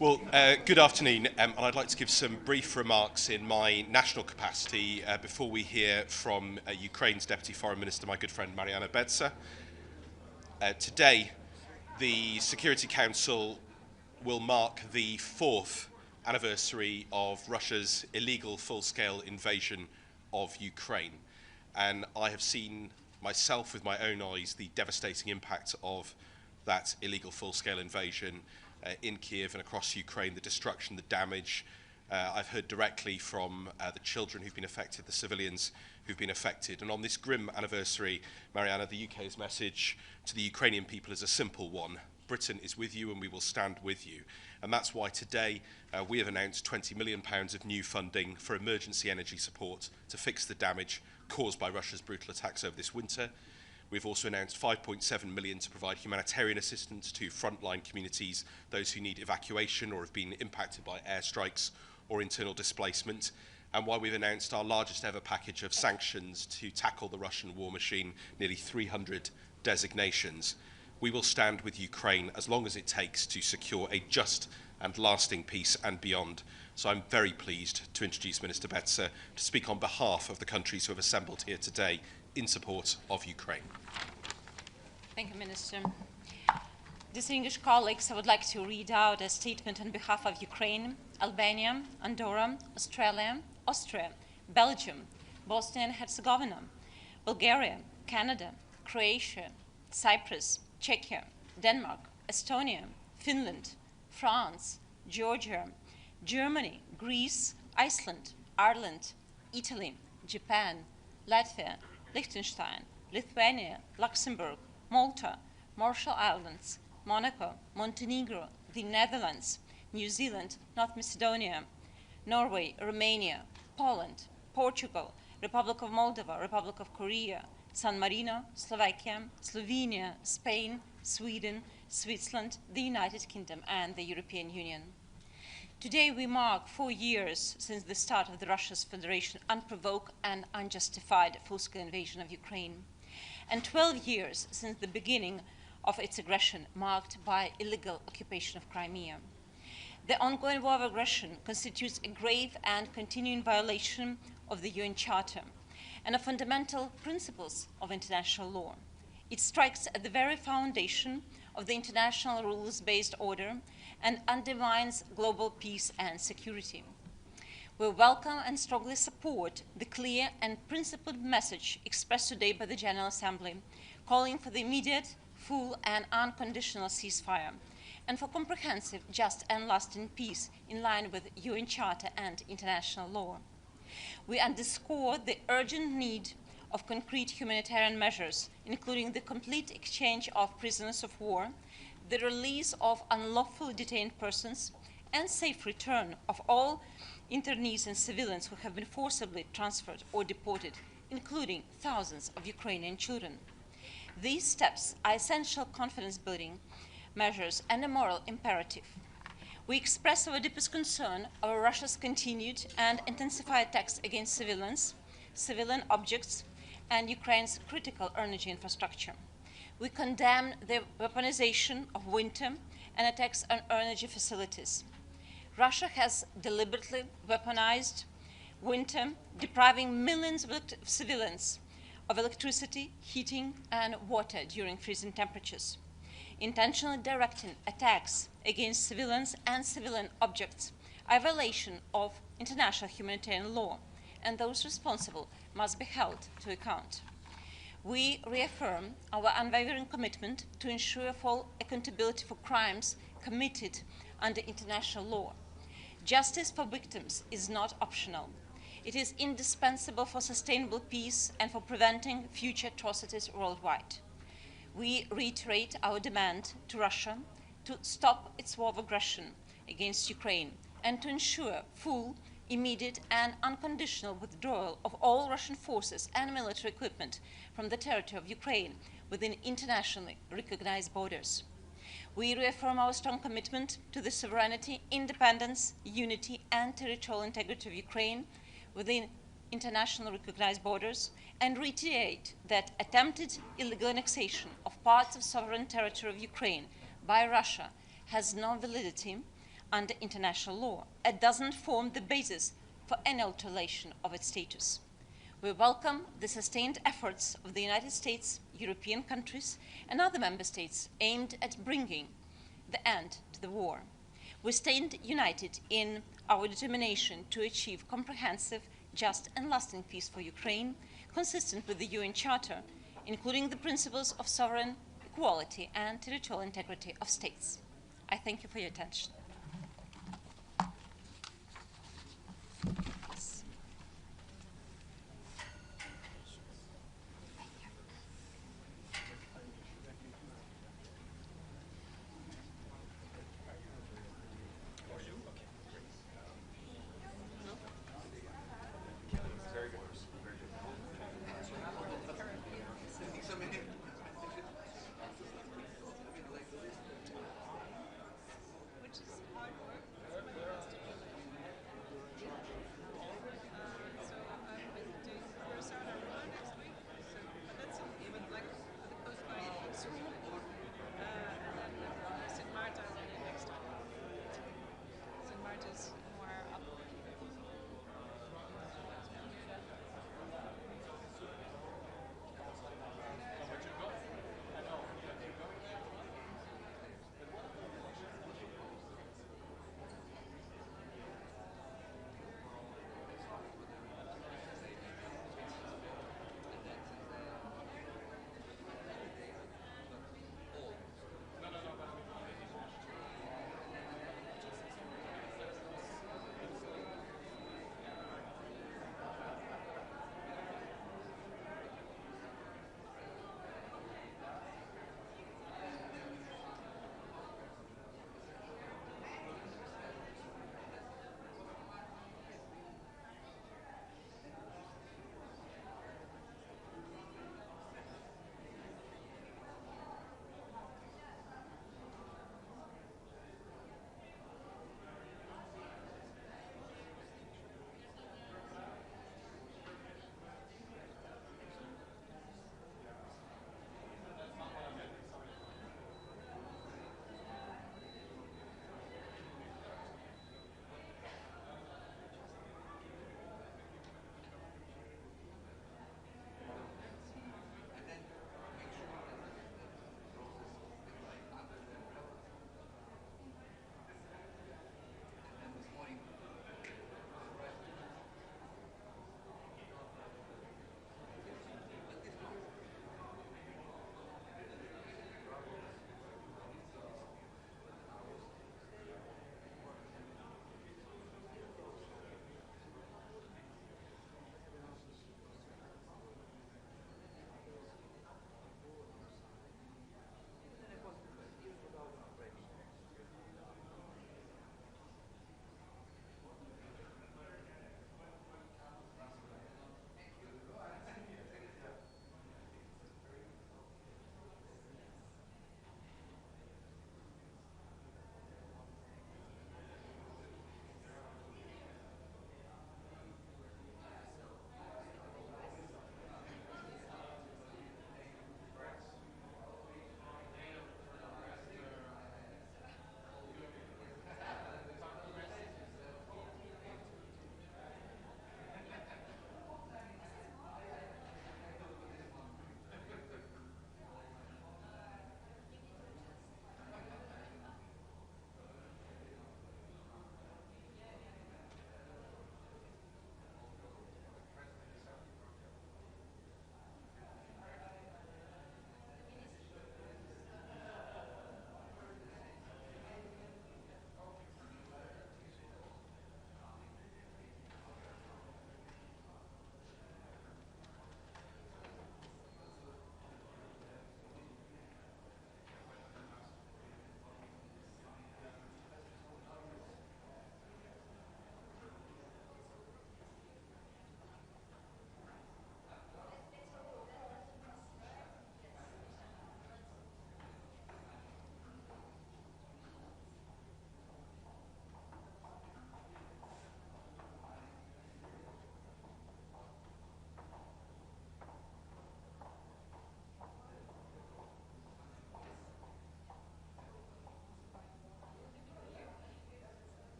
Well, good afternoon, and I'd like to give some brief remarks in my national capacity before we hear from Ukraine's Deputy Foreign Minister, my good friend Mariana Betsa. Today, the Security Council will mark the 4th anniversary of Russia's illegal full-scale invasion of Ukraine. And I have seen myself with my own eyes the devastating impact of that illegal full-scale invasion in Kiev and across Ukraine, the destruction, the damage. I've heard directly from the children who've been affected, the civilians who've been affected. And on this grim anniversary, Mariana, the UK's message to the Ukrainian people is a simple one. Britain is with you and we will stand with you. And that's why today we have announced £20 million of new funding for emergency energy support to fix the damage caused by Russia's brutal attacks over this winter. We've also announced £5.7 million to provide humanitarian assistance to frontline communities, those who need evacuation or have been impacted by airstrikes or internal displacement. And while we've announced our largest ever package of sanctions to tackle the Russian war machine, nearly 300 designations, we will stand with Ukraine as long as it takes to secure a just and lasting peace and beyond. So I'm very pleased to introduce Minister Betsa to speak on behalf of the countries who have assembled here today in support of Ukraine. Thank you, Minister. Distinguished colleagues, I would like to read out a statement on behalf of Ukraine, Albania, Andorra, Australia, Austria, Belgium, Bosnia and Herzegovina, Bulgaria, Canada, Croatia, Cyprus, Czechia, Denmark, Estonia, Finland, France, Georgia, Germany, Greece, Iceland, Ireland, Italy, Japan, Latvia, Liechtenstein, Lithuania, Luxembourg, Malta, Marshall Islands, Monaco, Montenegro, the Netherlands, New Zealand, North Macedonia, Norway, Romania, Poland, Portugal, Republic of Moldova, Republic of Korea, San Marino, Slovakia, Slovenia, Spain, Sweden, Switzerland, the United Kingdom, and the European Union. Today we mark 4 years since the start of the Russia's Federation unprovoked and unjustified full-scale invasion of Ukraine, and 12 years since the beginning of its aggression marked by illegal occupation of Crimea. The ongoing war of aggression constitutes a grave and continuing violation of the UN Charter and of fundamental principles of international law. It strikes at the very foundation of the international rules-based order and undermines global peace and security. We welcome and strongly support the clear and principled message expressed today by the General Assembly, calling for the immediate, full and unconditional ceasefire, and for comprehensive, just and lasting peace in line with UN Charter and international law. We underscore the urgent need of concrete humanitarian measures, including the complete exchange of prisoners of war, the release of unlawfully detained persons, and safe return of all internees and civilians who have been forcibly transferred or deported, including thousands of Ukrainian children. These steps are essential confidence-building measures and a moral imperative. We express our deepest concern over Russia's continued and intensified attacks against civilians, civilian objects, and Ukraine's critical energy infrastructure. We condemn the weaponization of winter and attacks on energy facilities. Russia has deliberately weaponized winter, depriving millions of civilians of electricity, heating, and water during freezing temperatures, intentionally directing attacks against civilians and civilian objects are a violation of international humanitarian law, and those responsible must be held to account. We reaffirm our unwavering commitment to ensure full accountability for crimes committed under international law. Justice for victims is not optional. It is indispensable for sustainable peace and for preventing future atrocities worldwide. We reiterate our demand to Russia to stop its war of aggression against Ukraine and to ensure full, immediate and unconditional withdrawal of all Russian forces and military equipment from the territory of Ukraine within internationally recognized borders. We reaffirm our strong commitment to the sovereignty, independence, unity and territorial integrity of Ukraine within internationally recognized borders and reiterate that attempted illegal annexation of parts of sovereign territory of Ukraine by Russia has no validity under international law. It doesn't form the basis for any alteration of its status. We welcome the sustained efforts of the United States, European countries, and other member states aimed at bringing the end to the war. We stand united in our determination to achieve comprehensive, just, and lasting peace for Ukraine, consistent with the UN Charter, including the principles of sovereign equality and territorial integrity of states. I thank you for your attention. Which is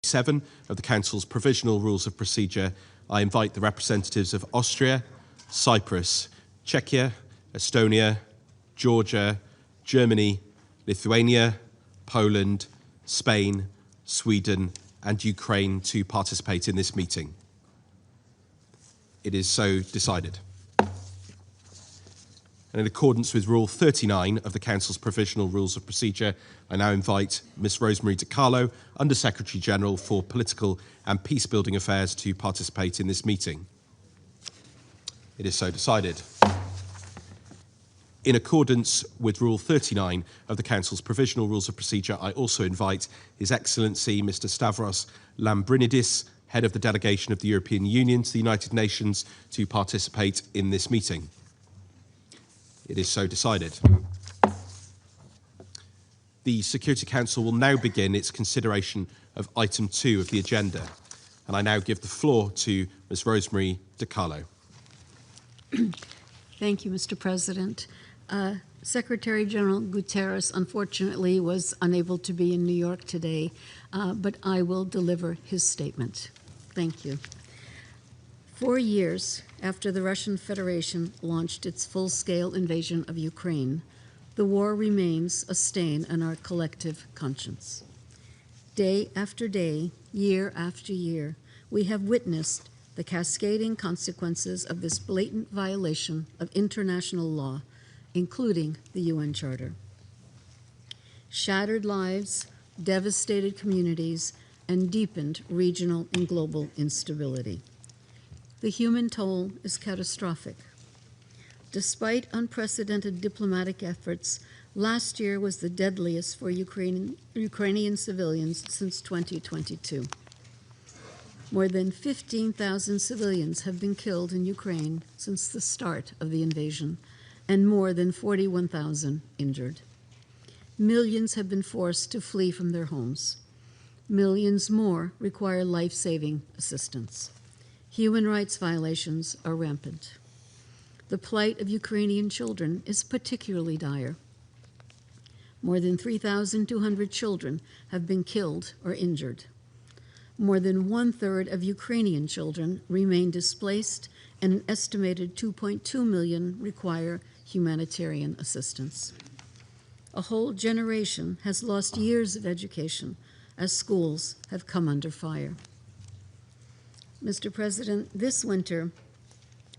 37 of the Council's Provisional Rules of Procedure, I invite the representatives of Austria, Cyprus, Czechia, Estonia, Georgia, Germany, Lithuania, Poland, Spain, Sweden, and Ukraine to participate in this meeting. It is so decided. And in accordance with Rule 39 of the Council's Provisional Rules of Procedure, I now invite Ms. Rosemary DiCarlo, Under-Secretary General for Political and Peace-Building Affairs, to participate in this meeting. It is so decided. In accordance with Rule 39 of the Council's Provisional Rules of Procedure, I also invite His Excellency Mr. Stavros Lambrinidis, Head of the Delegation of the European Union to the United Nations, to participate in this meeting. It is so decided. The Security Council will now begin its consideration of item 2 of the agenda, and I now give the floor to Ms. Rosemary DiCarlo. Thank you, Mr. President. Secretary General Guterres, unfortunately, was unable to be in New York today, but I will deliver his statement. Thank you. 4 years after the Russian Federation launched its full-scale invasion of Ukraine, the war remains a stain on our collective conscience. Day after day, year after year, we have witnessed the cascading consequences of this blatant violation of international law, including the UN Charter. Shattered lives, devastated communities, and deepened regional and global instability. The human toll is catastrophic. Despite unprecedented diplomatic efforts, last year was the deadliest for Ukrainian civilians since 2022. More than 15,000 civilians have been killed in Ukraine since the start of the invasion, and more than 41,000 injured. Millions have been forced to flee from their homes. Millions more require life-saving assistance. Human rights violations are rampant. The plight of Ukrainian children is particularly dire. More than 3,200 children have been killed or injured. More than 1/3 of Ukrainian children remain displaced, and an estimated 2.2 million require humanitarian assistance. A whole generation has lost years of education as schools have come under fire. Mr. President, this winter,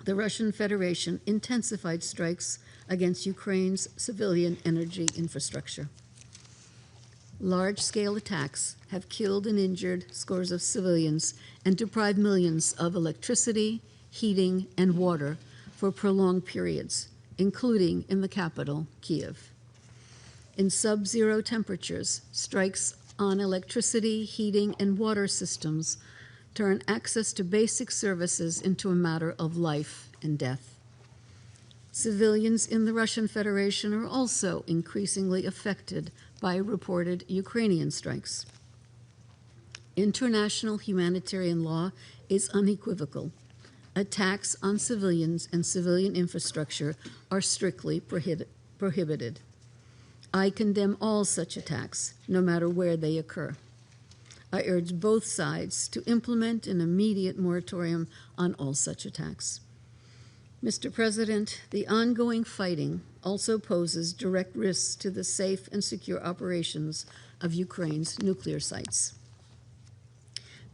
the Russian Federation intensified strikes against Ukraine's civilian energy infrastructure. Large-scale attacks have killed and injured scores of civilians and deprived millions of electricity, heating, and water for prolonged periods, including in the capital, Kyiv. In sub-zero temperatures, strikes on electricity, heating, and water systems turn access to basic services into a matter of life and death. Civilians in the Russian Federation are also increasingly affected by reported Ukrainian strikes. International humanitarian law is unequivocal. Attacks on civilians and civilian infrastructure are strictly prohibited. I condemn all such attacks, no matter where they occur. I urge both sides to implement an immediate moratorium on all such attacks. Mr. President, the ongoing fighting also poses direct risks to the safe and secure operations of Ukraine's nuclear sites.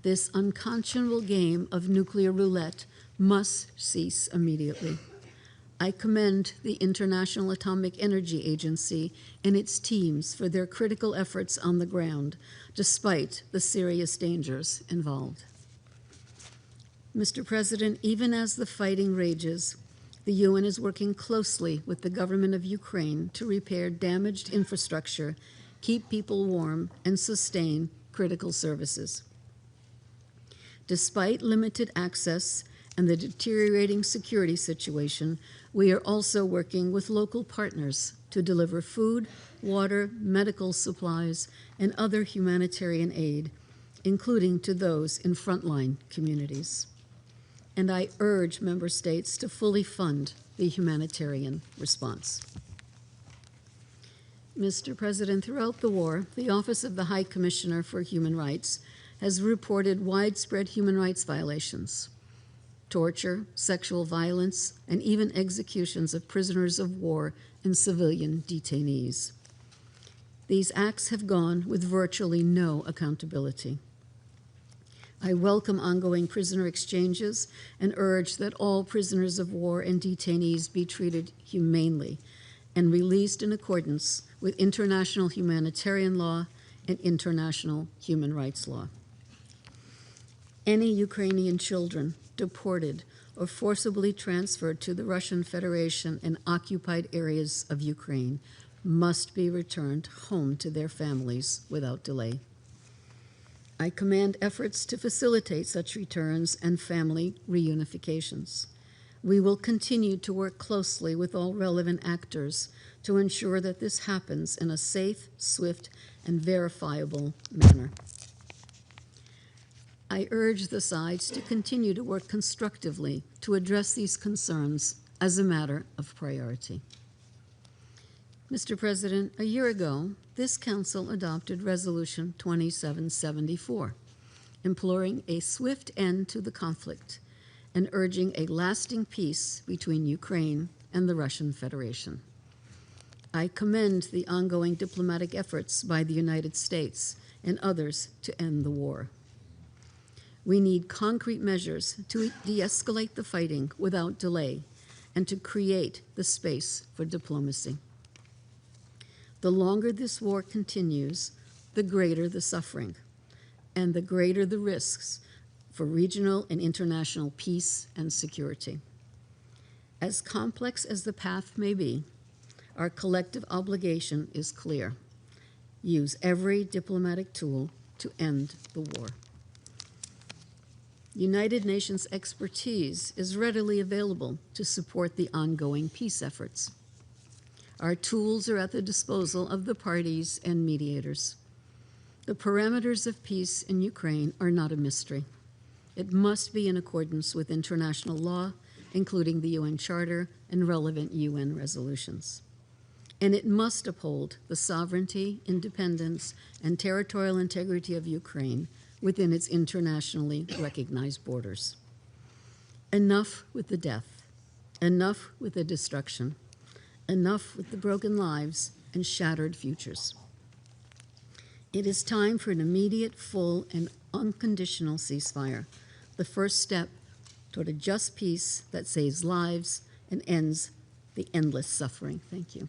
This unconscionable game of nuclear roulette must cease immediately. I commend the International Atomic Energy Agency and its teams for their critical efforts on the ground, despite the serious dangers involved. Mr. President, even as the fighting rages, the UN is working closely with the government of Ukraine to repair damaged infrastructure, keep people warm, and sustain critical services. Despite limited access and the deteriorating security situation, we are also working with local partners to deliver food, water, medical supplies, and other humanitarian aid, including to those in frontline communities. And I urge member states to fully fund the humanitarian response. Mr. President, throughout the war, the Office of the High Commissioner for Human Rights has reported widespread human rights violations, torture, sexual violence, and even executions of prisoners of war and civilian detainees. These acts have gone with virtually no accountability. I welcome ongoing prisoner exchanges and urge that all prisoners of war and detainees be treated humanely and released in accordance with international humanitarian law and international human rights law. Any Ukrainian children deported or forcibly transferred to the Russian Federation and occupied areas of Ukraine must be returned home to their families without delay. I commend efforts to facilitate such returns and family reunifications. We will continue to work closely with all relevant actors to ensure that this happens in a safe, swift, and verifiable manner. I urge the sides to continue to work constructively to address these concerns as a matter of priority. Mr. President, a year ago, this Council adopted Resolution 2774, imploring a swift end to the conflict and urging a lasting peace between Ukraine and the Russian Federation. I commend the ongoing diplomatic efforts by the United States and others to end the war. We need concrete measures to de-escalate the fighting without delay and to create the space for diplomacy. The longer this war continues, the greater the suffering and the greater the risks for regional and international peace and security. As complex as the path may be, our collective obligation is clear. Use every diplomatic tool to end the war. United Nations expertise is readily available to support the ongoing peace efforts. Our tools are at the disposal of the parties and mediators. The parameters of peace in Ukraine are not a mystery. It must be in accordance with international law, including the UN Charter and relevant UN resolutions. And it must uphold the sovereignty, independence, and territorial integrity of Ukraine within its internationally recognized borders. Enough with the death, enough with the destruction, enough with the broken lives and shattered futures. It is time for an immediate, full, and unconditional ceasefire, the first step toward a just peace that saves lives and ends the endless suffering. Thank you.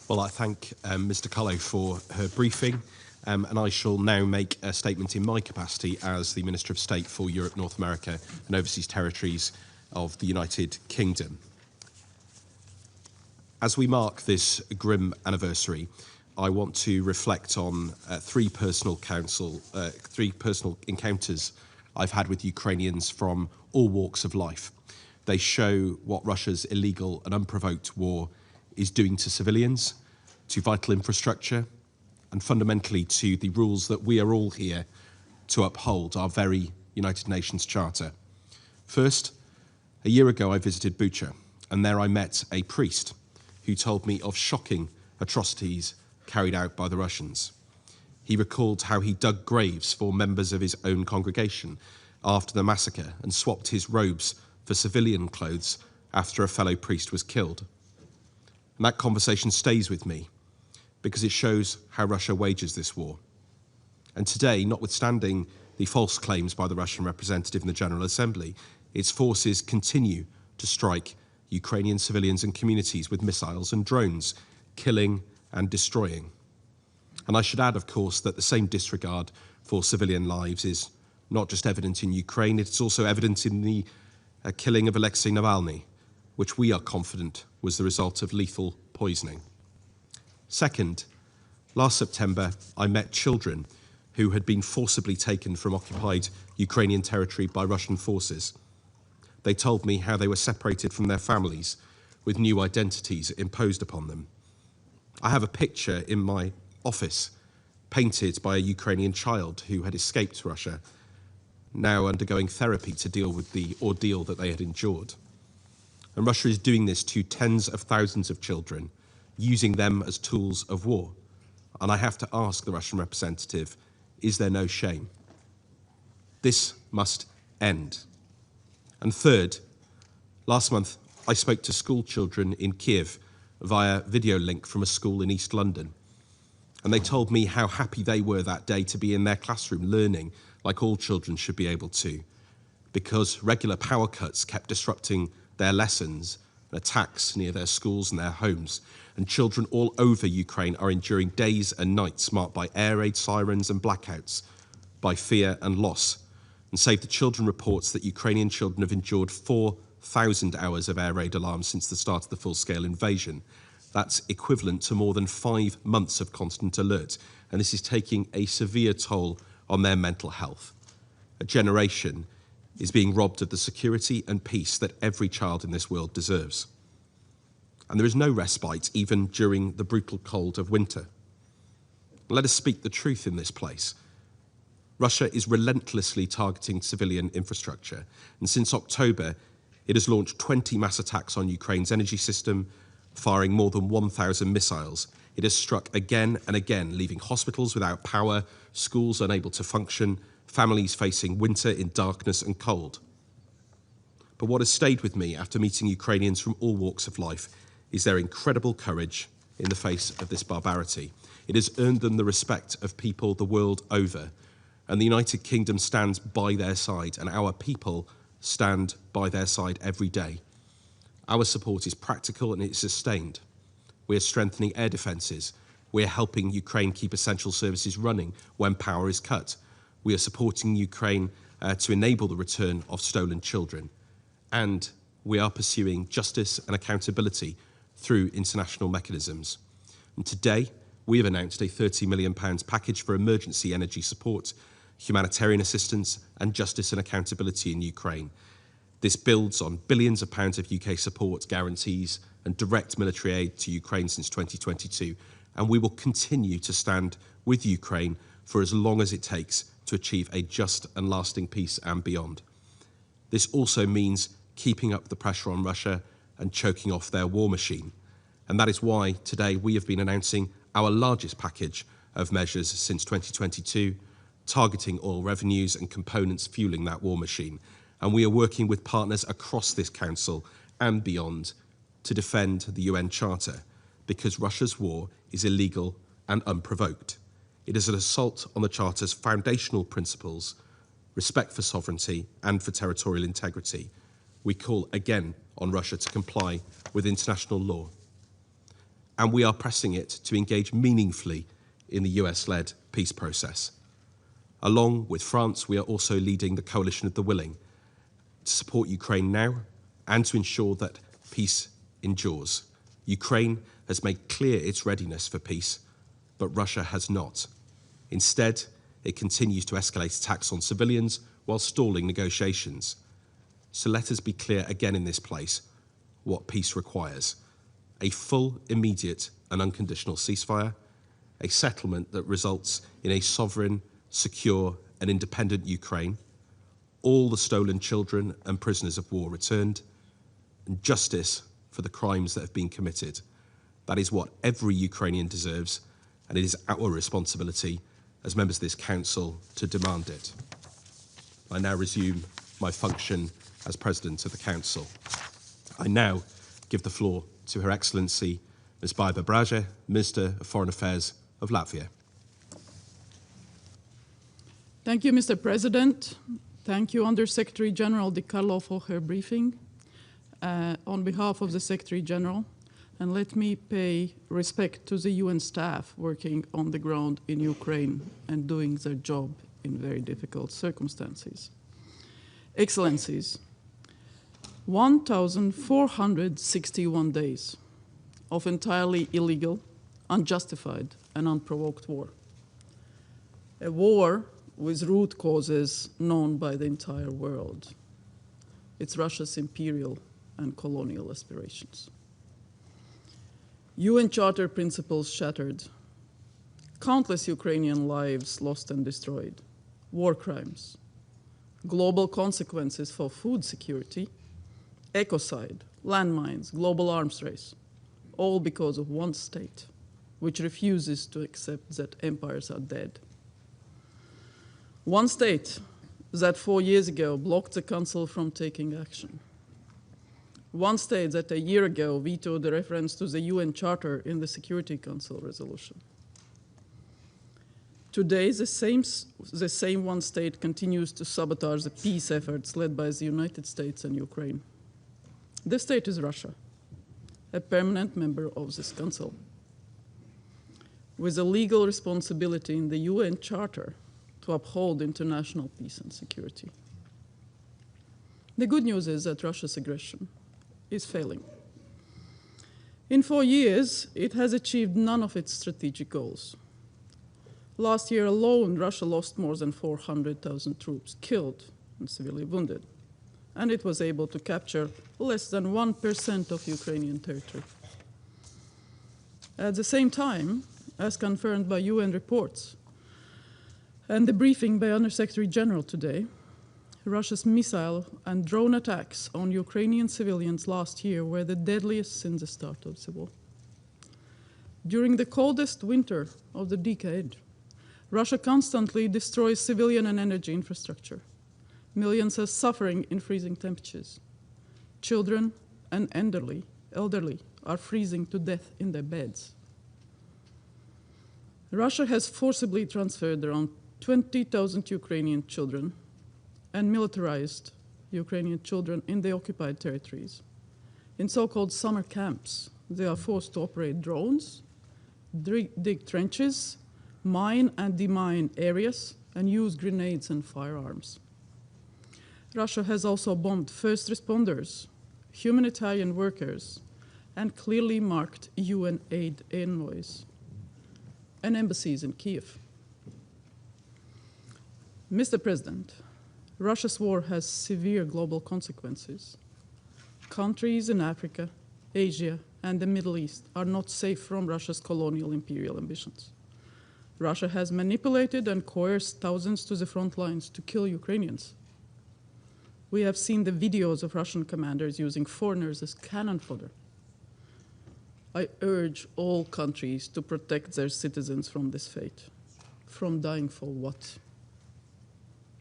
Well, I thank Mr. Cullo for her briefing, and I shall now make a statement in my capacity as the Minister of State for Europe, North America and Overseas Territories of the United Kingdom. As we mark this grim anniversary, I want to reflect on three personal encounters I've had with Ukrainians from all walks of life. They show what Russia's illegal and unprovoked war is doing to civilians, to vital infrastructure, and fundamentally to the rules that we are all here to uphold, our very United Nations Charter. First, a year ago I visited Bucha, and there I met a priest who told me of shocking atrocities carried out by the Russians. He recalled how he dug graves for members of his own congregation after the massacre and swapped his robes for civilian clothes after a fellow priest was killed. And that conversation stays with me because it shows how Russia wages this war. And today, notwithstanding the false claims by the Russian representative in the General Assembly, its forces continue to strike Ukrainian civilians and communities with missiles and drones, killing and destroying. And I should add, of course, that the same disregard for civilian lives is not just evident in Ukraine, it's also evident in the killing of Alexei Navalny, which we are confident was the result of lethal poisoning. Second, last September, I met children who had been forcibly taken from occupied Ukrainian territory by Russian forces. They told me how they were separated from their families with new identities imposed upon them. I have a picture in my office painted by a Ukrainian child who had escaped Russia, now undergoing therapy to deal with the ordeal that they had endured. And Russia is doing this to tens of thousands of children, using them as tools of war. And I have to ask the Russian representative, is there no shame? This must end. And third, last month I spoke to school children in Kiev via video link from a school in East London. And they told me how happy they were that day to be in their classroom learning like all children should be able to, because regular power cuts kept disrupting their lessons and attacks near their schools and their homes. And children all over Ukraine are enduring days and nights marked by air raid sirens and blackouts, by fear and loss. And Save the Children reports that Ukrainian children have endured 4,000 hours of air raid alarms since the start of the full-scale invasion. That's equivalent to more than 5 months of constant alert, and this is taking a severe toll on their mental health. A generation is being robbed of the security and peace that every child in this world deserves. And there is no respite even during the brutal cold of winter. Let us speak the truth in this place. Russia is relentlessly targeting civilian infrastructure, and since October, it has launched 20 mass attacks on Ukraine's energy system, firing more than 1,000 missiles. It has struck again and again, leaving hospitals without power, schools unable to function, families facing winter in darkness and cold. But what has stayed with me after meeting Ukrainians from all walks of life is their incredible courage in the face of this barbarity. It has earned them the respect of people the world over, and the United Kingdom stands by their side, and our people stand by their side every day. Our support is practical and it's sustained. We are strengthening air defences. We are helping Ukraine keep essential services running when power is cut. We are supporting Ukraine to enable the return of stolen children. And we are pursuing justice and accountability through international mechanisms. And today, we have announced a £30 million package for emergency energy support, humanitarian assistance and justice and accountability in Ukraine. This builds on billions of pounds of UK support, guarantees and direct military aid to Ukraine since 2022, and we will continue to stand with Ukraine for as long as it takes to achieve a just and lasting peace and beyond. This also means keeping up the pressure on Russia and choking off their war machine. And that is why today we have been announcing our largest package of measures since 2022, targeting oil revenues and components fueling that war machine. And we are working with partners across this council and beyond to defend the UN Charter, because Russia's war is illegal and unprovoked. It is an assault on the Charter's foundational principles, respect for sovereignty and for territorial integrity. We call again on Russia to comply with international law. And we are pressing it to engage meaningfully in the US-led peace process. Along with France, we are also leading the Coalition of the Willing to support Ukraine now and to ensure that peace endures. Ukraine has made clear its readiness for peace, but Russia has not. Instead, it continues to escalate attacks on civilians while stalling negotiations. So let us be clear again in this place what peace requires: a full, immediate and unconditional ceasefire, a settlement that results in a sovereign, secure and independent Ukraine, all the stolen children and prisoners of war returned, and justice for the crimes that have been committed. That is what every Ukrainian deserves, and it is our responsibility as members of this council to demand it. I now resume my function as President of the Council. I now give the floor to Her Excellency Ms. Baiba Braže, Minister of Foreign Affairs of Latvia. Thank you, Mr. President. Thank you, Under-Secretary General Di Carlo, for her briefing. On behalf of the Secretary General, and let me pay respect to the UN staff working on the ground in Ukraine and doing their job in very difficult circumstances. Excellencies, 1,461 days of entirely illegal, unjustified, and unprovoked war. A war with root causes known by the entire world. It's Russia's imperial and colonial aspirations. UN Charter principles shattered, countless Ukrainian lives lost and destroyed, war crimes, global consequences for food security, ecocide, landmines, global arms race, all because of one state, which refuses to accept that empires are dead. One state that 4 years ago blocked the Council from taking action. One state that a year ago vetoed the reference to the UN Charter in the Security Council resolution. Today, the same one state continues to sabotage the peace efforts led by the United States and Ukraine. This state is Russia, a permanent member of this council, with a legal responsibility in the UN Charter to uphold international peace and security. The good news is that Russia's aggression is failing. In 4 years, it has achieved none of its strategic goals. Last year alone, Russia lost more than 400,000 troops killed and severely wounded, and it was able to capture less than 1% of Ukrainian territory. At the same time, as confirmed by UN reports and the briefing by Under-Secretary General today, Russia's missile and drone attacks on Ukrainian civilians last year were the deadliest since the start of the war. During the coldest winter of the decade, Russia constantly destroys civilian and energy infrastructure. Millions are suffering in freezing temperatures. Children and elderly are freezing to death in their beds. Russia has forcibly transferred around 20,000 Ukrainian children and militarized Ukrainian children in the occupied territories. In so-called summer camps, they are forced to operate drones, dig trenches, mine and demine areas, and use grenades and firearms. Russia has also bombed first responders, humanitarian workers, and clearly marked UN aid envoys and embassies in Kiev. Mr. President, Russia's war has severe global consequences. Countries in Africa, Asia, and the Middle East are not safe from Russia's colonial imperial ambitions. Russia has manipulated and coerced thousands to the front lines to kill Ukrainians. We have seen the videos of Russian commanders using foreigners as cannon fodder. I urge all countries to protect their citizens from this fate. From dying for what?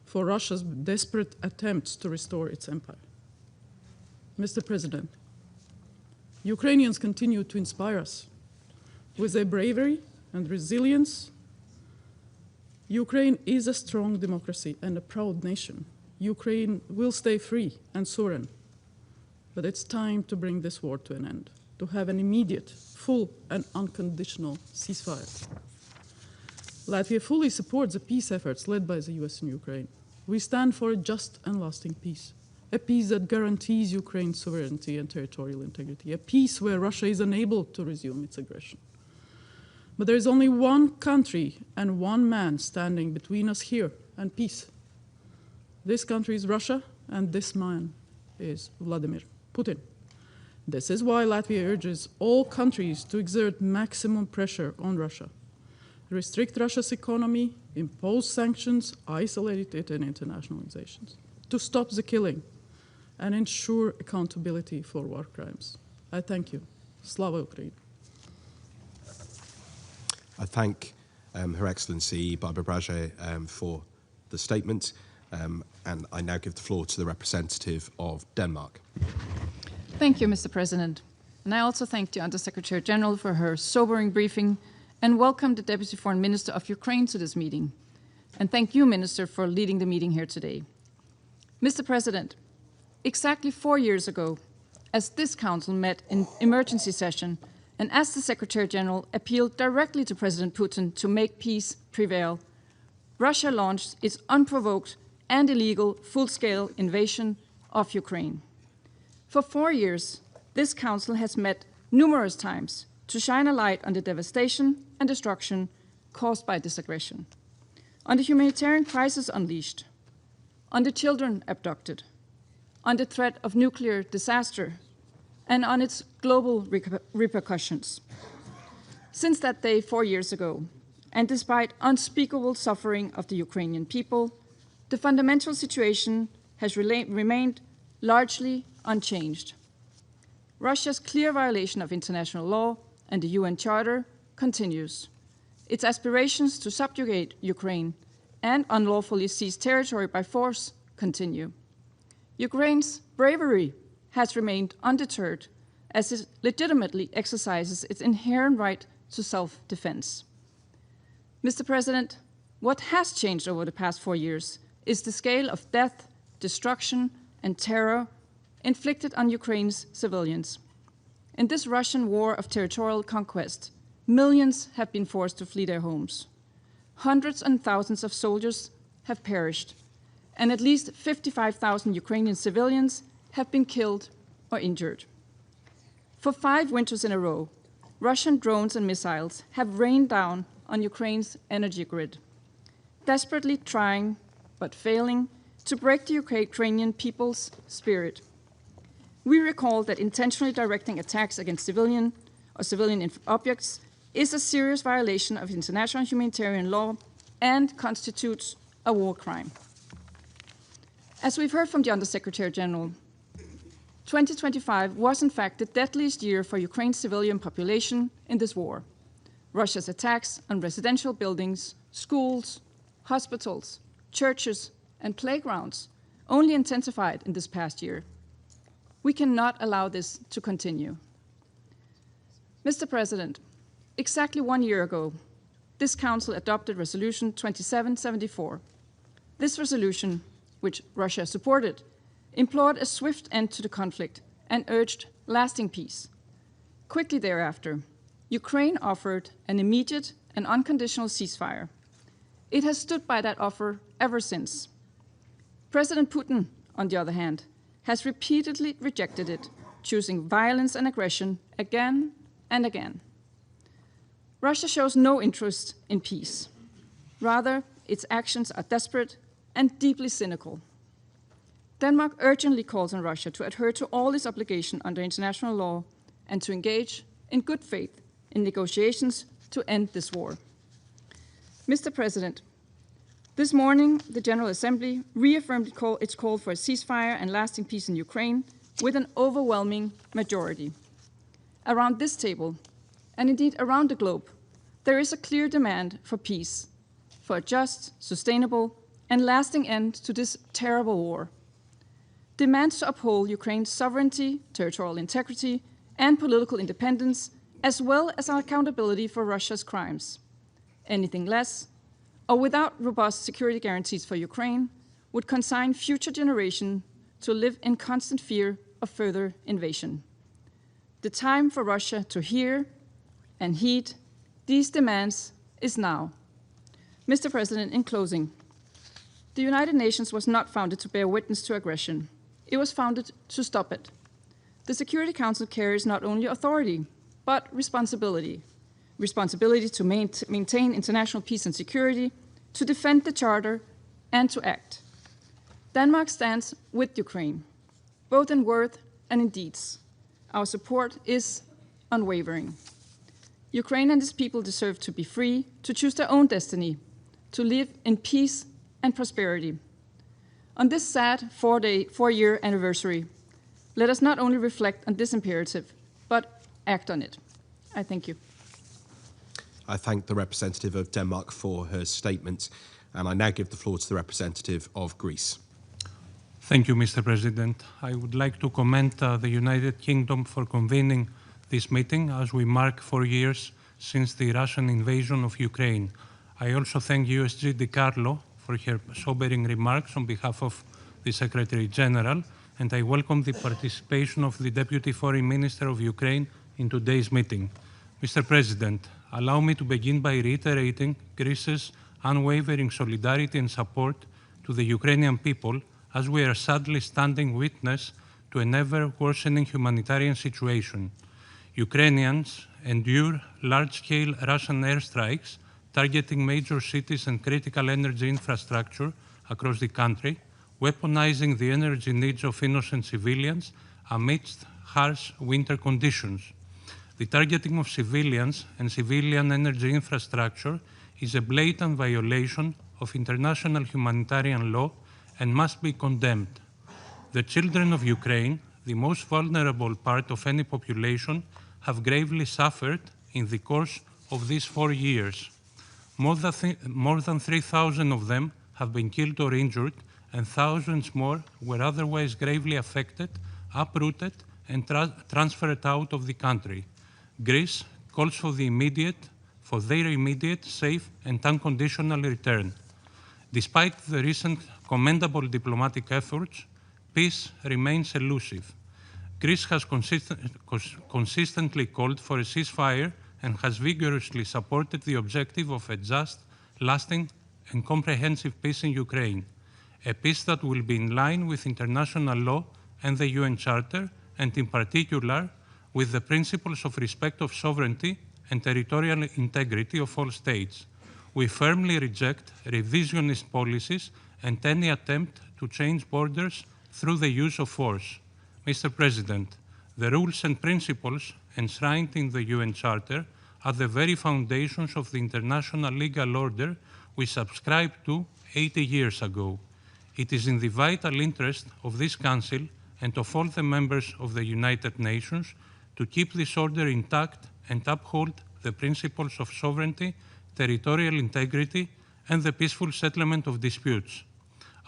For Russia's desperate attempts to restore its empire. Mr. President, Ukrainians continue to inspire us. With their bravery and resilience, Ukraine is a strong democracy and a proud nation. Ukraine will stay free and sovereign. But it's time to bring this war to an end, to have an immediate, full, and unconditional ceasefire. Latvia fully supports the peace efforts led by the US in Ukraine. We stand for a just and lasting peace, a peace that guarantees Ukraine's sovereignty and territorial integrity, a peace where Russia is unable to resume its aggression. But there is only one country and one man standing between us here and peace. This country is Russia, and this man is Vladimir Putin. This is why Latvia urges all countries to exert maximum pressure on Russia, restrict Russia's economy, impose sanctions, isolate it in international organizations, to stop the killing and ensure accountability for war crimes. I thank you. Slava Ukraini. I thank Her Excellency Barbara Braje for the statement, and I now give the floor to the representative of Denmark. Thank you, Mr. President. And I also thank the Under-Secretary General for her sobering briefing and welcome the Deputy Foreign Minister of Ukraine to this meeting. And thank you, Minister, for leading the meeting here today. Mr. President, exactly 4 years ago, as this Council met in emergency session, and as the Secretary General appealed directly to President Putin to make peace prevail, Russia launched its unprovoked and illegal full-scale invasion of Ukraine. For 4 years, this Council has met numerous times to shine a light on the devastation and destruction caused by this aggression, on the humanitarian crisis unleashed, on the children abducted, on the threat of nuclear disaster, and on its global repercussions. Since that day 4 years ago, and despite unspeakable suffering of the Ukrainian people, the fundamental situation has remained largely unchanged. Russia's clear violation of international law and the UN Charter continues. Its aspirations to subjugate Ukraine and unlawfully seize territory by force continue. Ukraine's bravery has remained undeterred as it legitimately exercises its inherent right to self-defense. Mr. President, what has changed over the past 4 years is the scale of death, destruction, and terror inflicted on Ukraine's civilians. In this Russian war of territorial conquest, millions have been forced to flee their homes. Hundreds and thousands of soldiers have perished, and at least 55,000 Ukrainian civilians have been killed or injured. For 5 winters in a row, Russian drones and missiles have rained down on Ukraine's energy grid, desperately trying, but failing, to break the Ukrainian people's spirit. We recall that intentionally directing attacks against civilian objects is a serious violation of international humanitarian law and constitutes a war crime. As we've heard from the Undersecretary General, 2025 was in fact the deadliest year for Ukraine's civilian population in this war. Russia's attacks on residential buildings, schools, hospitals, churches, and playgrounds only intensified in this past year. We cannot allow this to continue. Mr. President, exactly 1 year ago, this Council adopted Resolution 2774. This resolution, which Russia supported, implored a swift end to the conflict and urged lasting peace. Quickly thereafter, Ukraine offered an immediate and unconditional ceasefire. It has stood by that offer ever since. President Putin, on the other hand, has repeatedly rejected it, choosing violence and aggression again and again. Russia shows no interest in peace. Rather, its actions are desperate and deeply cynical. Denmark urgently calls on Russia to adhere to all its obligations under international law and to engage in good faith in negotiations to end this war. Mr. President, this morning, the General Assembly reaffirmed its call for a ceasefire and lasting peace in Ukraine with an overwhelming majority. Around this table, and indeed around the globe, there is a clear demand for peace, for a just, sustainable, and lasting end to this terrible war. Demands to uphold Ukraine's sovereignty, territorial integrity, and political independence, as well as accountability for Russia's crimes. Anything less, or without robust security guarantees for Ukraine, would consign future generations to live in constant fear of further invasion. The time for Russia to hear and heed these demands is now. Mr. President, in closing, the United Nations was not founded to bear witness to aggression. It was founded to stop it. The Security Council carries not only authority, but responsibility. Responsibility to maintain international peace and security, to defend the Charter, and to act. Denmark stands with Ukraine, both in word and in deeds. Our support is unwavering. Ukraine and its people deserve to be free, to choose their own destiny, to live in peace and prosperity. On this sad 4-year anniversary, let us not only reflect on this imperative, but act on it. I thank you. I thank the representative of Denmark for her statement, and I now give the floor to the representative of Greece. Thank you, Mr. President. I would like to commend the United Kingdom for convening this meeting as we mark 4 years since the Russian invasion of Ukraine. I also thank USG Di Carlo for her sobering remarks on behalf of the Secretary General, and I welcome the participation of the Deputy Foreign Minister of Ukraine in today's meeting. Mr. President, allow me to begin by reiterating Greece's unwavering solidarity and support to the Ukrainian people as we are sadly standing witness to an ever-worsening humanitarian situation. Ukrainians endure large-scale Russian airstrikes targeting major cities and critical energy infrastructure across the country, weaponizing the energy needs of innocent civilians amidst harsh winter conditions. The targeting of civilians and civilian energy infrastructure is a blatant violation of international humanitarian law and must be condemned. The children of Ukraine, the most vulnerable part of any population, have gravely suffered in the course of these 4 years. More than 3,000 of them have been killed or injured, and thousands more were otherwise gravely affected, uprooted, and transferred out of the country. Greece calls for their immediate, safe, and unconditional return. Despite the recent commendable diplomatic efforts, peace remains elusive. Greece has consistently called for a ceasefire and has vigorously supported the objective of a just, lasting, and comprehensive peace in Ukraine, a peace that will be in line with international law and the UN Charter, and in particular with the principles of respect of sovereignty and territorial integrity of all states. We firmly reject revisionist policies and any attempt to change borders through the use of force. Mr. President, the rules and principles enshrined in the UN Charter are the very foundations of the international legal order we subscribed to 80 years ago. It is in the vital interest of this Council and of all the members of the United Nations to keep this order intact and uphold the principles of sovereignty, territorial integrity, and the peaceful settlement of disputes.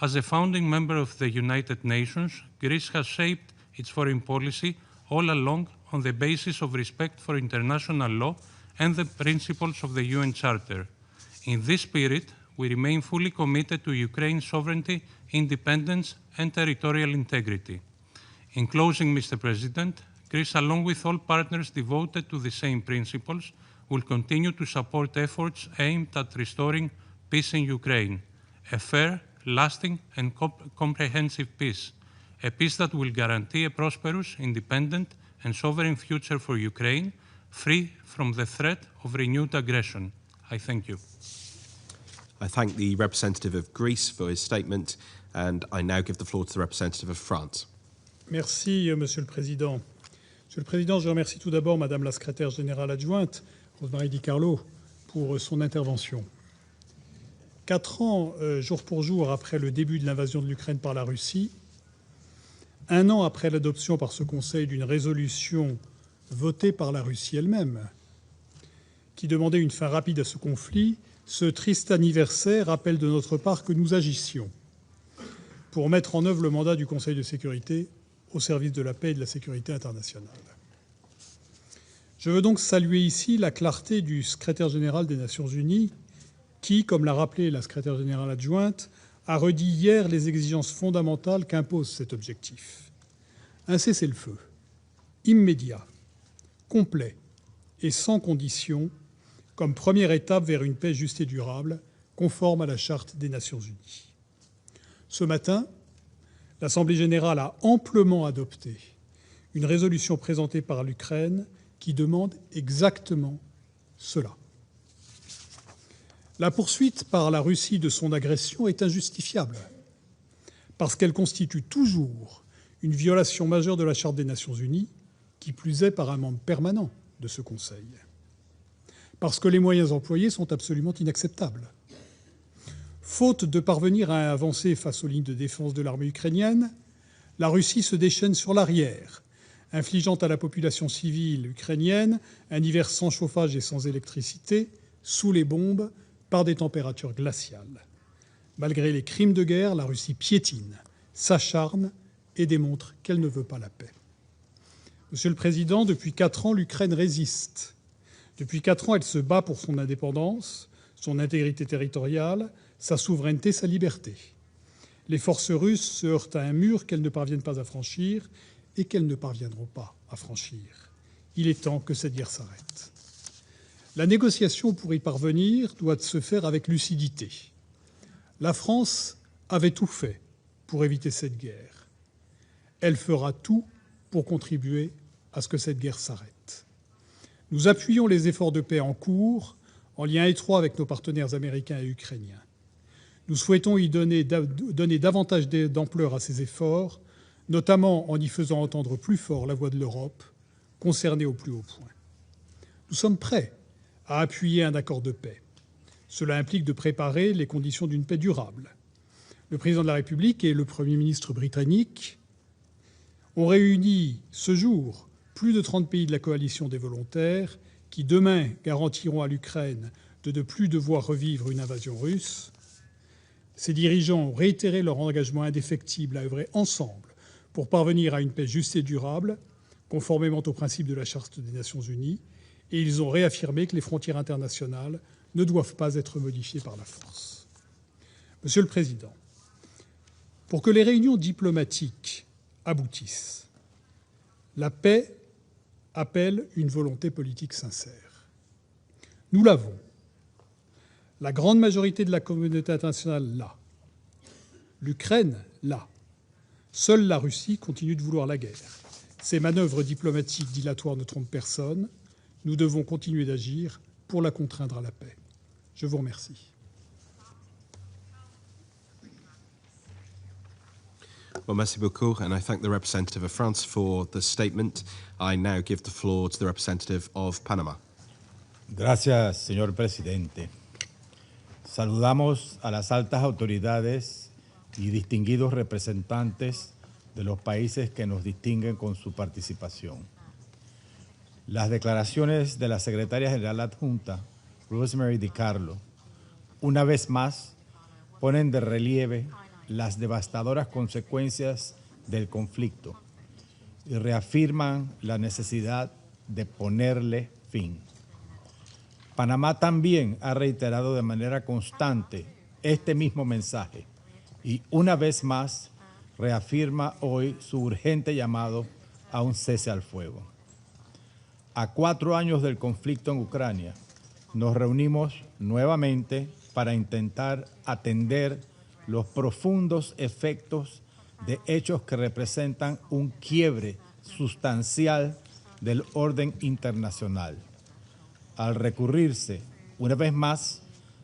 As a founding member of the United Nations, Greece has shaped its foreign policy all along on the basis of respect for international law and the principles of the UN Charter. In this spirit, we remain fully committed to Ukraine's sovereignty, independence, and territorial integrity. In closing, Mr. President, Greece, along with all partners devoted to the same principles, will continue to support efforts aimed at restoring peace in Ukraine, a fair, lasting, and comprehensive peace, a peace that will guarantee a prosperous, independent, and sovereign future for Ukraine, free from the threat of renewed aggression. I thank you. I thank the representative of Greece for his statement, and I now give the floor to the representative of France. Merci, Monsieur le Président. Monsieur le Président, je remercie tout d'abord Madame la secrétaire générale adjointe, Rosemary Di Carlo, pour son intervention. 4 ans, jour pour jour, après le début de l'invasion de l'Ukraine par la Russie, 1 an après l'adoption par ce Conseil d'une résolution votée par la Russie elle-même, qui demandait une fin rapide à ce conflit, ce triste anniversaire rappelle de notre part que nous agissions pour mettre en œuvre le mandat du Conseil de sécurité au service de la paix et de la sécurité internationale. Je veux donc saluer ici la clarté du secrétaire général des Nations Unies qui, comme l'a rappelé la secrétaire générale adjointe, a redit hier les exigences fondamentales qu'impose cet objectif. Un cessez-le-feu immédiat, complet et sans condition comme première étape vers une paix juste et durable, conforme à la Charte des Nations Unies. Ce matin, l'Assemblée générale a amplement adopté une résolution présentée par l'Ukraine qui demande exactement cela. La poursuite par la Russie de son agression est injustifiable parce qu'elle constitue toujours une violation majeure de la Charte des Nations Unies, qui plus est par un membre permanent de ce Conseil, parce que les moyens employés sont absolument inacceptables. Faute de parvenir à avancer face aux lignes de défense de l'armée ukrainienne, la Russie se déchaîne sur l'arrière, infligeant à la population civile ukrainienne un hiver sans chauffage et sans électricité, sous les bombes, par des températures glaciales. Malgré les crimes de guerre, la Russie piétine, s'acharne et démontre qu'elle ne veut pas la paix. Monsieur le Président, depuis 4 ans, l'Ukraine résiste. Depuis 4 ans, elle se bat pour son indépendance, son intégrité territoriale, sa souveraineté, sa liberté. Les forces russes se heurtent à un mur qu'elles ne parviennent pas à franchir et qu'elles ne parviendront pas à franchir. Il est temps que cette guerre s'arrête. La négociation pour y parvenir doit se faire avec lucidité. La France avait tout fait pour éviter cette guerre. Elle fera tout pour contribuer à ce que cette guerre s'arrête. Nous appuyons les efforts de paix en cours, en lien étroit avec nos partenaires américains et ukrainiens. Nous souhaitons y donner davantage d'ampleur à ces efforts, notamment en y faisant entendre plus fort la voix de l'Europe, concernée au plus haut point. Nous sommes prêts à appuyer un accord de paix. Cela implique de préparer les conditions d'une paix durable. Le président de la République et le Premier ministre britannique ont réuni ce jour plus de 30 pays de la coalition des volontaires qui demain garantiront à l'Ukraine de ne plus devoir revivre une invasion russe, ces dirigeants ont réitéré leur engagement indéfectible à œuvrer ensemble pour parvenir à une paix juste et durable, conformément aux principes de la Charte des Nations Unies, et ils ont réaffirmé que les frontières internationales ne doivent pas être modifiées par la force. Monsieur le Président, pour que les réunions diplomatiques aboutissent, la paix appelle une volonté politique sincère. Nous l'avons. La grande majorité de la communauté internationale l'a. L'Ukraine l'a. Seule la Russie continue de vouloir la guerre. Ces manœuvres diplomatiques dilatoires ne trompent personne. Nous devons continuer d'agir pour la contraindre à la paix. Je vous remercie. Well, merci beaucoup, and I thank the representative of France for the statement. I now give the floor to the representative of Panama. Gracias, señor presidente. Saludamos a las altas autoridades y distinguidos representantes de los países que nos distinguen con su participación. Las declaraciones de la secretaria general adjunta, Rosemary DiCarlo, una vez más ponen de relieve las devastadoras consecuencias del conflicto y reafirman la necesidad de ponerle fin. Panamá también ha reiterado de manera constante este mismo mensaje y una vez más reafirma hoy su urgente llamado a un cese al fuego. A 4 años del conflicto en Ucrania, nos reunimos nuevamente para intentar atender los profundos efectos de hechos que representan un quiebre sustancial del orden internacional, al recurrirse, una vez más,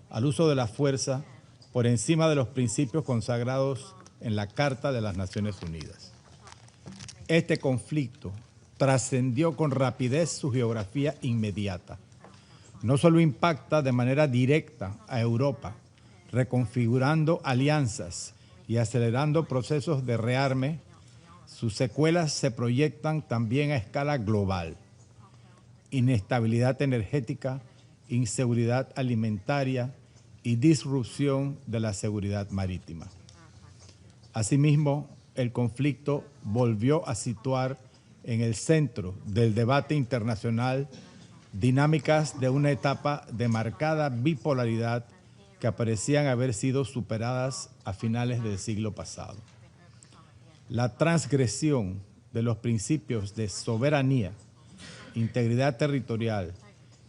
al uso de la fuerza por encima de los principios consagrados en la Carta de las Naciones Unidas. Este conflicto trascendió con rapidez su geografía inmediata. No solo impacta de manera directa a Europa, reconfigurando alianzas y acelerando procesos de rearme, sus secuelas se proyectan también a escala global. Inestabilidad energética, inseguridad alimentaria y disrupción de la seguridad marítima. Asimismo, el conflicto volvió a situar en el centro del debate internacional dinámicas de una etapa de marcada bipolaridad que parecían haber sido superadas a finales del siglo pasado. La transgresión de los principios de soberanía, integridad territorial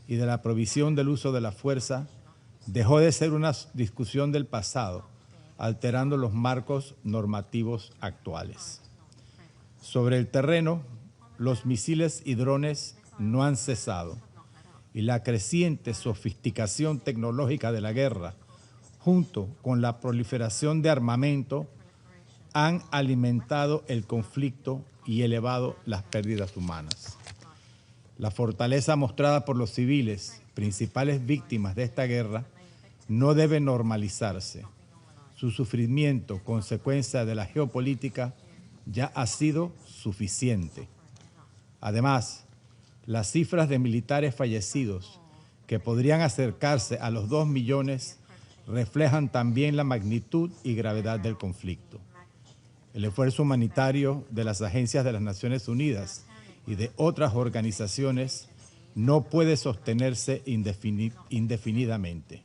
y de la provisión del uso de la fuerza dejó de ser una discusión del pasado, alterando los marcos normativos actuales. Sobre el terreno, los misiles y drones no han cesado y la creciente sofisticación tecnológica de la guerra, junto con la proliferación de armamento, han alimentado el conflicto y elevado las pérdidas humanas. La fortaleza mostrada por los civiles, principales víctimas de esta guerra, no debe normalizarse. Su sufrimiento, consecuencia de la geopolítica, ya ha sido suficiente. Además, las cifras de militares fallecidos, que podrían acercarse a los 2 millones, reflejan también la magnitud y gravedad del conflicto. El esfuerzo humanitario de las agencias de las Naciones Unidas y de otras organizaciones no puede sostenerse indefinidamente.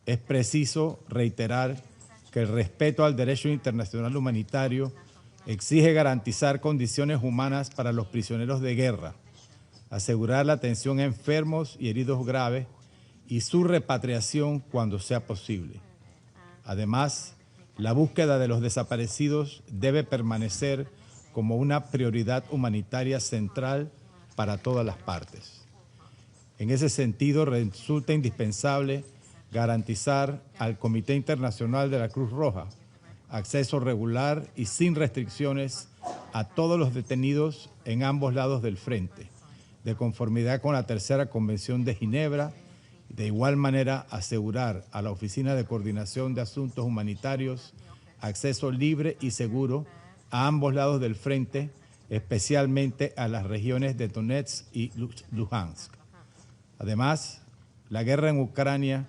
Es preciso reiterar que el respeto al derecho internacional humanitario exige garantizar condiciones humanas para los prisioneros de guerra, asegurar la atención a enfermos y heridos graves y su repatriación cuando sea posible. Además, la búsqueda de los desaparecidos debe permanecer como una prioridad humanitaria central para todas las partes. En ese sentido, resulta indispensable garantizar al Comité Internacional de la Cruz Roja acceso regular y sin restricciones a todos los detenidos en ambos lados del frente, de conformidad con la Tercera Convención de Ginebra. De igual manera, asegurar a la Oficina de Coordinación de Asuntos Humanitarios acceso libre y seguro a ambos lados del frente, especialmente a las regiones de Donetsk y Luhansk. Además, la guerra en Ucrania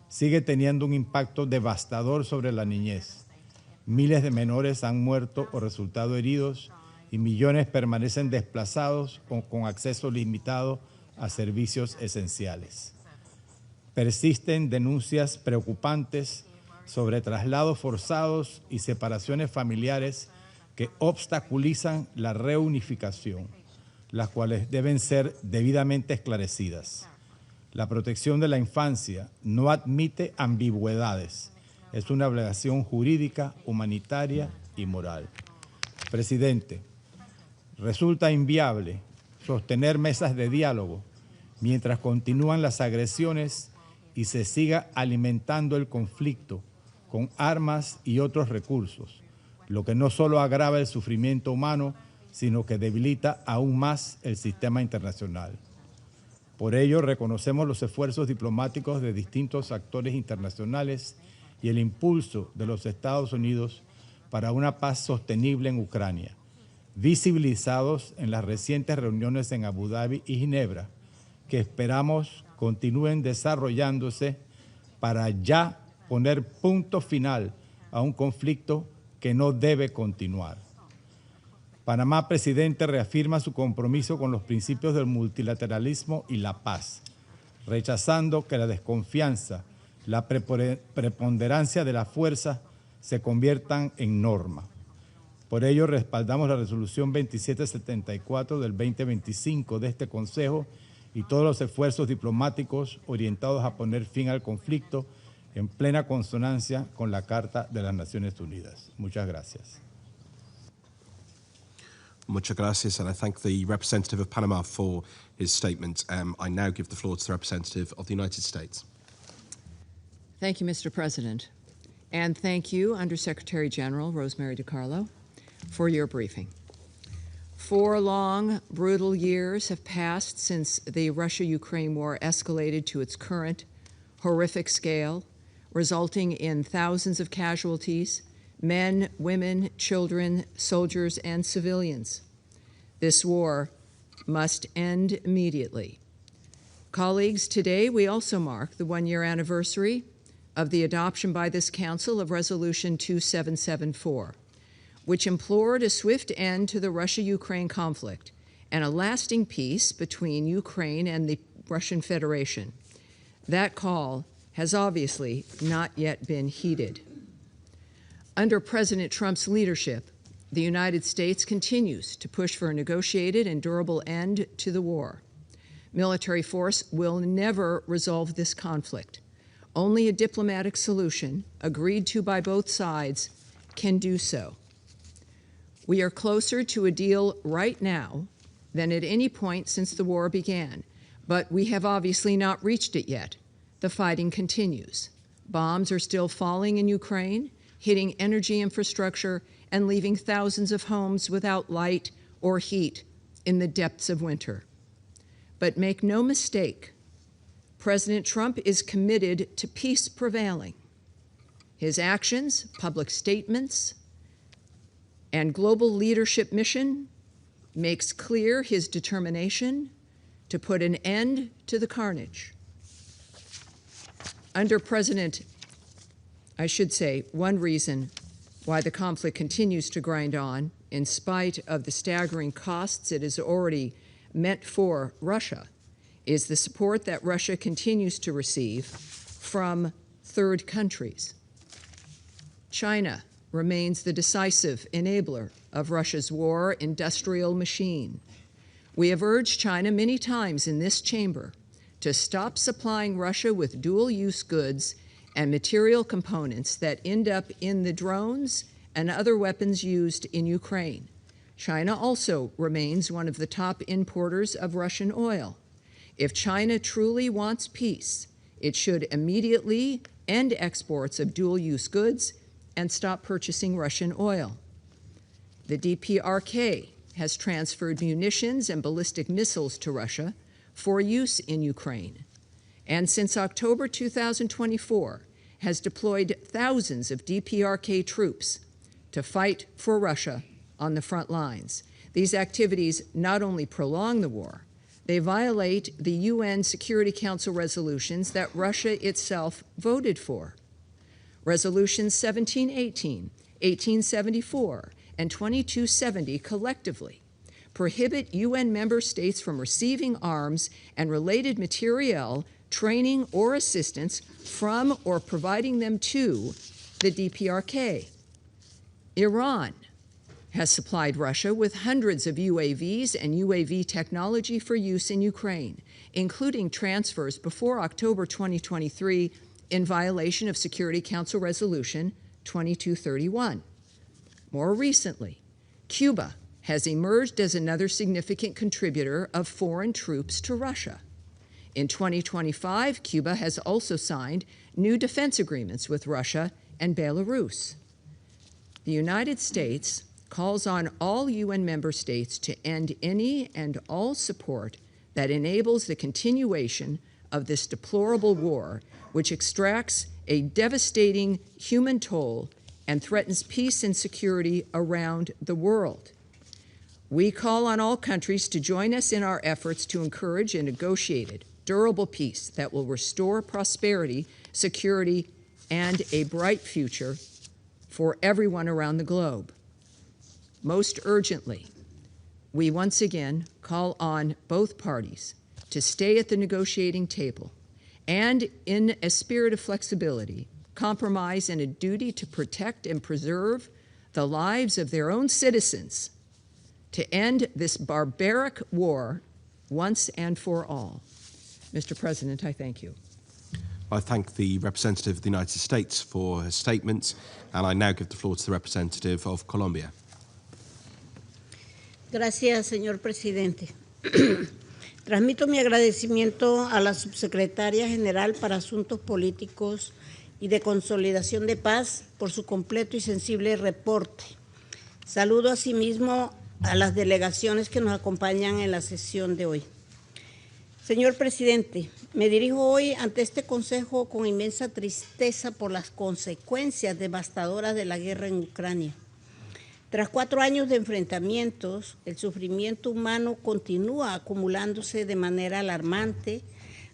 sigue teniendo un impacto devastador sobre la niñez. Miles de menores han muerto o resultado heridos y millones permanecen desplazados o con acceso limitado a servicios esenciales. Persisten denuncias preocupantes sobre traslados forzados y separaciones familiares que obstaculizan la reunificación, las cuales deben ser debidamente esclarecidas. La protección de la infancia no admite ambigüedades. Es una obligación jurídica, humanitaria y moral. Presidente, resulta inviable sostener mesas de diálogo mientras continúan las agresiones y se siga alimentando el conflicto con armas y otros recursos, lo que no solo agrava el sufrimiento humano, sino que debilita aún más el sistema internacional. Por ello, reconocemos los esfuerzos diplomáticos de distintos actores internacionales y el impulso de los Estados Unidos para una paz sostenible en Ucrania, visibilizados en las recientes reuniones en Abu Dhabi y Ginebra, que esperamos continúen desarrollándose para ya poner punto final a un conflicto que no debe continuar. Panamá, presidente, reafirma su compromiso con los principios del multilateralismo y la paz, rechazando que la desconfianza, la preponderancia de la fuerza se conviertan en norma. Por ello, respaldamos la resolución 2774 del 2025 de este Consejo y todos los esfuerzos diplomáticos orientados a poner fin al conflicto en plena consonancia con la Carta de las Naciones Unidas. Muchas gracias. Muchas gracias, and I thank the representative of Panama for his statement. I now give the floor to the representative of the United States. Thank you, Mr. President. And thank you, Undersecretary General Rosemary DiCarlo, for your briefing. 4 long, brutal years have passed since the Russia-Ukraine war escalated to its current horrific scale, resulting in thousands of casualties, men, women, children, soldiers, and civilians. This war must end immediately. Colleagues, today we also mark the 1-year anniversary of the adoption by this Council of Resolution 2774, which implored a swift end to the Russia-Ukraine conflict and a lasting peace between Ukraine and the Russian Federation. That call has obviously not yet been heeded. Under President Trump's leadership, the United States continues to push for a negotiated and durable end to the war. Military force will never resolve this conflict. Only a diplomatic solution, agreed to by both sides, can do so. We are closer to a deal right now than at any point since the war began, but we have obviously not reached it yet. The fighting continues. Bombs are still falling in Ukraine, hitting energy infrastructure and leaving thousands of homes without light or heat in the depths of winter. But make no mistake, President Trump is committed to peace prevailing. His actions, public statements, and global leadership mission makes clear his determination to put an end to the carnage. Under one reason why the conflict continues to grind on, in spite of the staggering costs it has already meant for Russia, is the support that Russia continues to receive from third countries. China remains the decisive enabler of Russia's war industrial machine. We have urged China many times in this chamber to stop supplying Russia with dual-use goods and material components that end up in the drones and other weapons used in Ukraine. China also remains one of the top importers of Russian oil. If China truly wants peace, it should immediately end exports of dual-use goods and stop purchasing Russian oil. The DPRK has transferred munitions and ballistic missiles to Russia for use in Ukraine, and since October 2024 has deployed thousands of DPRK troops to fight for Russia on the front lines. These activities not only prolong the war, They violate the UN Security Council resolutions that Russia itself voted for. Resolutions 1718, 1874, and 2270 collectively prohibit UN member states from receiving arms and related materiel, training, or assistance from or providing them to the DPRK. Iran has supplied Russia with hundreds of UAVs and UAV technology for use in Ukraine, including transfers before October 2023 in violation of Security Council Resolution 2231. More recently, Cuba has emerged as another significant contributor of foreign troops to Russia. In 2025, Cuba has also signed new defense agreements with Russia and Belarus. The United States calls on all UN member states to end any and all support that enables the continuation of this deplorable war, which extracts a devastating human toll and threatens peace and security around the world. We call on all countries to join us in our efforts to encourage a negotiated, durable peace that will restore prosperity, security, and a bright future for everyone around the globe. Most urgently, we once again call on both parties to stay at the negotiating table and, in a spirit of flexibility, compromise and a duty to protect and preserve the lives of their own citizens, to end this barbaric war once and for all. Mr. President, I thank you. I thank the representative of the United States for her statement, and I now give the floor to the representative of Colombia. Gracias, señor presidente. Transmito mi agradecimiento a la subsecretaria general para Asuntos Políticos y de Consolidación de Paz por su completo y sensible reporte. Saludo asimismo a las delegaciones que nos acompañan en la sesión de hoy. Señor presidente, me dirijo hoy ante este Consejo con inmensa tristeza por las consecuencias devastadoras de la guerra en Ucrania. Tras 4 años de enfrentamientos, el sufrimiento humano continúa acumulándose de manera alarmante,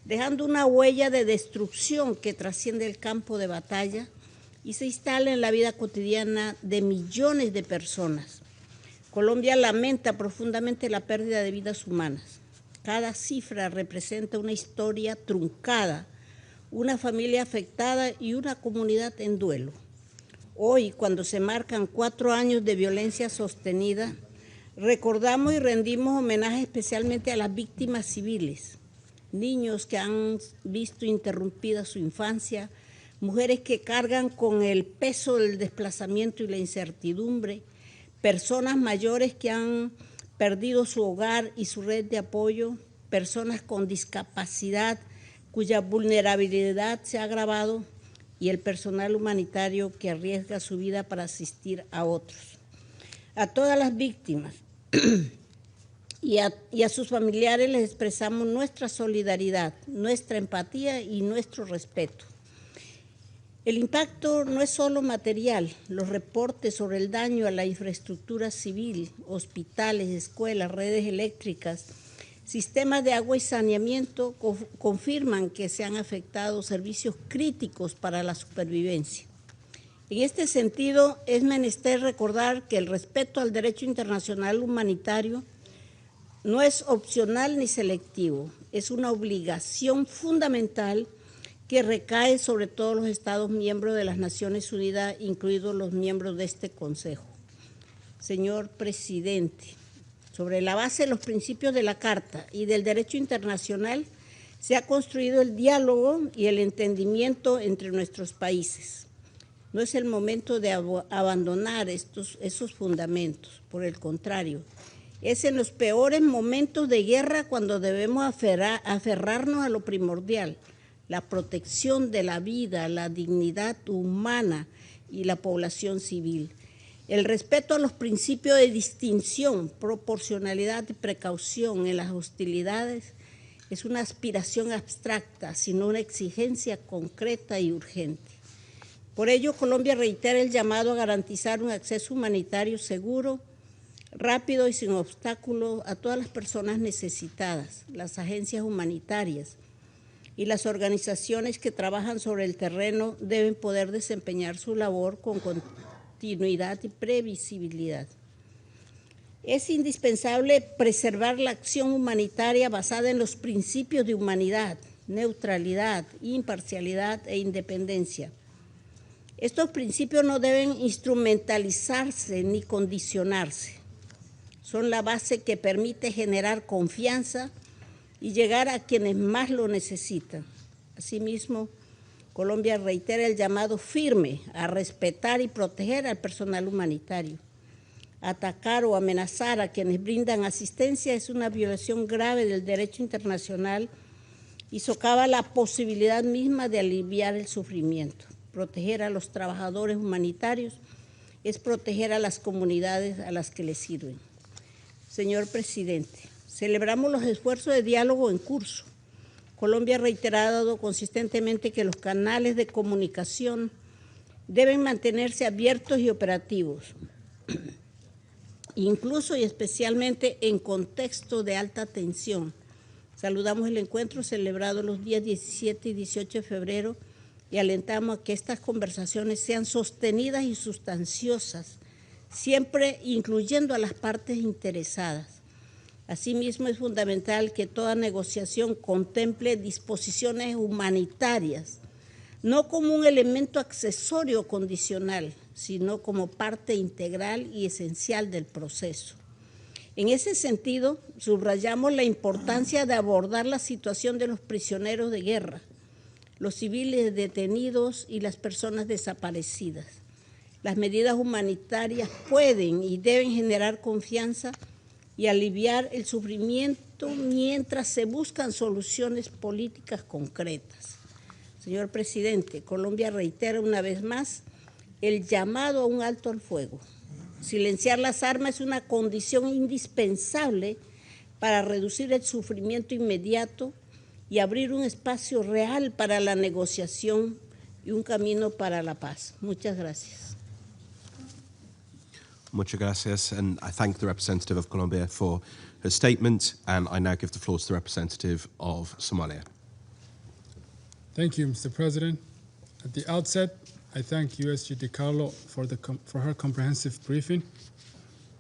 dejando una huella de destrucción que trasciende el campo de batalla y se instala en la vida cotidiana de millones de personas. Colombia lamenta profundamente la pérdida de vidas humanas. Cada cifra representa una historia truncada, una familia afectada y una comunidad en duelo. Hoy, cuando se marcan 4 años de violencia sostenida, recordamos y rendimos homenaje especialmente a las víctimas civiles, niños que han visto interrumpida su infancia, mujeres que cargan con el peso del desplazamiento y la incertidumbre, personas mayores que han perdido su hogar y su red de apoyo, personas con discapacidad cuya vulnerabilidad se ha agravado, y el personal humanitario que arriesga su vida para asistir a otros. A todas las víctimas y a sus familiares les expresamos nuestra solidaridad, nuestra empatía y nuestro respeto. El impacto no es solo material. Los reportes sobre el daño a la infraestructura civil, hospitales, escuelas, redes eléctricas, sistemas de agua y saneamiento confirman que se han afectado servicios críticos para la supervivencia. En este sentido, es menester recordar que el respeto al derecho internacional humanitario no es opcional ni selectivo, es una obligación fundamental que recae sobre todos los Estados miembros de las Naciones Unidas, incluidos los miembros de este Consejo. Señor presidente, sobre la base de los principios de la Carta y del derecho internacional, se ha construido el diálogo y el entendimiento entre nuestros países. No es el momento de abandonar esos fundamentos, por el contrario, es en los peores momentos de guerra cuando debemos aferrarnos a lo primordial, la protección de la vida, la dignidad humana y la población civil. El respeto a los principios de distinción, proporcionalidad y precaución en las hostilidades es una aspiración abstracta, sino una exigencia concreta y urgente. Por ello, Colombia reitera el llamado a garantizar un acceso humanitario seguro, rápido y sin obstáculos a todas las personas necesitadas, las agencias humanitarias y las organizaciones que trabajan sobre el terreno deben poder desempeñar su labor con continuidad y previsibilidad. Es indispensable preservar la acción humanitaria basada en los principios de humanidad, neutralidad, imparcialidad e independencia. Estos principios no deben instrumentalizarse ni condicionarse. Son la base que permite generar confianza y llegar a quienes más lo necesitan. Asimismo, Colombia reitera el llamado firme a respetar y proteger al personal humanitario. Atacar o amenazar a quienes brindan asistencia es una violación grave del derecho internacional y socava la posibilidad misma de aliviar el sufrimiento. Proteger a los trabajadores humanitarios es proteger a las comunidades a las que les sirven. Señor presidente, celebramos los esfuerzos de diálogo en curso. Colombia ha reiterado consistentemente que los canales de comunicación deben mantenerse abiertos y operativos, incluso y especialmente en contexto de alta tensión. Saludamos el encuentro celebrado los días 17 y 18 de febrero y alentamos a que estas conversaciones sean sostenidas y sustanciosas, siempre incluyendo a las partes interesadas. Asimismo, es fundamental que toda negociación contemple disposiciones humanitarias, no como un elemento accesorio o condicional, sino como parte integral y esencial del proceso. En ese sentido, subrayamos la importancia de abordar la situación de los prisioneros de guerra, los civiles detenidos y las personas desaparecidas. Las medidas humanitarias pueden y deben generar confianza y aliviar el sufrimiento mientras se buscan soluciones políticas concretas. Señor presidente, Colombia reitera una vez más el llamado a un alto al fuego. Silenciar las armas es una condición indispensable para reducir el sufrimiento inmediato y abrir un espacio real para la negociación y un camino para la paz. Muchas gracias. Muchas gracias, and I thank the representative of Colombia for her statement, and I now give the floor to the representative of Somalia. Thank you, Mr. President. At the outset, I thank USG DiCarlo for her comprehensive briefing.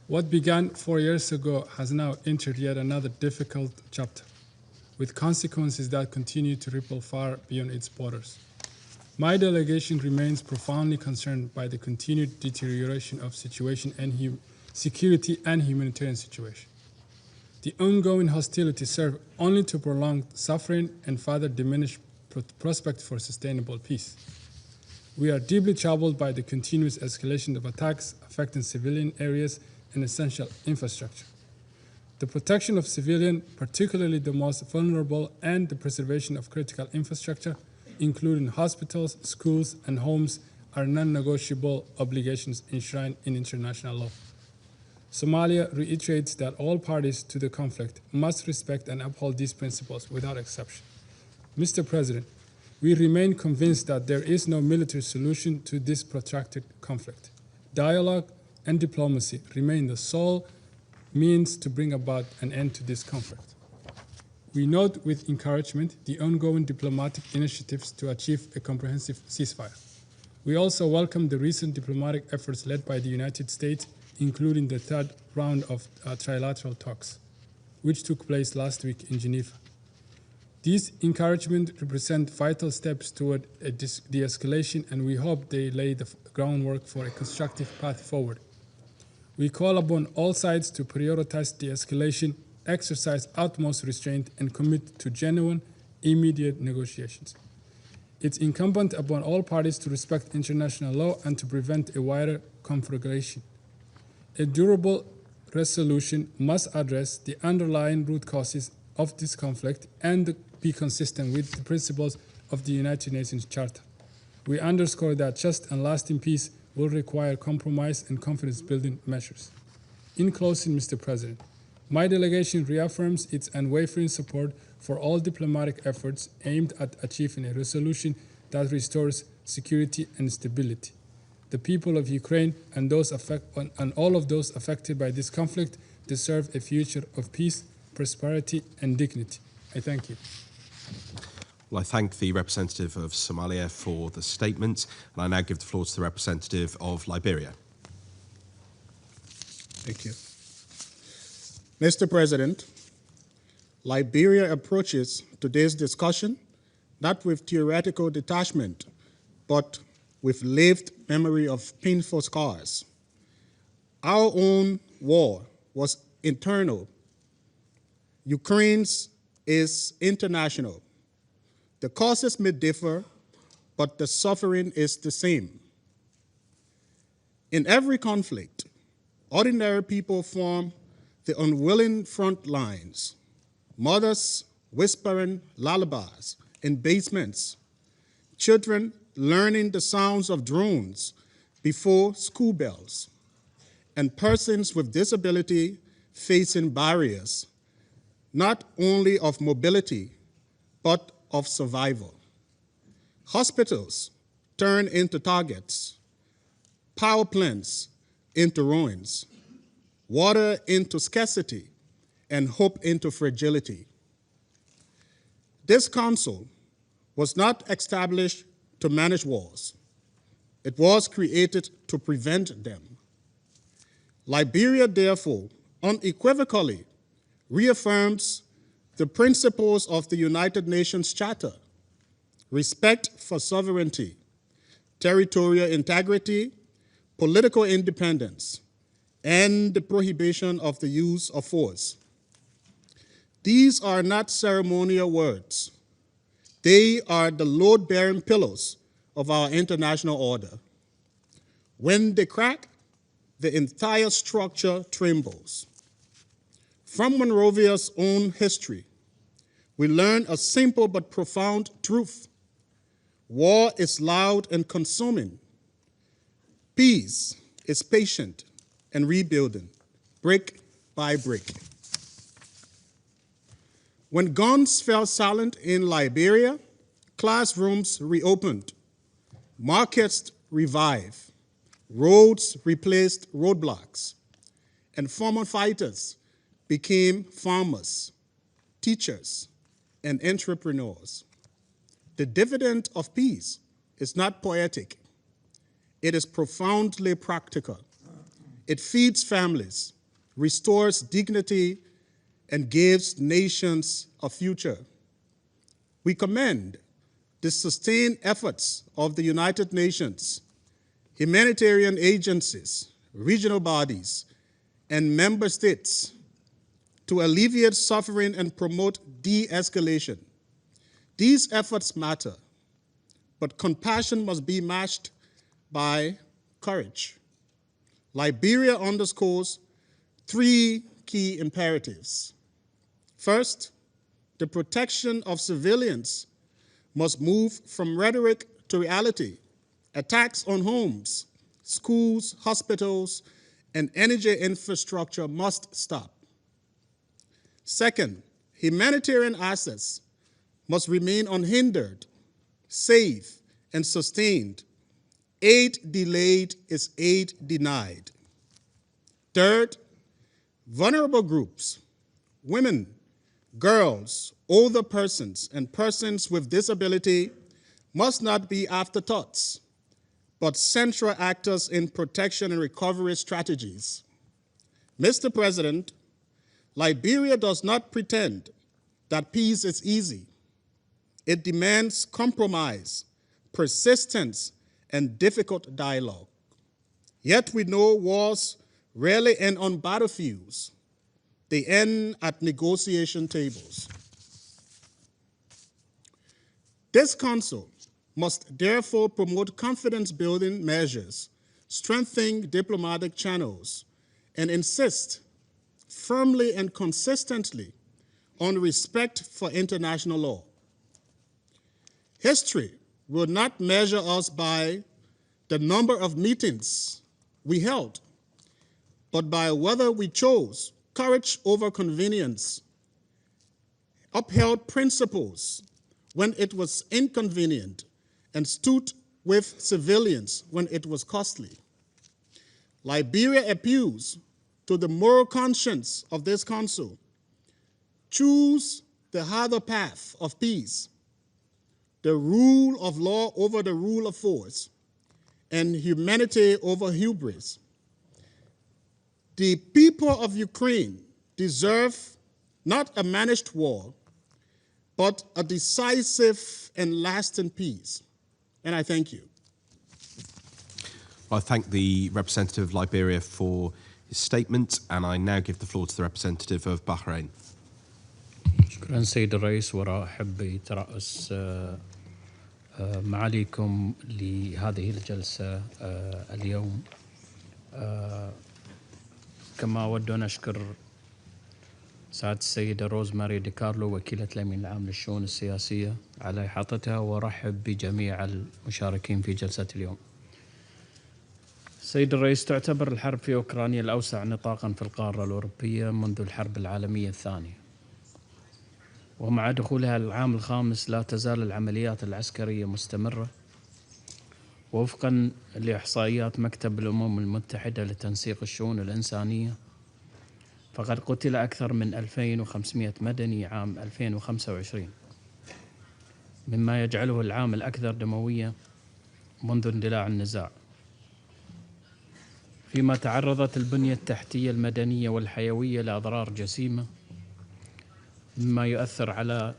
What began 4 years ago has now entered yet another difficult chapter, with consequences that continue to ripple far beyond its borders. My delegation remains profoundly concerned by the continued deterioration of situation and security and humanitarian situation. The ongoing hostilities serve only to prolong suffering and further diminish prospects for sustainable peace. We are deeply troubled by the continuous escalation of attacks affecting civilian areas and essential infrastructure. The protection of civilians, particularly the most vulnerable, and the preservation of critical infrastructure, including hospitals, schools, and homes, are non-negotiable obligations enshrined in international law. Somalia reiterates that all parties to the conflict must respect and uphold these principles without exception. Mr. President, we remain convinced that there is no military solution to this protracted conflict. Dialogue and diplomacy remain the sole means to bring about an end to this conflict. We note with encouragement the ongoing diplomatic initiatives to achieve a comprehensive ceasefire. We also welcome the recent diplomatic efforts led by the United States, including the third round of trilateral talks, which took place last week in Geneva. These encouragements represent vital steps toward a de-escalation, and we hope they lay the groundwork for a constructive path forward. We call upon all sides to prioritize de-escalation, exercise utmost restraint, and commit to genuine, immediate negotiations. It's incumbent upon all parties to respect international law and to prevent a wider conflagration. A durable resolution must address the underlying root causes of this conflict and be consistent with the principles of the United Nations Charter. We underscore that just and lasting peace will require compromise and confidence-building measures. In closing, Mr. President, my delegation reaffirms its unwavering support for all diplomatic efforts aimed at achieving a resolution that restores security and stability. The people of Ukraine and all of those affected by this conflict deserve a future of peace, prosperity, and dignity. I thank you. Well, I thank the representative of Somalia for the statement, and I now give the floor to the representative of Liberia. Thank you. Mr. President, Liberia approaches today's discussion not with theoretical detachment, but with lived memory of painful scars. Our own war was internal. Ukraine's is international. The causes may differ, but the suffering is the same. In every conflict, ordinary people form the unwilling front lines, mothers whispering lullabies in basements, children learning the sounds of drones before school bells, and persons with disability facing barriers, not only of mobility, but of survival. Hospitals turn into targets, power plants into ruins, water into scarcity, and hope into fragility. This council was not established to manage wars. It was created to prevent them. Liberia, therefore, unequivocally reaffirms the principles of the United Nations Charter: respect for sovereignty, territorial integrity, political independence, and the prohibition of the use of force. These are not ceremonial words. They are the load-bearing pillars of our international order. When they crack, the entire structure trembles. From Monrovia's own history, we learn a simple but profound truth. War is loud and consuming. Peace is patient and rebuilding, brick by brick. When guns fell silent in Liberia, classrooms reopened, markets revived, roads replaced roadblocks, and former fighters became farmers, teachers, and entrepreneurs. The dividend of peace is not poetic. It is profoundly practical. It feeds families, restores dignity, and gives nations a future. We commend the sustained efforts of the United Nations, humanitarian agencies, regional bodies, and member states to alleviate suffering and promote de-escalation. These efforts matter, but compassion must be matched by courage. Liberia underscores three key imperatives. First, the protection of civilians must move from rhetoric to reality. Attacks on homes, schools, hospitals, and energy infrastructure must stop. Second, humanitarian access must remain unhindered, safe, and sustained. Aid delayed is aid denied. Third, vulnerable groups, women, girls, older persons, and persons with disability must not be afterthoughts, but central actors in protection and recovery strategies. Mr. President, Liberia does not pretend that peace is easy. It demands compromise, persistence, and difficult dialogue. Yet we know wars rarely end on battlefields. They end at negotiation tables. This Council must therefore promote confidence-building measures, strengthen diplomatic channels, and insist firmly and consistently on respect for international law. History will not measure us by the number of meetings we held, but by whether we chose courage over convenience, upheld principles when it was inconvenient, and stood with civilians when it was costly. Liberia appeals to the moral conscience of this council. Choose the harder path of peace, the rule of law over the rule of force, and humanity over hubris. The people of Ukraine deserve not a managed war, but a decisive and lasting peace. And I thank you. Well, I thank the representative of Liberia for his statement, and I now give the floor to the representative of Bahrain. شكرا سيد الرئيس، وأحب بترأس معاليكم لهذه الجلسة اليوم. كما أود أن أشكر سعادة السيدة روزماري دي كارلو وكيلة الأمين العام للشؤون السياسية على إحاطتها، وأرحب بجميع المشاركين في جلسة اليوم. سيد الرئيس، تعتبر الحرب في أوكرانيا الأوسع نطاقا في القارة الأوروبية منذ الحرب العالمية الثانية، ومع دخولها العام الخامس لا تزال العمليات العسكرية مستمرة. وفقا لإحصائيات مكتب الأمم المتحدة لتنسيق الشؤون الإنسانية، فقد قتل أكثر من 2500 مدني عام 2025، مما يجعله العام الأكثر دموية منذ اندلاع النزاع. فيما تعرضت البنية التحتية المدنية والحيوية لأضرار جسيمة، مما يؤثر على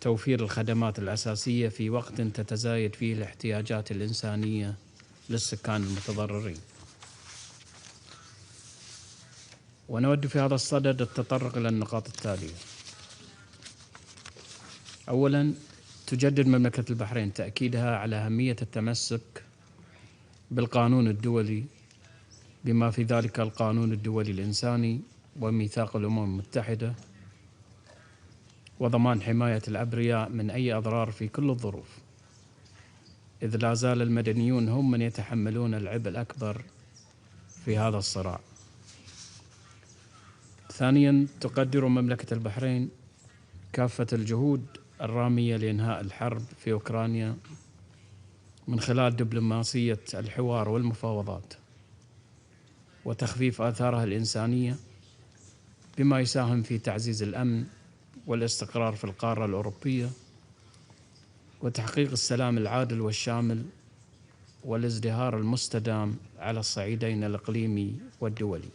توفير الخدمات الأساسية في وقت تتزايد فيه الاحتياجات الإنسانية للسكان المتضررين. ونود في هذا الصدد التطرق إلى النقاط التالية. أولاً، تجدد مملكة البحرين تأكيدها على أهمية التمسك بالقانون الدولي، بما في ذلك القانون الدولي الإنساني وميثاق الأمم المتحدة، وضمان حماية الأبرياء من أي أضرار في كل الظروف، إذ لا زال المدنيون هم من يتحملون العبء الأكبر في هذا الصراع. ثانياً، تقدر مملكة البحرين كافة الجهود الرامية لإنهاء الحرب في أوكرانيا من خلال دبلوماسية الحوار والمفاوضات وتخفيف آثارها الإنسانية، بما يساهم في تعزيز الأمن والاستقرار في القارة الأوروبية وتحقيق السلام العادل والشامل والازدهار المستدام على الصعيدين الإقليمي والدولي.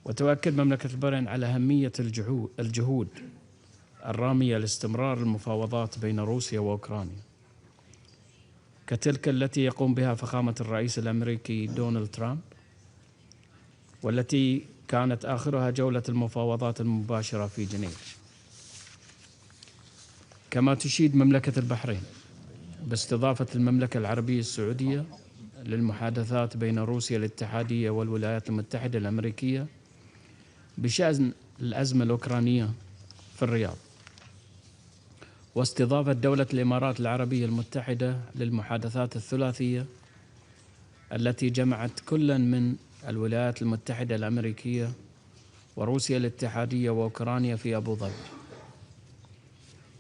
وتؤكد مملكة البحرين على أهمية الجهود الرامية لاستمرار المفاوضات بين روسيا وأوكرانيا، كتلك التي يقوم بها فخامة الرئيس الأمريكي دونالد ترامب، والتي كانت آخرها جولة المفاوضات المباشرة في جنيف. كما تشيد مملكة البحرين باستضافة المملكة العربية السعودية للمحادثات بين روسيا الاتحادية والولايات المتحدة الأمريكية بشأن الأزمة الأوكرانية في الرياض، واستضافة دولة الإمارات العربية المتحدة للمحادثات الثلاثية التي جمعت كلا من الولايات المتحدة الأمريكية وروسيا الاتحادية وأوكرانيا في أبو ظبي،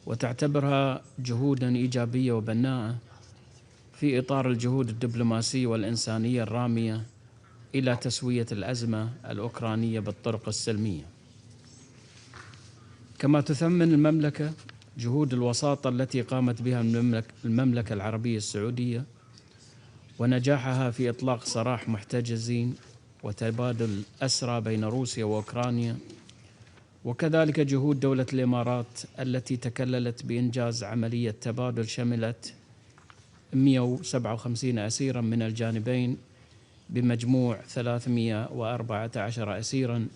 وتعتبرها جهودا إيجابية وبناءة في إطار الجهود الدبلوماسية والإنسانية الرامية إلى تسوية الأزمة الأوكرانية بالطرق السلمية. كما تثمن المملكة جهود الوساطة التي قامت بها المملكة العربية السعودية ونجاحها في إطلاق سراح محتجزين وتبادل أسرى بين روسيا وأوكرانيا، وكذلك جهود دولة الإمارات التي تكللت بإنجاز عملية تبادل شملت 157 أسيرا من الجانبين بمجموع 314 أسيرا،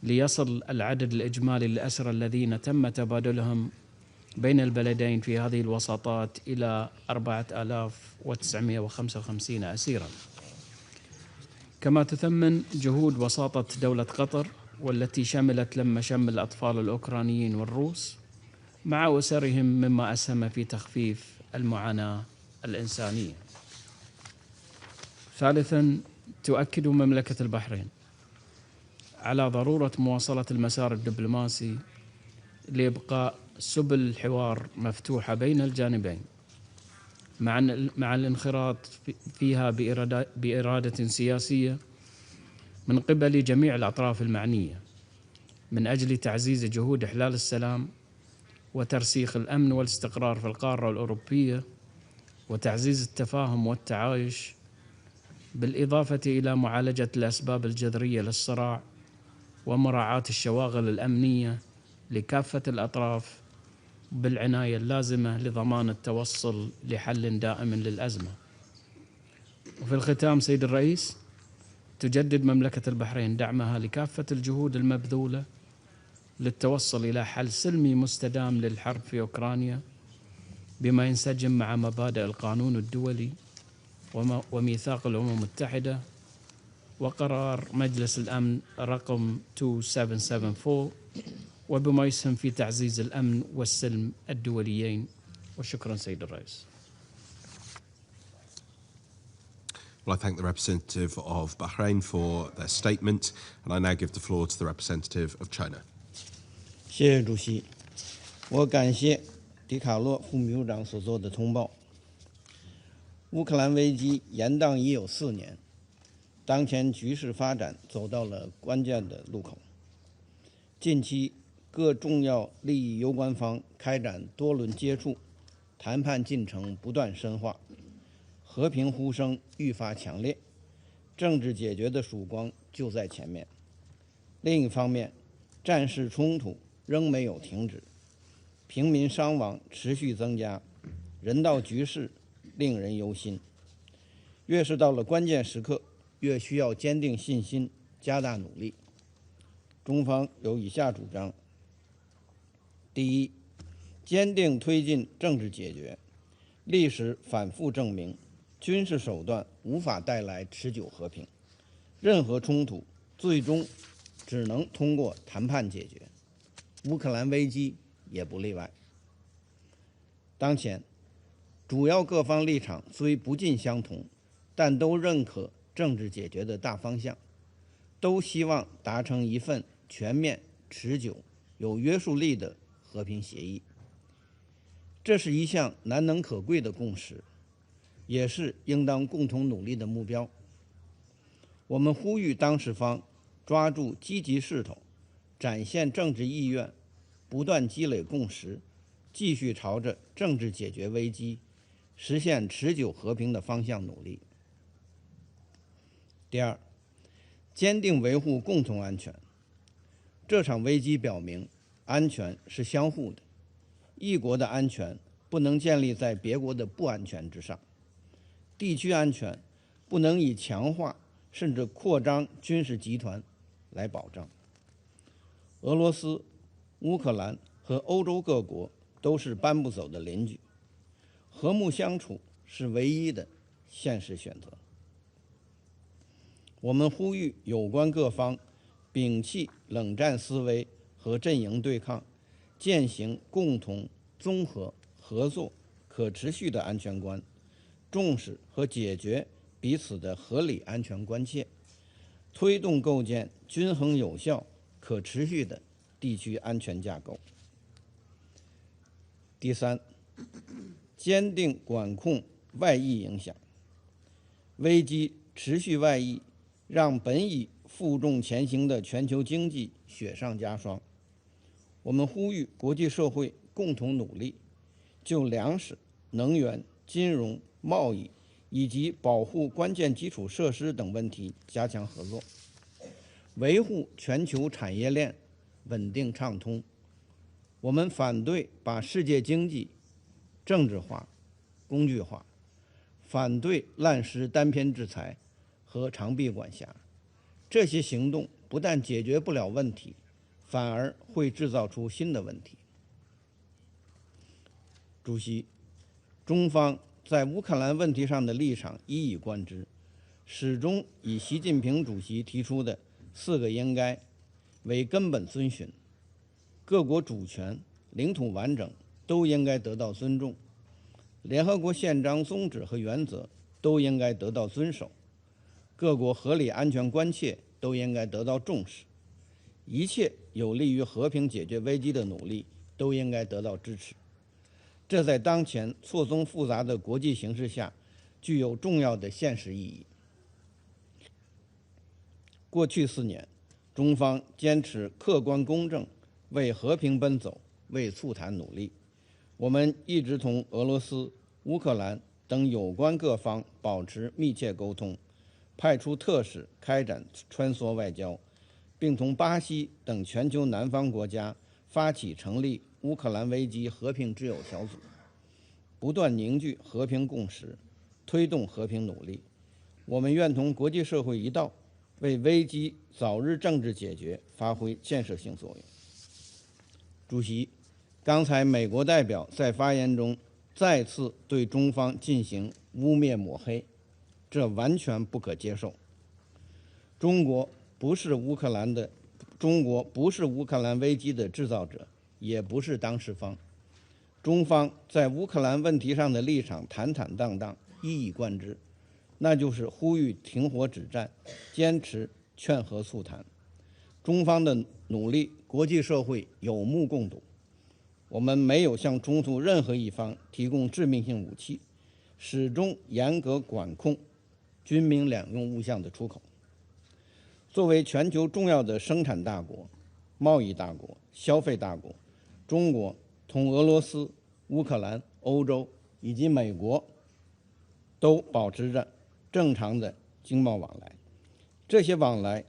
ليصل العدد الإجمالي للأسرى الذين تم تبادلهم بين البلدين في هذه الوساطات إلى 4955 أسيرا. كما تثمن جهود وساطة دولة قطر، والتي شملت لم شمل الأطفال الأوكرانيين والروس مع أسرهم، مما أسهم في تخفيف المعاناة الإنسانية. ثالثا، تؤكد مملكة البحرين على ضرورة مواصلة المسار الدبلوماسي لإبقاء سبل الحوار مفتوحة بين الجانبين مع الانخراط فيها بإرادة سياسية من قبل جميع الأطراف المعنية من أجل تعزيز جهود إحلال السلام وترسيخ الأمن والاستقرار في القارة الأوروبية وتعزيز التفاهم والتعايش، بالإضافة إلى معالجة الأسباب الجذرية للصراع ومراعاة الشواغل الأمنية لكافة الأطراف بالعناية اللازمة لضمان التوصل لحل دائم للأزمة. وفي الختام سيد الرئيس، تجدد مملكة البحرين دعمها لكافة الجهود المبذولة للتوصل إلى حل سلمي مستدام للحرب في أوكرانيا بما ينسجم مع مبادئ القانون الدولي وميثاق الأمم المتحدة وقرار مجلس الأمن رقم 2774 وبما يسهم في تعزيز الأمن والسلم الدوليين. وشكرا سيد الرئيس. Well, I thank the representative of Bahrain for their statement, and I now give the floor to the representative of China. 谢谢主席，我感谢迪卡洛副秘书长所做的通报。乌克兰危机延宕已有4年，当前局势发展走到了关键的路口。近期，各重要利益攸关方开展多轮接触，谈判进程不断深化，和平呼声愈发强烈，政治解决的曙光就在前面。另一方面，战事冲突仍没有停止，平民伤亡持续增加，人道局势令人忧心。越是到了关键时刻，越需要坚定信心，加大努力。中方有以下主张：第一，坚定推进政治解决。历史反复证明，军事手段无法带来持久和平，任何冲突最终只能通过谈判解决，乌克兰危机也不例外。当前，主要各方立场虽不尽相同，但都认可政治解决的大方向，都希望达成一份全面、持久、有约束力的和平协议。这是一项难能可贵的共识，也是应当共同努力的目标。我们呼吁当事方抓住积极势头，展现政治意愿，不断积累共识，继续朝着政治解决危机、实现持久和平的方向努力。第二，坚定维护共同安全。这场危机表明，安全是相互的，一国的安全不能建立在别国的不安全之上，地区安全不能以强化甚至扩张军事集团来保障。俄罗斯、乌克兰和欧洲各国都是搬不走的邻居，和睦相处是唯一的现实选择。我们呼吁有关各方摒弃冷战思维和阵营对抗，践行共同、综合、合作、可持续的安全观，重视和解决彼此的合理安全关切，推动构建均衡有效、可持续的地区安全架构。第三，坚定管控外溢影响。危机持续外溢，让本已负重前行的全球经济雪上加霜。我们呼吁国际社会共同努力，就粮食、能源、金融、贸易以及保护关键基础设施等问题加强合作，维护全球产业链稳定畅通。我们反对把世界经济政治化、工具化，反对滥施单边制裁和长臂管辖。这些行动不但解决不了问题，反而会制造出新的问题。主席，中方在乌克兰问题上的立场一以贯之，始终以习近平主席提出的4个应该为根本遵循。各国主权、领土完整都应该得到尊重，联合国宪章宗旨和原则都应该得到遵守，各国合理安全关切都应该得到重视，一切有利于和平解决危机的努力都应该得到支持。这在当前错综复杂的国际形势下，具有重要的现实意义。过去4年，中方坚持客观公正，为和平奔走，为促谈努力。我们一直同俄罗斯、乌克兰等有关各方保持密切沟通，派出特使开展穿梭外交，并同巴西等全球南方国家发起成立乌克兰危机和平之友小组，不断凝聚和平共识，推动和平努力。我们愿同国际社会一道，为危机早日政治解决发挥建设性作用。主席，刚才美国代表在发言中再次对中方进行污蔑抹黑，这完全不可接受。中国不是乌克兰危机的制造者，也不是当事方。中方在乌克兰问题上的立场坦坦荡荡，一以贯之，那就是呼吁停火止战，坚持劝和促谈。中方的努力，国际社会有目共睹。我们没有向冲突任何一方提供致命性武器，始终严格管控军民两用物项的出口。作为全球重要的生产大国、贸易大国、消费大国，中国同俄罗斯、乌克兰、欧洲以及美国都保持着正常的经贸往来。这些往来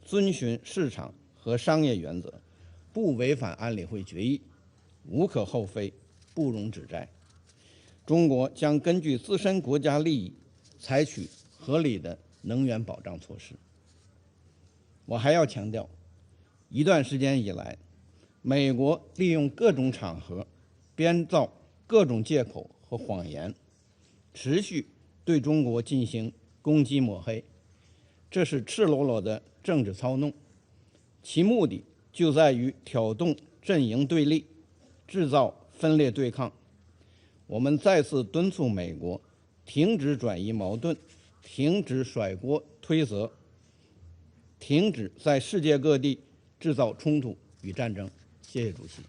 遵循市场和商业原则，不违反安理会决议，无可厚非，不容指摘。中国将根据自身国家利益，采取合理的能源保障措施。我还要强调，一段时间以来，美国利用各种场合编造各种借口和谎言，持续对中国进行攻击抹黑，这是赤裸裸的政治操弄，其目的就在于挑动阵营对立，制造分裂对抗。我们再次敦促美国停止转移矛盾，停止甩锅推责，停止在世界各地制造冲突与战争。谢谢主席。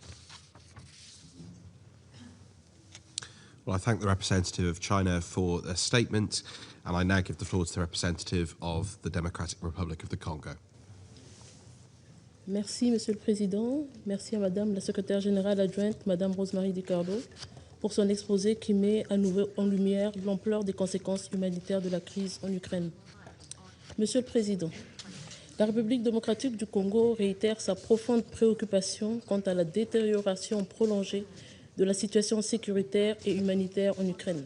Well, I thank the representative of China for their statement, and I now give the floor to the representative of the Democratic Republic of the Congo. Merci, Monsieur le Président. Merci à Madame la Secrétaire générale adjointe, Madame Rosemary DiCarlo, pour son exposé qui met à nouveau en lumière l'ampleur des conséquences humanitaires de la crise en Ukraine. Monsieur le Président, la République démocratique du Congo réitère sa profonde préoccupation quant à la détérioration prolongée de la situation sécuritaire et humanitaire en Ukraine.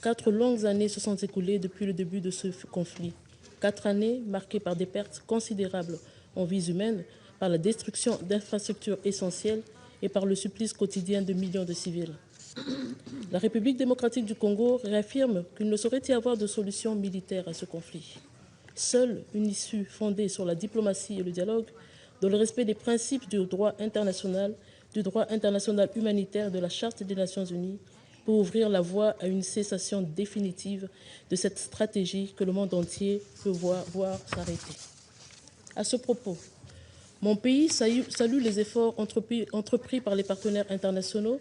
4 longues années se sont écoulées depuis le début de ce conflit. 4 années marquées par des pertes considérables en vies humaines, par la destruction d'infrastructures essentielles et par le supplice quotidien de millions de civils. La République démocratique du Congo réaffirme qu'il ne saurait y avoir de solution militaire à ce conflit. Seule une issue fondée sur la diplomatie et le dialogue, dans le respect des principes du droit international humanitaire et de la Charte des Nations Unies, pour ouvrir la voie à une cessation définitive de cette stratégie que le monde entier peut voir s'arrêter. À ce propos, mon pays salue les efforts entrepris par les partenaires internationaux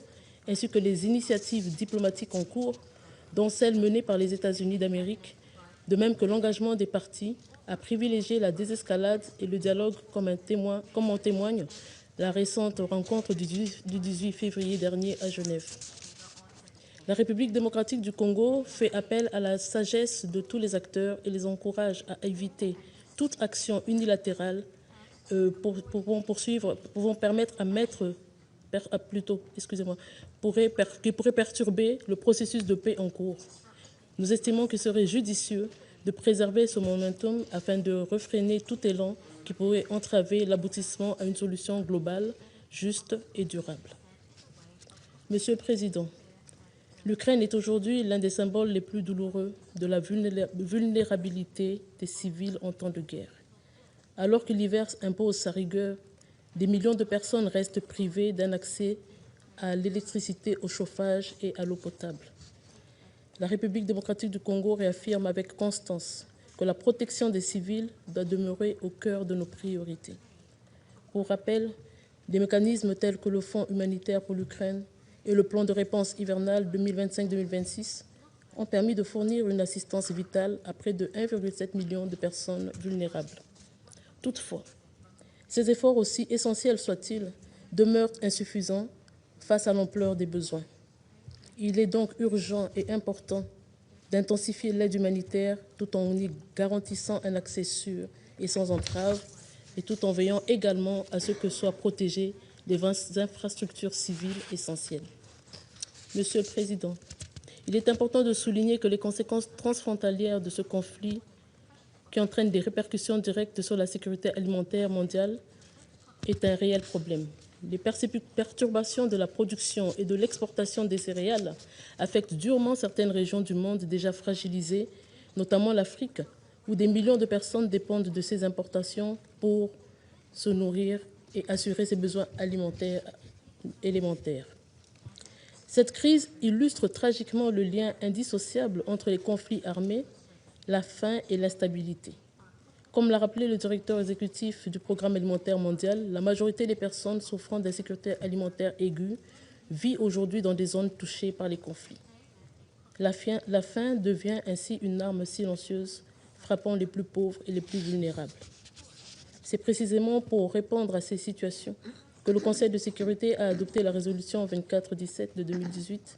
ainsi que les initiatives diplomatiques en cours, dont celles menées par les États-Unis d'Amérique, de même que l'engagement des parties à privilégier la désescalade et le dialogue comme en témoigne la récente rencontre du 18 février dernier à Genève. La République démocratique du Congo fait appel à la sagesse de tous les acteurs et les encourage à éviter toute action unilatérale qui pourrait perturber le processus de paix en cours. Nous estimons qu'il serait judicieux de préserver ce momentum afin de refréner tout élan qui pourrait entraver l'aboutissement à une solution globale, juste et durable. Monsieur le Président, l'Ukraine est aujourd'hui l'un des symboles les plus douloureux de la vulnérabilité des civils en temps de guerre. Alors que l'hiver impose sa rigueur, des millions de personnes restent privées d'un accès à l'électricité, au chauffage et à l'eau potable. La République démocratique du Congo réaffirme avec constance que la protection des civils doit demeurer au cœur de nos priorités. Pour rappel, des mécanismes tels que le Fonds humanitaire pour l'Ukraine et le plan de réponse hivernal 2025-2026 ont permis de fournir une assistance vitale à près de 1,7 million de personnes vulnérables. Toutefois, ces efforts, aussi essentiels soient-ils, demeurent insuffisants face à l'ampleur des besoins. Il est donc urgent et important d'intensifier l'aide humanitaire tout en y garantissant un accès sûr et sans entrave, et tout en veillant également à ce que soient protégées les infrastructures civiles essentielles. Monsieur le Président, il est important de souligner que les conséquences transfrontalières de ce conflit, qui entraînent des répercussions directes sur la sécurité alimentaire mondiale, est un réel problème. Les perturbations de la production et de l'exportation des céréales affectent durement certaines régions du monde déjà fragilisées, notamment l'Afrique, où des millions de personnes dépendent de ces importations pour se nourrir et assurer ses besoins alimentaires élémentaires. Cette crise illustre tragiquement le lien indissociable entre les conflits armés, la faim et l'instabilité. Comme l'a rappelé le directeur exécutif du Programme alimentaire mondial, la majorité des personnes souffrant d'insécurité alimentaire aiguë vit aujourd'hui dans des zones touchées par les conflits. La faim devient ainsi une arme silencieuse frappant les plus pauvres et les plus vulnérables. C'est précisément pour répondre à ces situations que le Conseil de sécurité a adopté la résolution 2417 de 2018,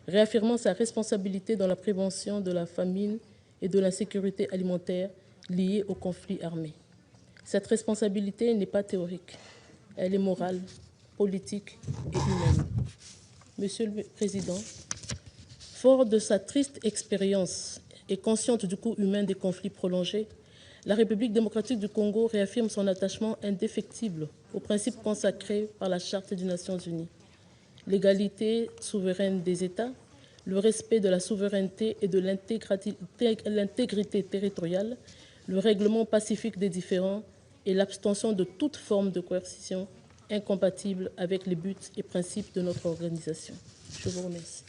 réaffirmant sa responsabilité dans la prévention de la famine et de l'insécurité alimentaire liées au conflit armé. Cette responsabilité n'est pas théorique, elle est morale, politique et humaine. Monsieur le Président, fort de sa triste expérience et consciente du coût humain des conflits prolongés, la République démocratique du Congo réaffirme son attachement indéfectible aux principes consacrés par la Charte des Nations unies. L'égalité souveraine des États, le respect de la souveraineté et de l'intégrité territoriale, le règlement pacifique des différends et l'abstention de toute forme de coercition incompatible avec les buts et principes de notre organisation. Je vous remercie.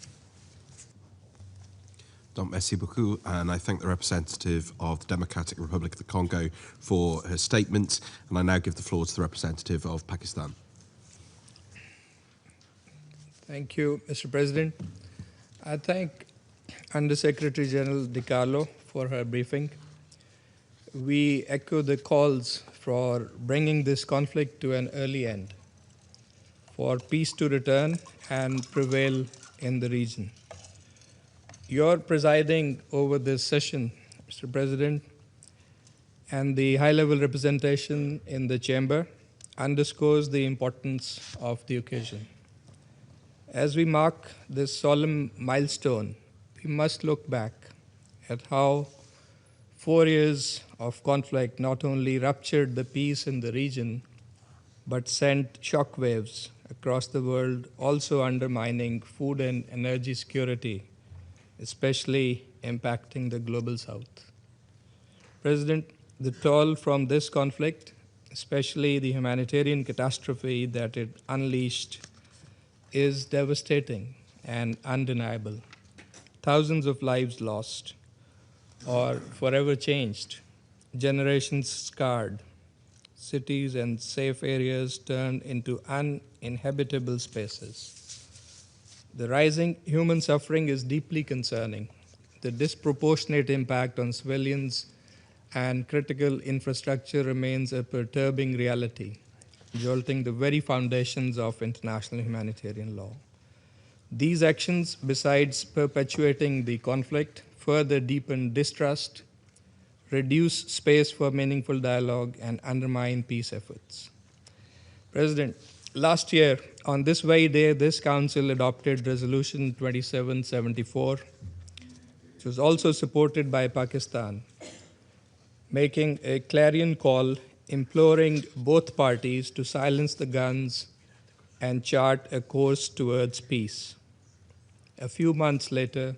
Donc, merci beaucoup, and I thank the representative of the Democratic Republic of the Congo for her statement, and I now give the floor to the representative of Pakistan. Thank you, Mr. President. I thank Under-Secretary General De Carlo for her briefing. We echo the calls for bringing this conflict to an early end, for peace to return and prevail in the region. Your presiding over this session, Mr. President, and the high-level representation in the chamber underscores the importance of the occasion. As we mark this solemn milestone, we must look back at how 4 years of conflict not only ruptured the peace in the region, but sent shockwaves across the world, also undermining food and energy security, especially impacting the global south. President, the toll from this conflict, especially the humanitarian catastrophe that it unleashed, is devastating and undeniable. Thousands of lives lost or forever changed, generations scarred, cities and safe areas turned into uninhabitable spaces. The rising human suffering is deeply concerning. The disproportionate impact on civilians and critical infrastructure remains a perturbing reality, jolting the very foundations of international humanitarian law. These actions, besides perpetuating the conflict, further deepen distrust, reduce space for meaningful dialogue, and undermine peace efforts. President, last year, on this very day, this Council adopted Resolution 2774, which was also supported by Pakistan, making a clarion call imploring both parties to silence the guns and chart a course towards peace. A few months later,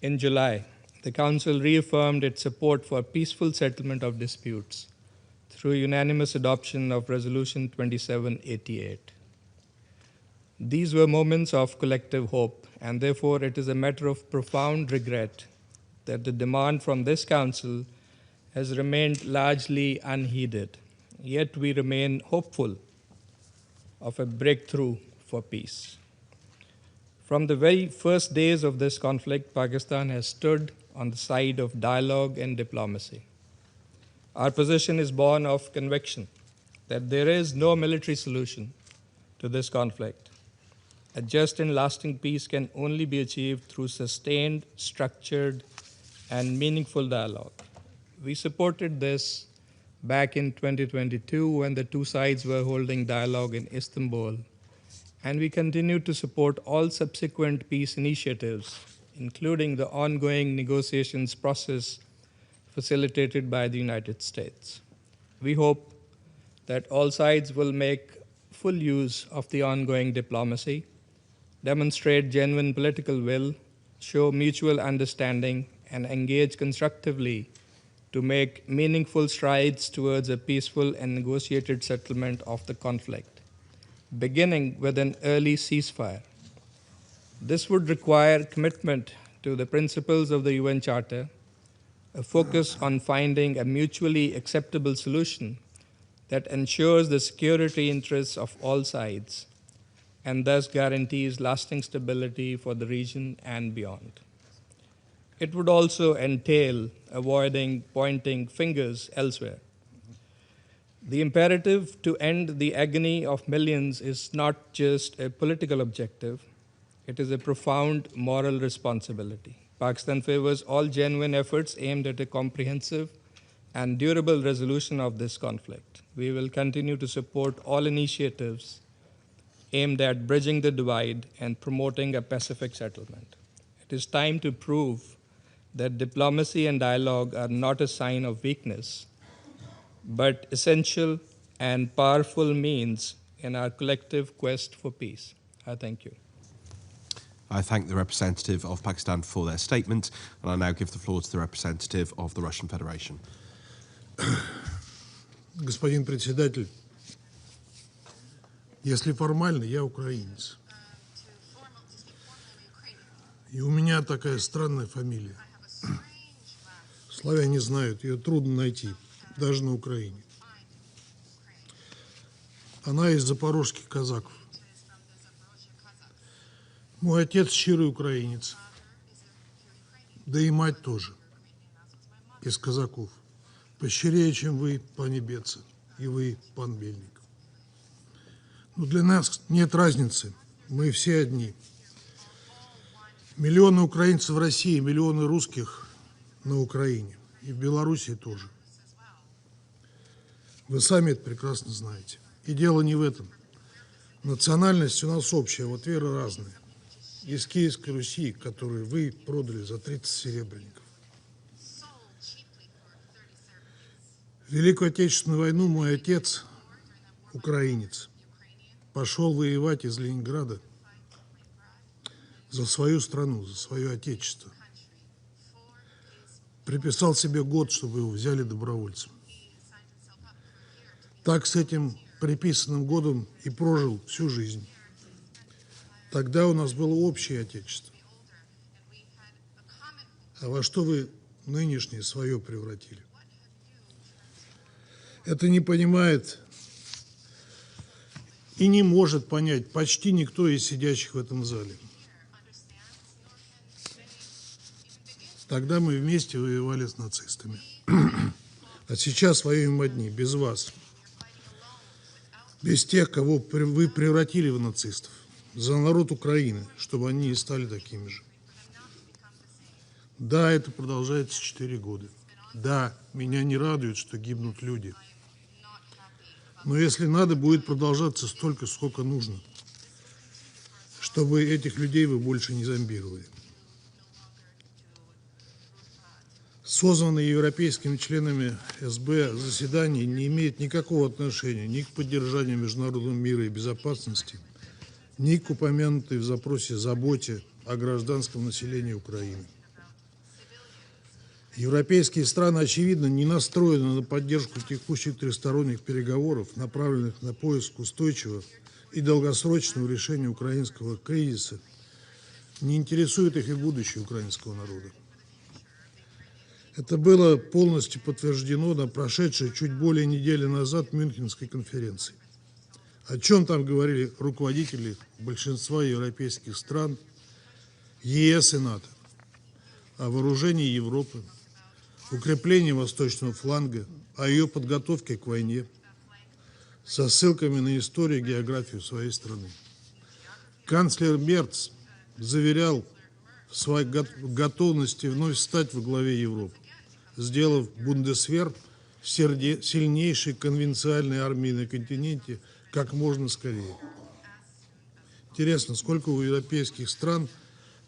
in July, the Council reaffirmed its support for peaceful settlement of disputes through unanimous adoption of Resolution 2788. These were moments of collective hope, and therefore it is a matter of profound regret that the demand from this Council has remained largely unheeded. Yet we remain hopeful of a breakthrough for peace. From the very first days of this conflict, Pakistan has stood on the side of dialogue and diplomacy. Our position is born of conviction that there is no military solution to this conflict. A just and lasting peace can only be achieved through sustained, structured, and meaningful dialogue. We supported this back in 2022 when the two sides were holding dialogue in Istanbul, and we continue to support all subsequent peace initiatives, including the ongoing negotiations process facilitated by the United States. We hope that all sides will make full use of the ongoing diplomacy, demonstrate genuine political will, show mutual understanding, and engage constructively to make meaningful strides towards a peaceful and negotiated settlement of the conflict, beginning with an early ceasefire. This would require commitment to the principles of the UN Charter, a focus on finding a mutually acceptable solution that ensures the security interests of all sides and thus guarantees lasting stability for the region and beyond. It would also entail avoiding pointing fingers elsewhere. The imperative to end the agony of millions is not just a political objective, it is a profound moral responsibility. Pakistan favors all genuine efforts aimed at a comprehensive and durable resolution of this conflict. We will continue to support all initiatives aimed at bridging the divide and promoting a pacific settlement. It is time to prove that diplomacy and dialogue are not a sign of weakness, but essential and powerful means in our collective quest for peace. I thank you. I thank the representative of Pakistan for their statement, and I now give the floor to the representative of the Russian Federation. Господин председатель, если формально, я украинец. И у меня такая странная фамилия. Славяне знают, ее трудно найти, даже на Украине. Она из запорожских казаков. Мой отец щирый украинец, да и мать тоже, из казаков. Пощирее, чем вы, пани Betsa, и вы, пан Мельник. Но для нас нет разницы, мы все одни. Миллионы украинцев в России, миллионы русских на Украине, и в Белоруссии тоже. Вы сами это прекрасно знаете. И дело не в этом. Национальность у нас общая, вот веры разные. Из Киевской Руси, которую вы продали за 30 серебряников. В Великую Отечественную войну мой отец, украинец, пошел воевать из Ленинграда за свою страну, за свое отечество. Приписал себе год, чтобы его взяли добровольцем. Так с этим приписанным годом и прожил всю жизнь. Тогда у нас было общее отечество. А во что вы нынешнее свое превратили? Это не понимает и не может понять почти никто из сидящих в этом зале. Тогда мы вместе воевали с нацистами. А сейчас воюем одни, без вас. Без тех, кого вы превратили в нацистов. За народ Украины, чтобы они не стали такими же. Да, это продолжается 4 года. Да, меня не радует, что гибнут люди. Но если надо, будет продолжаться столько, сколько нужно, чтобы этих людей вы больше не зомбировали. Созванные европейскими членами СБ заседание не имеет никакого отношения ни к поддержанию международного мира и безопасности, ни к упомянутой в запросе заботе о гражданском населении Украины. Европейские страны, очевидно, не настроены на поддержку текущих трехсторонних переговоров, направленных на поиск устойчивого и долгосрочного решения украинского кризиса. Не интересует их и будущее украинского народа. Это было полностью подтверждено на прошедшей чуть более недели назад Мюнхенской конференции. О чем там говорили руководители большинства европейских стран ЕС и НАТО, о вооружении Европы, укреплении восточного фланга, о ее подготовке к войне, со ссылками на историю и географию своей страны. Канцлер Мерц заверял в своей готовности вновь стать во главе Европы, сделав Бундесвер сильнейшей конвенциальной армией на континенте как можно скорее. Интересно, сколько у европейских стран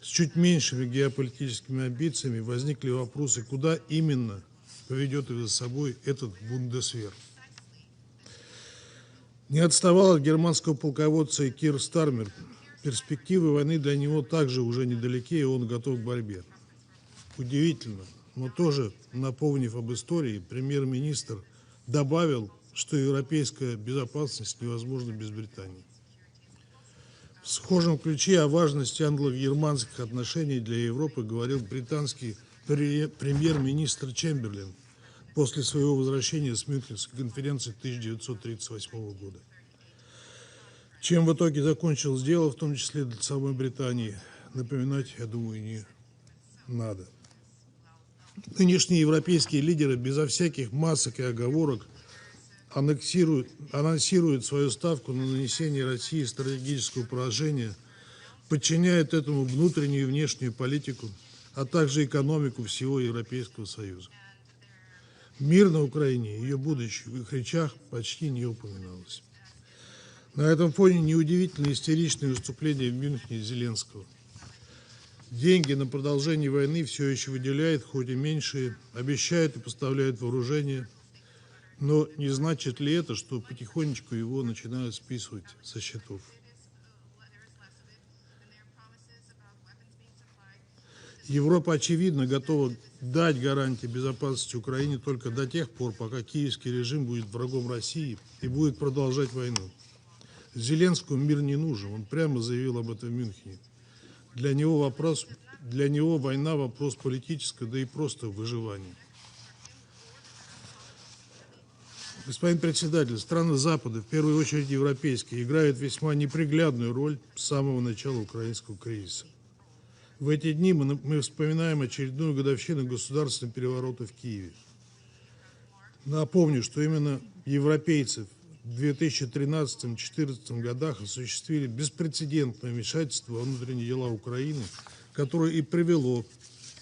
с чуть меньшими геополитическими амбициями возникли вопросы, куда именно поведет их за собой этот Бундесвер. Не отставал от германского полководца и Кир Стармер. Перспективы войны для него также уже недалеки, и он готов к борьбе. Удивительно, но тоже, напомнив об истории, премьер-министр добавил, что европейская безопасность невозможна без Британии. В схожем ключе о важности англо-германских отношений для Европы говорил британский премьер-министр Чемберлен после своего возвращения с Мюнхенской конференции 1938 года. Чем в итоге закончилось дело, в том числе для самой Британии, напоминать, я думаю, не надо. Нынешние европейские лидеры безо всяких масок и оговорок анонсируют свою ставку на нанесение России стратегического поражения, подчиняют этому внутреннюю и внешнюю политику, а также экономику всего Европейского Союза. Мир на Украине и ее будущее в их речах почти не упоминалось. На этом фоне неудивительно истеричное выступление в Мюнхене Зеленского. Деньги на продолжение войны все еще выделяет, хоть и меньшие, обещают и поставляют вооружение, но не значит ли это, что потихонечку его начинают списывать со счетов? Европа, очевидно, готова дать гарантии безопасности Украине только до тех пор, пока киевский режим будет врагом России и будет продолжать войну. Зеленскому мир не нужен, он прямо заявил об этом в Мюнхене. Для него война – вопрос политический, да и просто выживания. Господин председатель, страны Запада, в первую очередь европейские, играют весьма неприглядную роль с самого начала украинского кризиса. В эти дни мы вспоминаем очередную годовщину государственного переворота в Киеве. Напомню, что именно европейцы в 2013-2014 годах осуществили беспрецедентное вмешательство во внутренние дела Украины, которое и привело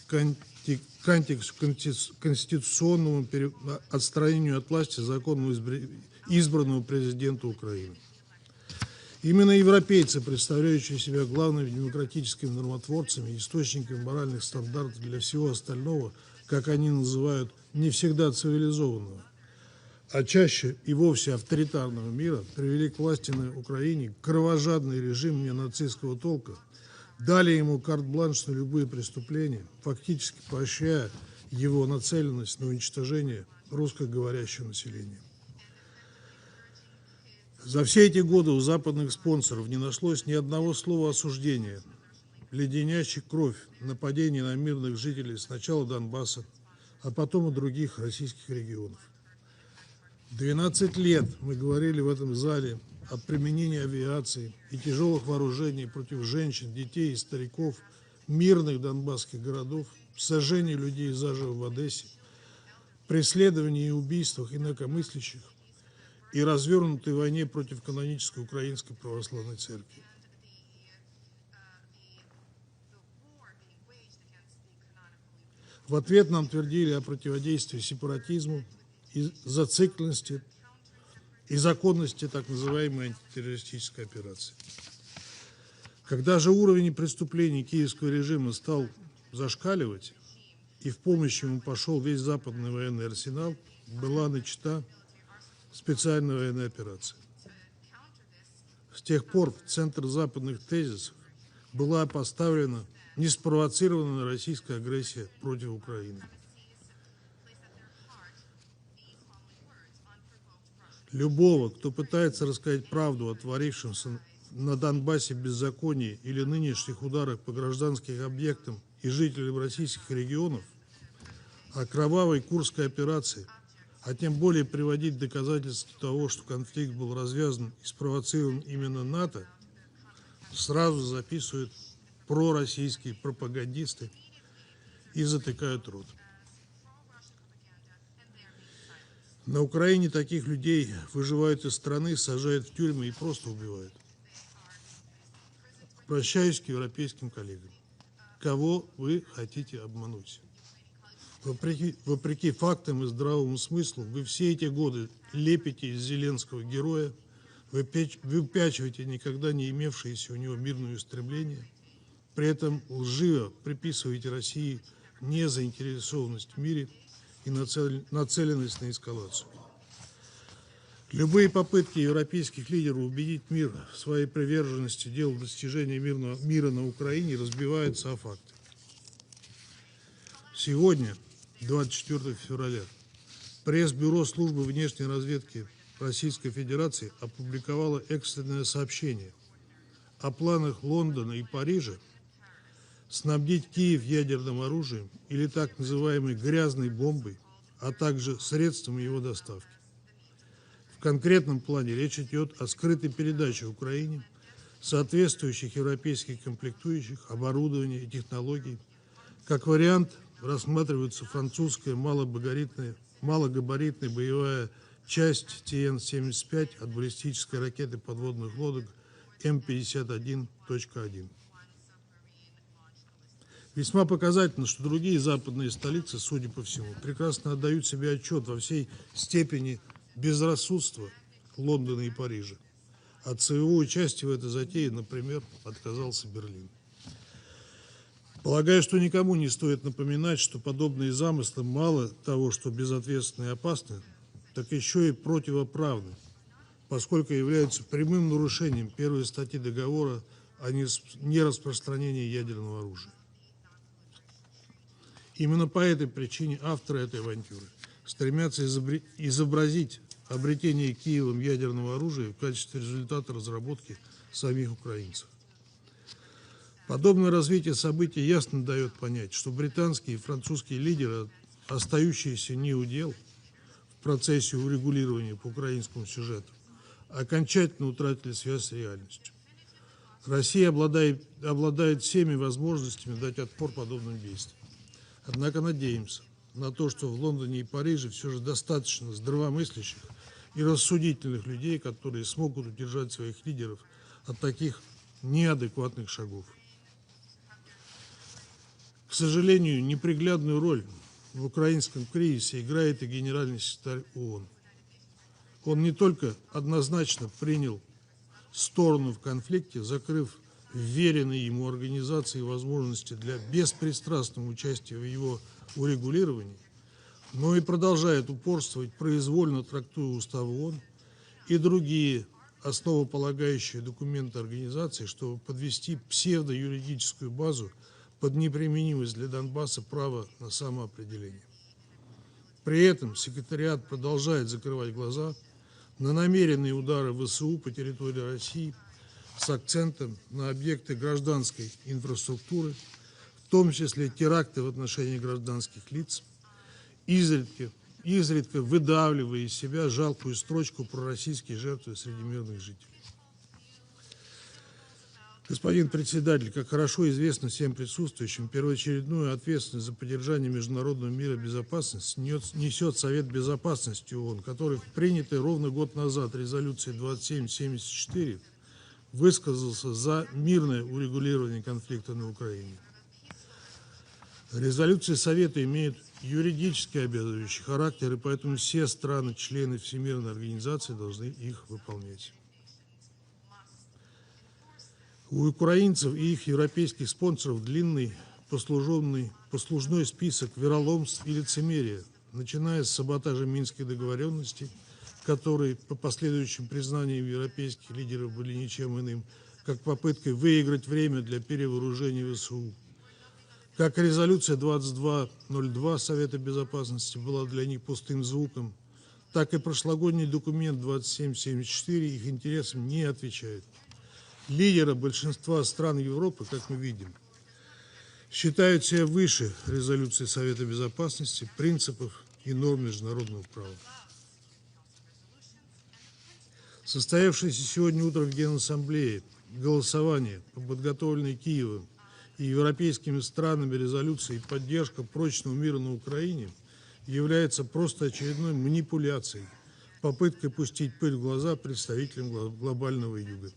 к конституционному отстранению от власти законно избранного президента Украины. Именно европейцы, представляющие себя главными демократическими нормотворцами, источниками моральных стандартов для всего остального, как они называют, не всегда цивилизованного, а чаще и вовсе авторитарного мира, привели к власти на Украине кровожадный режим неонацистского толка, дали ему карт-бланш на любые преступления, фактически поощряя его нацеленность на уничтожение русскоговорящего населения. За все эти годы у западных спонсоров не нашлось ни одного слова осуждения, леденящих кровь нападений на мирных жителей сначала Донбасса, а потом и других российских регионов. 12 лет мы говорили в этом зале о применении авиации и тяжелых вооружений против женщин, детей и стариков, мирных донбасских городов, сожжении людей заживо в Одессе, преследовании и убийствах инакомыслящих и развернутой войне против канонической Украинской Православной Церкви. В ответ нам твердили о противодействии сепаратизму и зацикленности и законности так называемой антитеррористической операции. Когда же уровень преступлений киевского режима стал зашкаливать, и в помощь ему пошел весь западный военный арсенал, была начата специальная военная операция. С тех пор в центр западных тезисов была поставлена неспровоцированная российская агрессия против Украины. Любого, кто пытается рассказать правду о творившемся на Донбассе беззаконии или нынешних ударах по гражданским объектам и жителям российских регионов, о кровавой Курской операции, а тем более приводить доказательства того, что конфликт был развязан и спровоцирован именно НАТО, сразу записывают пророссийские пропагандисты и затыкают рот. На Украине таких людей выживают из страны, сажают в тюрьмы и просто убивают. Обращаюсь к европейским коллегам. Кого вы хотите обмануть? Вопреки фактам и здравому смыслу, вы все эти годы лепите из Зеленского героя, выпячиваете никогда не имевшиеся у него мирные устремления, при этом лживо приписываете России незаинтересованность в мире и нацеленность на эскалацию. Любые попытки европейских лидеров убедить мир в своей приверженности делу достижения мира на Украине разбиваются о факты. Сегодня, 24 февраля, пресс-бюро службы внешней разведки Российской Федерации опубликовало экстренное сообщение о планах Лондона и Парижа снабдить Киев ядерным оружием или так называемой грязной бомбой, а также средством его доставки. В конкретном плане речь идет о скрытой передаче Украине соответствующих европейских комплектующих, оборудования и технологий. Как вариант рассматривается французская малогабаритная боевая часть ТН-75 от баллистической ракеты подводных лодок М51.1. Весьма показательно, что другие западные столицы, судя по всему, прекрасно отдают себе отчет во всей степени безрассудства Лондона и Парижа. От своего участия в этой затее, например, отказался Берлин. Полагаю, что никому не стоит напоминать, что подобные замыслы мало того, что безответственны и опасны, так еще и противоправны, поскольку являются прямым нарушением первой статьи договора о нераспространении ядерного оружия. Именно по этой причине авторы этой авантюры стремятся изобразить обретение Киевом ядерного оружия в качестве результата разработки самих украинцев. Подобное развитие событий ясно дает понять, что британские и французские лидеры, остающиеся неудел в процессе урегулирования по украинскому сюжету, окончательно утратили связь с реальностью. Россия обладает всеми возможностями дать отпор подобным действиям. Однако надеемся на то, что в Лондоне и Париже все же достаточно здравомыслящих и рассудительных людей, которые смогут удержать своих лидеров от таких неадекватных шагов. К сожалению, неприглядную роль в украинском кризисе играет и генеральный секретарь ООН. Он не только однозначно принял сторону в конфликте, закрыв вверенные ему организации возможности для беспристрастного участия в его урегулировании, но и продолжает упорствовать, произвольно трактуя Устав ООН и другие основополагающие документы организации, чтобы подвести псевдоюридическую базу под неприменимость для Донбасса права на самоопределение. При этом секретариат продолжает закрывать глаза на намеренные удары ВСУ по территории России с акцентом на объекты гражданской инфраструктуры, в том числе теракты в отношении гражданских лиц, изредка выдавливая из себя жалкую строчку про российские жертвы среди мирных жителей. Господин председатель, как хорошо известно всем присутствующим, первоочередную ответственность за поддержание международного мира и безопасности несет Совет Безопасности ООН, который в принятой ровно год назад резолюции 2774 высказался за мирное урегулирование конфликта на Украине. Резолюции Совета имеют юридически обязывающий характер, и поэтому все страны-члены Всемирной организации должны их выполнять. У украинцев и их европейских спонсоров длинный послужной список вероломств и лицемерия, начиная с саботажа Минских договоренностей, которые по последующим признаниям европейских лидеров были ничем иным, как попыткой выиграть время для перевооружения ВСУ. Как резолюция 2202 Совета Безопасности была для них пустым звуком, так и прошлогодний документ 2774 их интересам не отвечает. Лидеры большинства стран Европы, как мы видим, считают себя выше резолюции Совета Безопасности, принципов и норм международного права. Состоявшееся сегодня утром в Генассамблее голосование по подготовленной Киевом и европейскими странами резолюции «Поддержка прочного мира на Украине» является просто очередной манипуляцией, попыткой пустить пыль в глаза представителям глобального юга.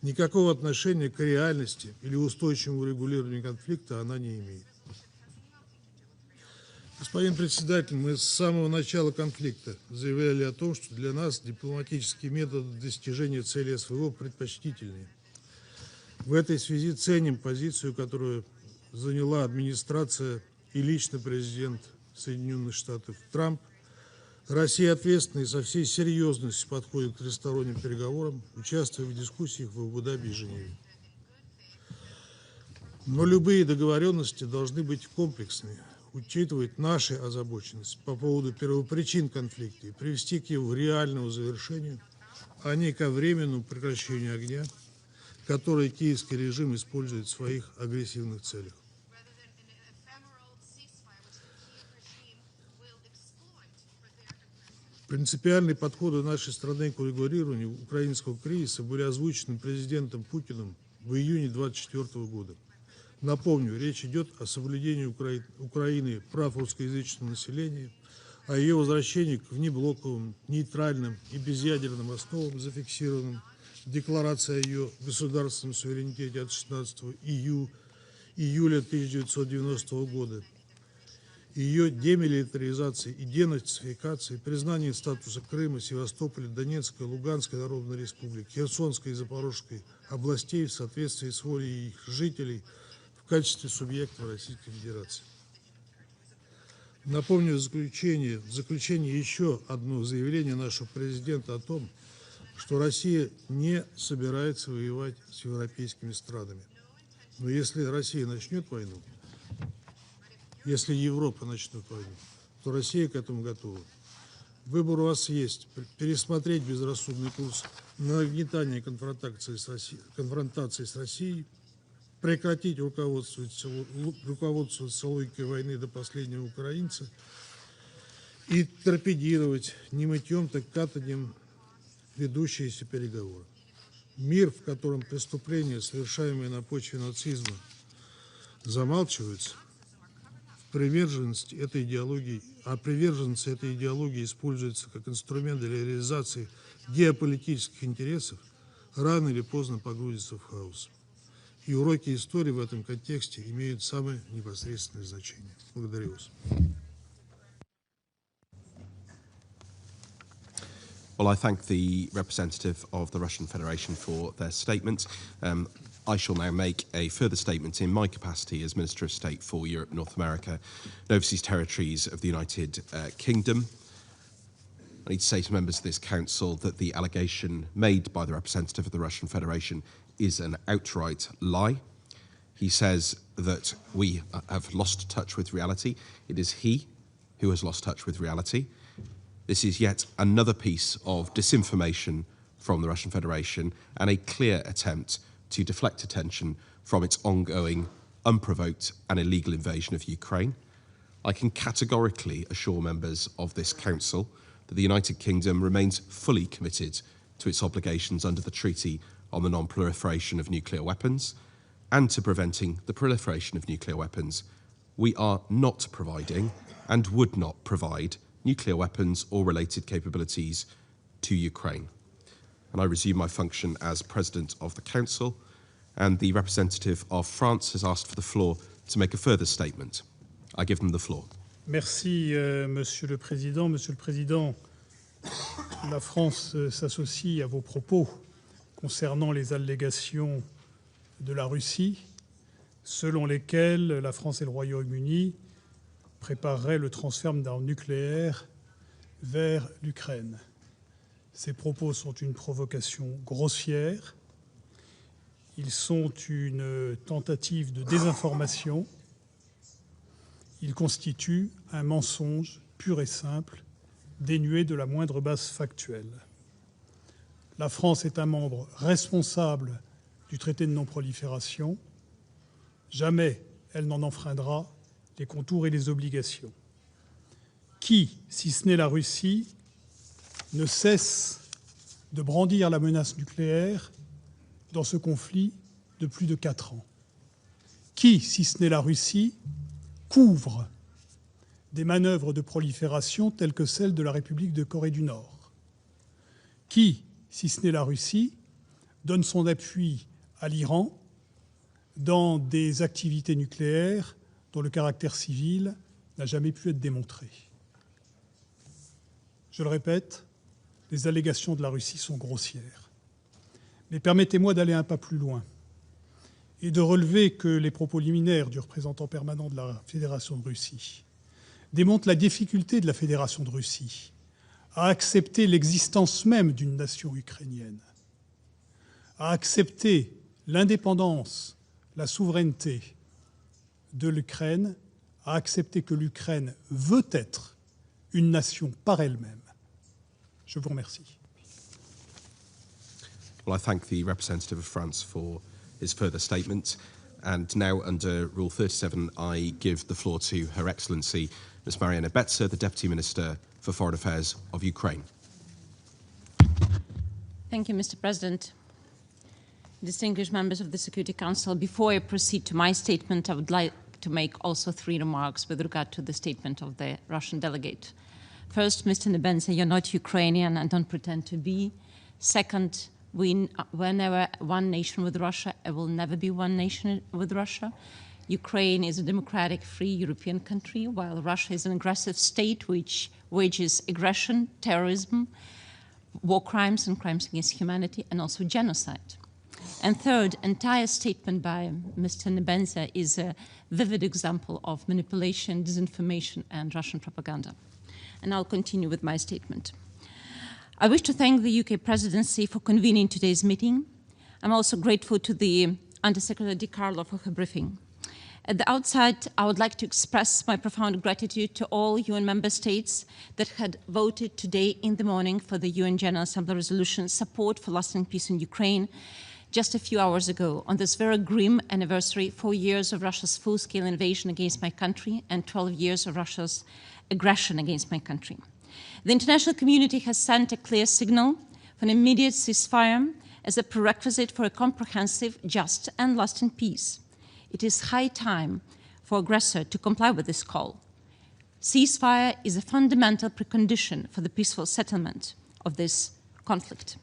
Никакого отношения к реальности или устойчивому регулированию конфликта она не имеет. Господин председатель, мы с самого начала конфликта заявляли о том, что для нас дипломатические методы достижения цели СВО предпочтительнее. В этой связи ценим позицию, которую заняла администрация и лично президент Соединенных Штатов Трамп. Россия ответственно и со всей серьезностью подходит к тристоронним переговорам, участвуя в дискуссиях в Абу-Даби и Женеве. Но любые договоренности должны быть комплексными, учитывать нашу озабоченность по поводу первопричин конфликта и привести к его реальному завершению, а не ко временному прекращению огня, который киевский режим использует в своих агрессивных целях. Принципиальные подходы нашей страны к урегулированию украинского кризиса были озвучены президентом Путиным в июне 2024 года. Напомню, речь идет о соблюдении Украины прав русскоязычного населения, о ее возвращении к внеблоковым, нейтральным и безъядерным основам, зафиксированным в Декларации о ее государственном суверенитете от 16 июля 1990 года, ее демилитаризации и денацификации, признании статуса Крыма, Севастополя, Донецкой, Луганской Народной Республики, Херсонской и Запорожской областей в соответствии с волей их жителей в качестве субъектов Российской Федерации. Напомню в заключение еще одно заявление нашего президента о том, что Россия не собирается воевать с европейскими странами. Но если Россия начнет войну, если Европа начнет войну, то Россия к этому готова. Выбор у вас есть. Пересмотреть безрассудный курс на нагнетание конфронтации с Россией, прекратить руководствоваться логикой войны до последнего украинца и торпедировать не мытьем, так катанием ведущиеся переговоры. Мир, в котором преступления, совершаемые на почве нацизма, замалчиваются, приверженность этой идеологии используется как инструмент для реализации геополитических интересов, рано или поздно погрузится в хаос. И уроки истории в этом контексте имеют самое непосредственное значение. Благодарю вас. Well, I thank the representative of the Russian Federation for their statement. I shall now make a further statement in my capacity as Minister of State for Europe, North America, and Overseas Territories of the United Kingdom. I need to say to members of this Council that the allegation made by the representative of the Russian Federation is an outright lie. He says that we have lost touch with reality. It is he who has lost touch with reality. This is yet another piece of disinformation from the Russian Federation and a clear attempt to deflect attention from its ongoing, unprovoked and illegal invasion of Ukraine. I can categorically assure members of this Council that the United Kingdom remains fully committed to its obligations under the Treaty on the Non-Proliferation of Nuclear Weapons and to preventing the proliferation of nuclear weapons. We are not providing and would not provide nuclear weapons or related capabilities to Ukraine. And I resume my function as President of the Council, and the representative of France has asked for the floor to make a further statement. I give them the floor. Merci, Monsieur le Président. Monsieur le Président, la France s'associe à vos propos concernant les allégations de la Russie, selon lesquelles la France et le Royaume-Uni prépareraient le transfert d'armes nucléaires vers l'Ukraine. Ces propos sont une provocation grossière. Ils sont une tentative de désinformation. Ils constituent un mensonge pur et simple, dénué de la moindre base factuelle. La France est un membre responsable du traité de non-prolifération. Jamais elle n'en enfreindra les contours et les obligations. Qui, si ce n'est la Russie, ne cesse de brandir la menace nucléaire dans ce conflit de plus de 4 ans? Qui, si ce n'est la Russie, couvre des manœuvres de prolifération telles que celles de la République de Corée du Nord? Qui, si ce n'est la Russie, donne son appui à l'Iran dans des activités nucléaires dont le caractère civil n'a jamais pu être démontré? Je le répète, les allégations de la Russie sont grossières. Mais permettez-moi d'aller un pas plus loin et de relever que les propos liminaires du représentant permanent de la Fédération de Russie démontrent la difficulté de la Fédération de Russie à accepter l'existence même d'une nation ukrainienne, à accepter l'indépendance, la souveraineté de l'Ukraine, à accepter que l'Ukraine veut être une nation par elle-même. Je vous remercie. Well, I thank the representative of France for his further statement. And now, under Rule 37, I give the floor to Her Excellency, Ms. Mariana Betsa, the Deputy Minister for Foreign Affairs of Ukraine. Thank you, Mr. President. Distinguished members of the Security Council, before I proceed to my statement, I would like to make also 3 remarks with regard to the statement of the Russian delegate. First, Mr. Nebenza, you're not Ukrainian and don't pretend to be. Second, we're never one nation with Russia. I will never be one nation with Russia. Ukraine is a democratic, free European country, while Russia is an aggressive state which wages aggression, terrorism, war crimes and crimes against humanity, and also genocide. And third, entire statement by Mr. Nebenza is a vivid example of manipulation, disinformation, and Russian propaganda. And I'll continue with my statement. I wish to thank the UK Presidency for convening today's meeting. I'm also grateful to the Undersecretary de Carlo for her briefing. At the outset, I would like to express my profound gratitude to all UN member states that had voted today in the morning for the UN General Assembly resolution support for lasting peace in Ukraine just a few hours ago, on this very grim anniversary, 4 years of Russia's full-scale invasion against my country and 12 years of Russia's aggression against my country. The international community has sent a clear signal for an immediate ceasefire as a prerequisite for a comprehensive, just, and lasting peace. It is high time for aggressor to comply with this call. Ceasefire is a fundamental precondition for the peaceful settlement of this conflict.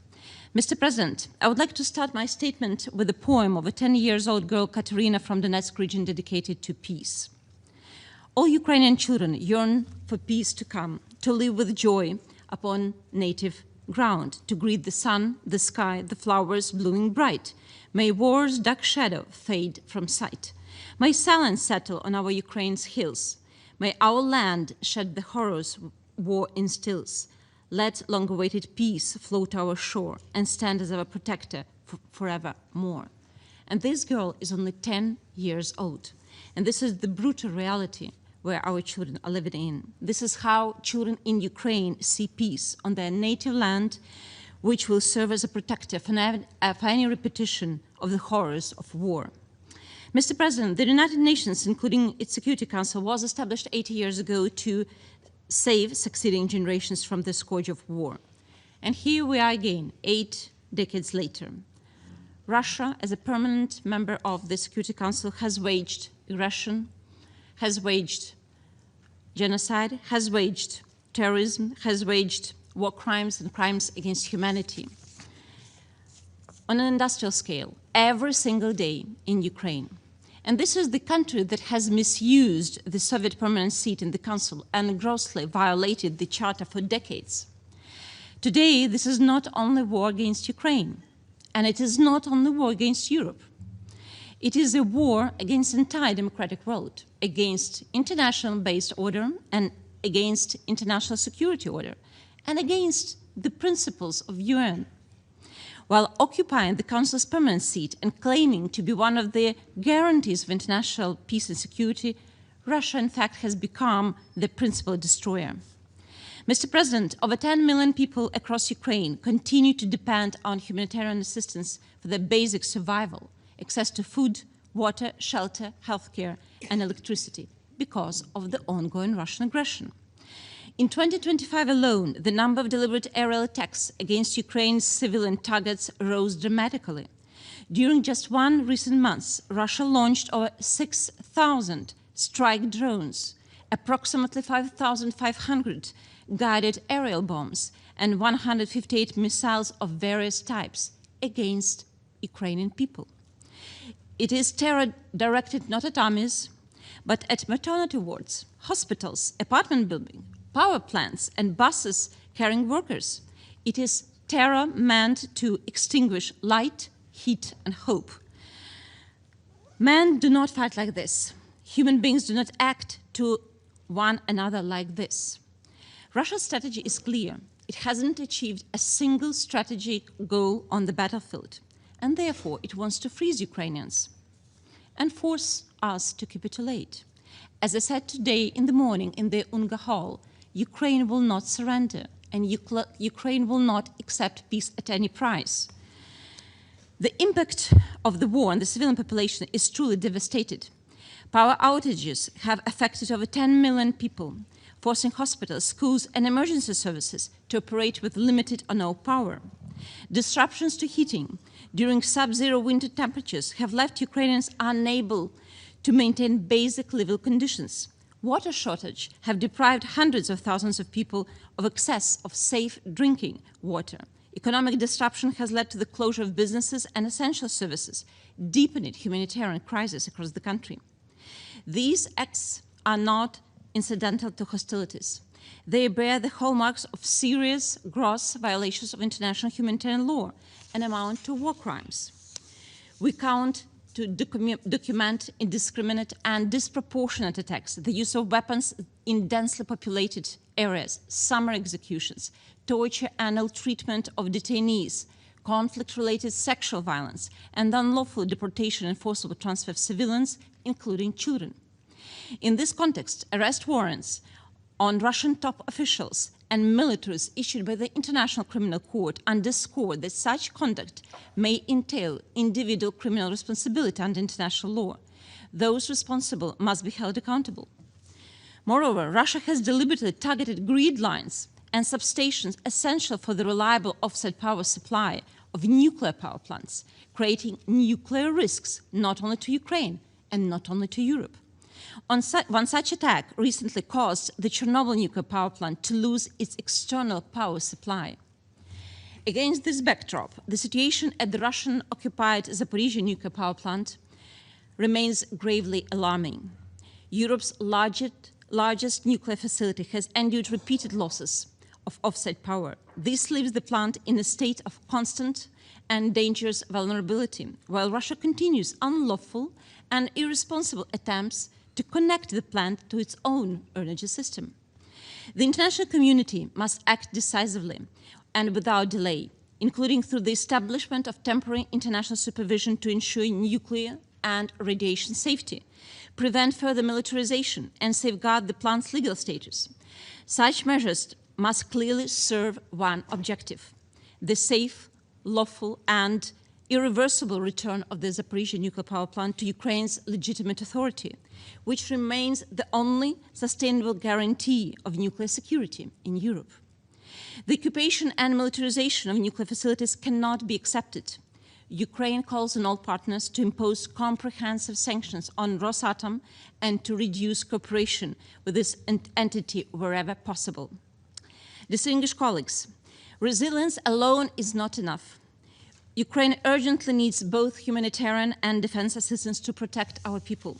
Mr. President, I would like to start my statement with a poem of a 10-year-old girl, Katerina, from Donetsk region, dedicated to peace. All Ukrainian children yearn for peace to come, to live with joy upon native ground, to greet the sun, the sky, the flowers blooming bright. May war's dark shadow fade from sight. May silence settle on our Ukraine's hills. May our land shed the horrors war instills. Let long-awaited peace float our shore and stand as our protector forevermore. And this girl is only 10 years old. And this is the brutal reality where our children are living in. This is how children in Ukraine see peace on their native land, which will serve as a protector for any repetition of the horrors of war. Mr. President, the United Nations, including its Security Council, was established 80 years ago to save succeeding generations from the scourge of war. And here we are again, 8 decades later. Russia, as a permanent member of the Security Council, has waged aggression, has waged genocide, has waged terrorism, has waged war crimes and crimes against humanity on an industrial scale every single day in Ukraine. And this is the country that has misused the Soviet permanent seat in the Council and grossly violated the Charter for decades. Today, this is not only war against Ukraine, and it is not only war against Europe. It is a war against the entire democratic world, against international-based order and against international security order, and against the principles of UN. While occupying the Council's permanent seat and claiming to be one of the guarantees of international peace and security, Russia, in fact, has become the principal destroyer. Mr. President, over 10 million people across Ukraine continue to depend on humanitarian assistance for their basic survival, access to food, water, shelter, healthcare, and electricity because of the ongoing Russian aggression. In 2025 alone, the number of deliberate aerial attacks against Ukraine's civilian targets rose dramatically. During just one recent month, Russia launched over 6,000 strike drones, approximately 5,500 guided aerial bombs, and 158 missiles of various types against Ukrainian people. It is terror directed not at armies, but at maternity wards, hospitals, apartment buildings, power plants, and buses carrying workers. It is terror meant to extinguish light, heat, and hope. Men do not fight like this. Human beings do not act to one another like this. Russia's strategy is clear. It hasn't achieved a single strategic goal on the battlefield, and therefore it wants to freeze Ukrainians and force us to capitulate. As I said today in the morning in the UNGA hall, Ukraine will not surrender, and Ukraine will not accept peace at any price. The impact of the war on the civilian population is truly devastated. Power outages have affected over 10 million people, forcing hospitals, schools, and emergency services to operate with limited or no power. Disruptions to heating during sub-zero winter temperatures have left Ukrainians unable to maintain basic living conditions. Water shortage have deprived hundreds of thousands of people of access of safe drinking water. Economic disruption has led to the closure of businesses and essential services, deepening humanitarian crisis across the country. These acts are not incidental to hostilities. They bear the hallmarks of serious, gross violations of international humanitarian law and amount to war crimes. We count to document indiscriminate and disproportionate attacks, the use of weapons in densely populated areas, summer executions, torture and ill-treatment of detainees, conflict-related sexual violence, and unlawful deportation and forcible transfer of civilians, including children. In this context, arrest warrants on Russian top officials and militaries issued by the International Criminal Court underscore that such conduct may entail individual criminal responsibility under international law. Those responsible must be held accountable. Moreover, Russia has deliberately targeted grid lines and substations essential for the reliable offset power supply of nuclear power plants, creating nuclear risks not only to Ukraine and not only to Europe. One such attack recently caused the Chernobyl nuclear power plant to lose its external power supply. Against this backdrop, the situation at the Russian-occupied Zaporizhzhia nuclear power plant remains gravely alarming. Europe's largest nuclear facility has endured repeated losses of offset power. This leaves the plant in a state of constant and dangerous vulnerability, while Russia continues unlawful and irresponsible attempts to connect the plant to its own energy system. The international community must act decisively and without delay, including through the establishment of temporary international supervision to ensure nuclear and radiation safety, prevent further militarization, and safeguard the plant's legal status. Such measures must clearly serve one objective: the safe, lawful, and irreversible return of the Zaporizhzhia nuclear power plant to Ukraine's legitimate authority, which remains the only sustainable guarantee of nuclear security in Europe. The occupation and militarization of nuclear facilities cannot be accepted. Ukraine calls on all partners to impose comprehensive sanctions on Rosatom and to reduce cooperation with this entity wherever possible. Distinguished colleagues, resilience alone is not enough. Ukraine urgently needs both humanitarian and defense assistance to protect our people.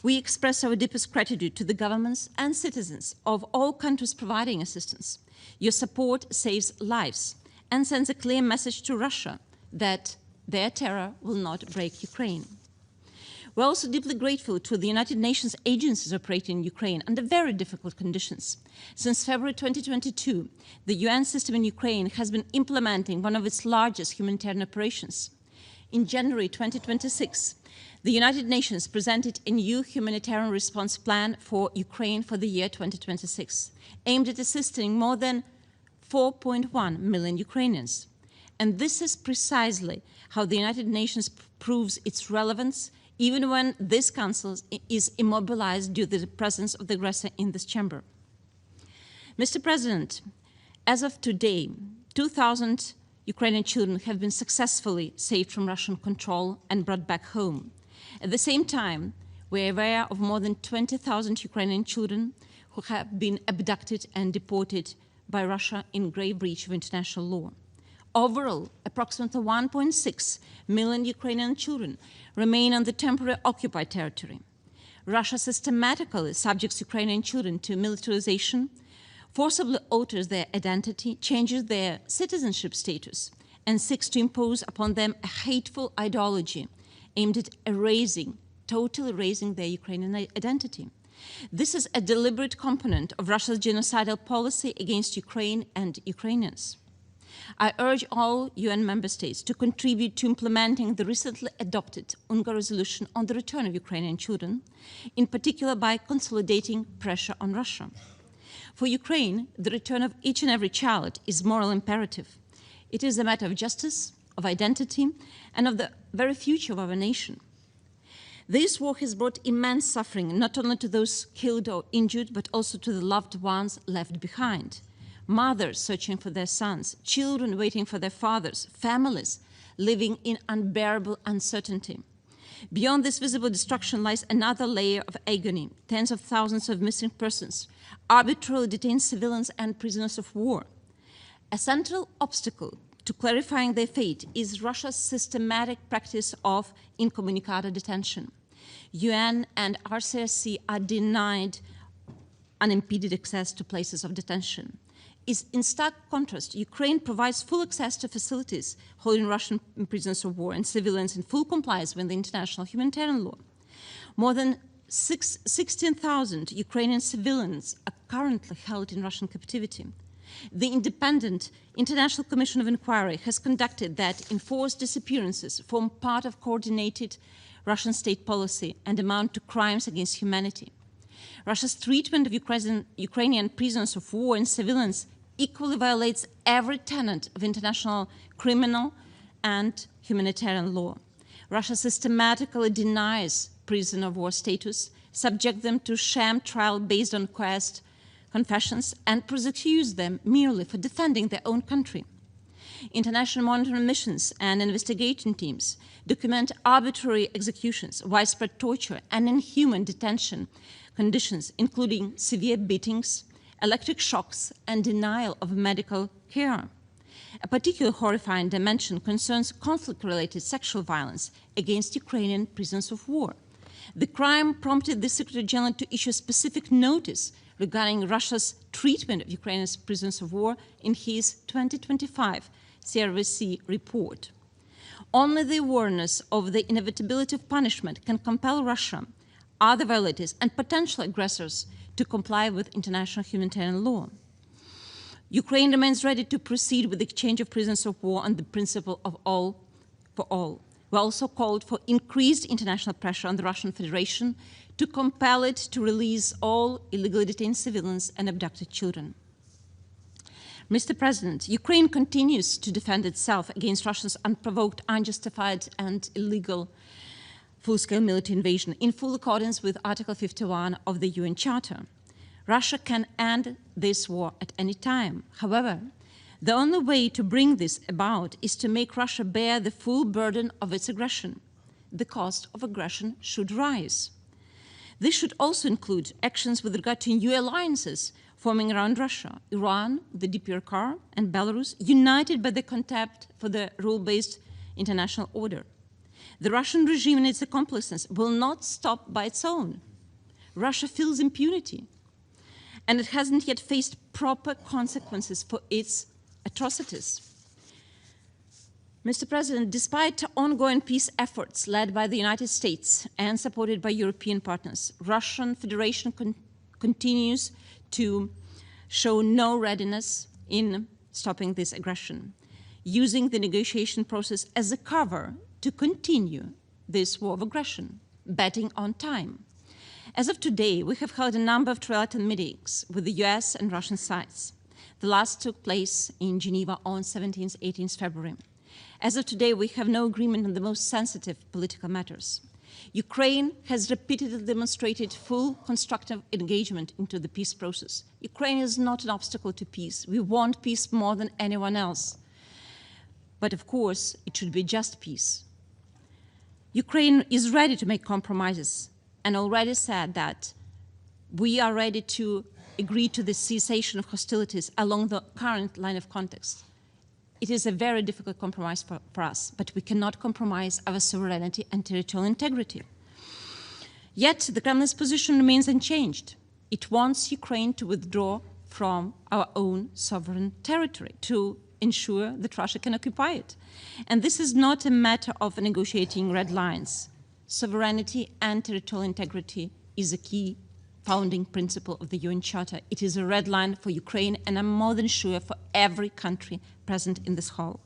We express our deepest gratitude to the governments and citizens of all countries providing assistance. Your support saves lives and sends a clear message to Russia that their terror will not break Ukraine. We're also deeply grateful to the United Nations agencies operating in Ukraine under very difficult conditions. Since February 2022, the UN system in Ukraine has been implementing one of its largest humanitarian operations. In January 2026, the United Nations presented a new humanitarian response plan for Ukraine for the year 2026, aimed at assisting more than 4.1 million Ukrainians. And this is precisely how the United Nations proves its relevance, even when this Council is immobilized due to the presence of the aggressor in this chamber. Mr. President, as of today, 2,000 Ukrainian children have been successfully saved from Russian control and brought back home. At the same time, we are aware of more than 20,000 Ukrainian children who have been abducted and deported by Russia in grave breach of international law. Overall, approximately 1.6 million Ukrainian children remain on the temporary occupied territory. Russia systematically subjects Ukrainian children to militarization, forcibly alters their identity, changes their citizenship status, and seeks to impose upon them a hateful ideology aimed at totally erasing their Ukrainian identity. This is a deliberate component of Russia's genocidal policy against Ukraine and Ukrainians. I urge all UN member states to contribute to implementing the recently adopted UNGA resolution on the return of Ukrainian children, in particular by consolidating pressure on Russia. For Ukraine, the return of each and every child is moral imperative. It is a matter of justice, of identity, and of the very future of our nation. This war has brought immense suffering, not only to those killed or injured, but also to the loved ones left behind. Mothers searching for their sons, children waiting for their fathers, families living in unbearable uncertainty. Beyond this visible destruction lies another layer of agony, tens of thousands of missing persons, arbitrarily detained civilians and prisoners of war. A central obstacle to clarifying their fate is Russia's systematic practice of incommunicado detention. UN and RCRC are denied unimpeded access to places of detention. In stark contrast, Ukraine provides full access to facilities holding Russian prisoners of war and civilians in full compliance with the international humanitarian law. More than 16,000 Ukrainian civilians are currently held in Russian captivity. The Independent International Commission of Inquiry has conducted that enforced disappearances form part of coordinated Russian state policy and amount to crimes against humanity. Russia's treatment of Ukrainian prisoners of war and civilians equally violates every tenet of international criminal and humanitarian law. Russia systematically denies prisoner of war status, subjects them to sham trial based on coerced confessions, and prosecutes them merely for defending their own country. International monitoring missions and investigation teams document arbitrary executions, widespread torture, and inhuman detention conditions, including severe beatings, electric shocks, and denial of medical care. A particularly horrifying dimension concerns conflict-related sexual violence against Ukrainian prisoners of war. The crime prompted the Secretary General to issue a specific notice regarding Russia's treatment of Ukrainian prisoners of war in his 2025 CRVC report. Only the awareness of the inevitability of punishment can compel Russia, other violators, and potential aggressors to comply with international humanitarian law. Ukraine remains ready to proceed with the exchange of prisoners of war on the principle of all for all. We also called for increased international pressure on the Russian Federation to compel it to release all illegally detained civilians and abducted children. Mr. President, Ukraine continues to defend itself against Russia's unprovoked, unjustified, and illegal full-scale military invasion in full accordance with Article 51 of the UN Charter. Russia can end this war at any time. However, the only way to bring this about is to make Russia bear the full burden of its aggression. The cost of aggression should rise. This should also include actions with regard to new alliances forming around Russia, Iran, the DPRK, and Belarus, united by the contempt for the rule-based international order. The Russian regime and its accomplices will not stop by its own. Russia feels impunity, and it hasn't yet faced proper consequences for its atrocities. Mr. President, despite ongoing peace efforts led by the United States and supported by European partners, Russian Federation continues to show no readiness in stopping this aggression, using the negotiation process as a cover to continue this war of aggression, betting on time. As of today, we have held a number of trilateral meetings with the US and Russian sides. The last took place in Geneva on 17th, 18th February. As of today, we have no agreement on the most sensitive political matters. Ukraine has repeatedly demonstrated full constructive engagement into the peace process. Ukraine is not an obstacle to peace. We want peace more than anyone else. But of course, it should be just peace. Ukraine is ready to make compromises and already said that we are ready to agree to the cessation of hostilities along the current line of context. It is a very difficult compromise for us, but we cannot compromise our sovereignty and territorial integrity. Yet the Kremlin's position remains unchanged. It wants Ukraine to withdraw from our own sovereign territory to ensure that Russia can occupy it. And this is not a matter of negotiating red lines. Sovereignty and territorial integrity is a key founding principle of the UN Charter. It is a red line for Ukraine, and I'm more than sure for every country present in this hall.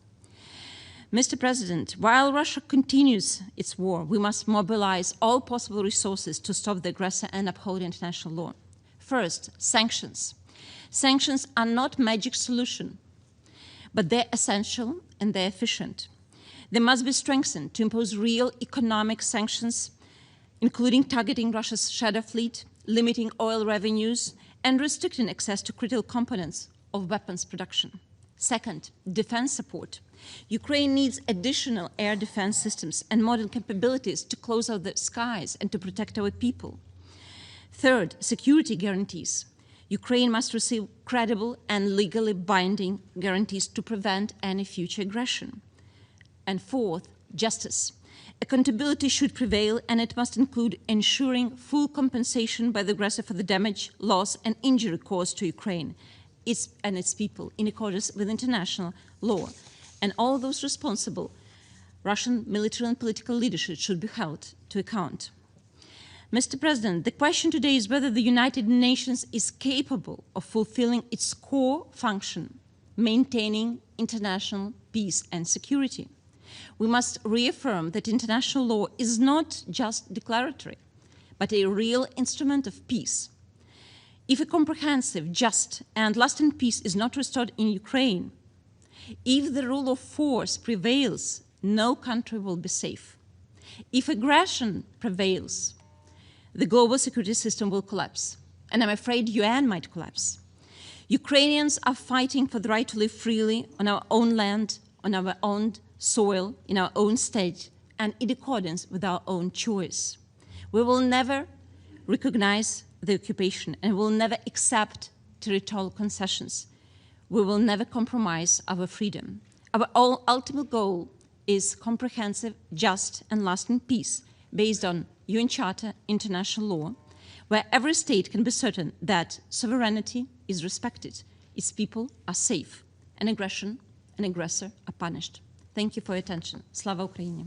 Mr. President, while Russia continues its war, we must mobilize all possible resources to stop the aggressor and uphold international law. First, sanctions. Sanctions are not a magic solution, but they're essential and they're efficient. They must be strengthened to impose real economic sanctions, including targeting Russia's shadow fleet, limiting oil revenues, and restricting access to critical components of weapons production. Second, defense support. Ukraine needs additional air defense systems and modern capabilities to close out the skies and to protect our people. Third, security guarantees. Ukraine must receive credible and legally binding guarantees to prevent any future aggression. And fourth, justice. Accountability should prevail, and it must include ensuring full compensation by the aggressor for the damage, loss, and injury caused to Ukraine and its people in accordance with international law. And all those responsible, Russian military and political leadership, should be held to account. Mr. President, the question today is whether the United Nations is capable of fulfilling its core function, maintaining international peace and security. We must reaffirm that international law is not just declaratory, but a real instrument of peace. If a comprehensive, just, and lasting peace is not restored in Ukraine, if the rule of force prevails, no country will be safe. If aggression prevails, the global security system will collapse, and I'm afraid UN might collapse. Ukrainians are fighting for the right to live freely on our own land, on our own soil, in our own state, and in accordance with our own choice. We will never recognize the occupation and will never accept territorial concessions. We will never compromise our freedom. Our ultimate goal is comprehensive, just, and lasting peace based on UN Charter, international law, where every state can be certain that sovereignty is respected, its people are safe, and aggression and aggressor are punished. Thank you for your attention. Slava Ukraini.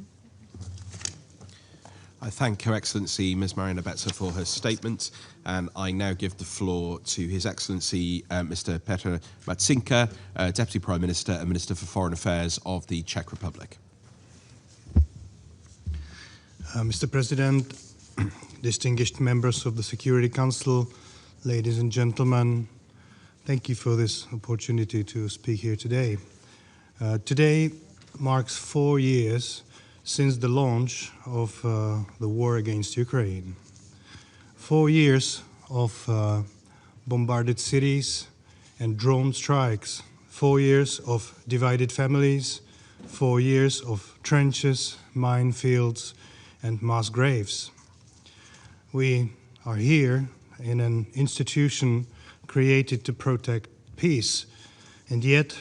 I thank Her Excellency Ms. Mariana Betsa for her statement, and I now give the floor to His Excellency Mr. Petr Matsinka, Deputy Prime Minister and Minister for Foreign Affairs of the Czech Republic. Mr. President, distinguished members of the Security Council, ladies and gentlemen, thank you for this opportunity to speak here today. Today marks 4 years since the launch of the war against Ukraine. 4 years of bombarded cities and drone strikes, 4 years of divided families, 4 years of trenches, minefields, and mass graves. We are here in an institution created to protect peace, and yet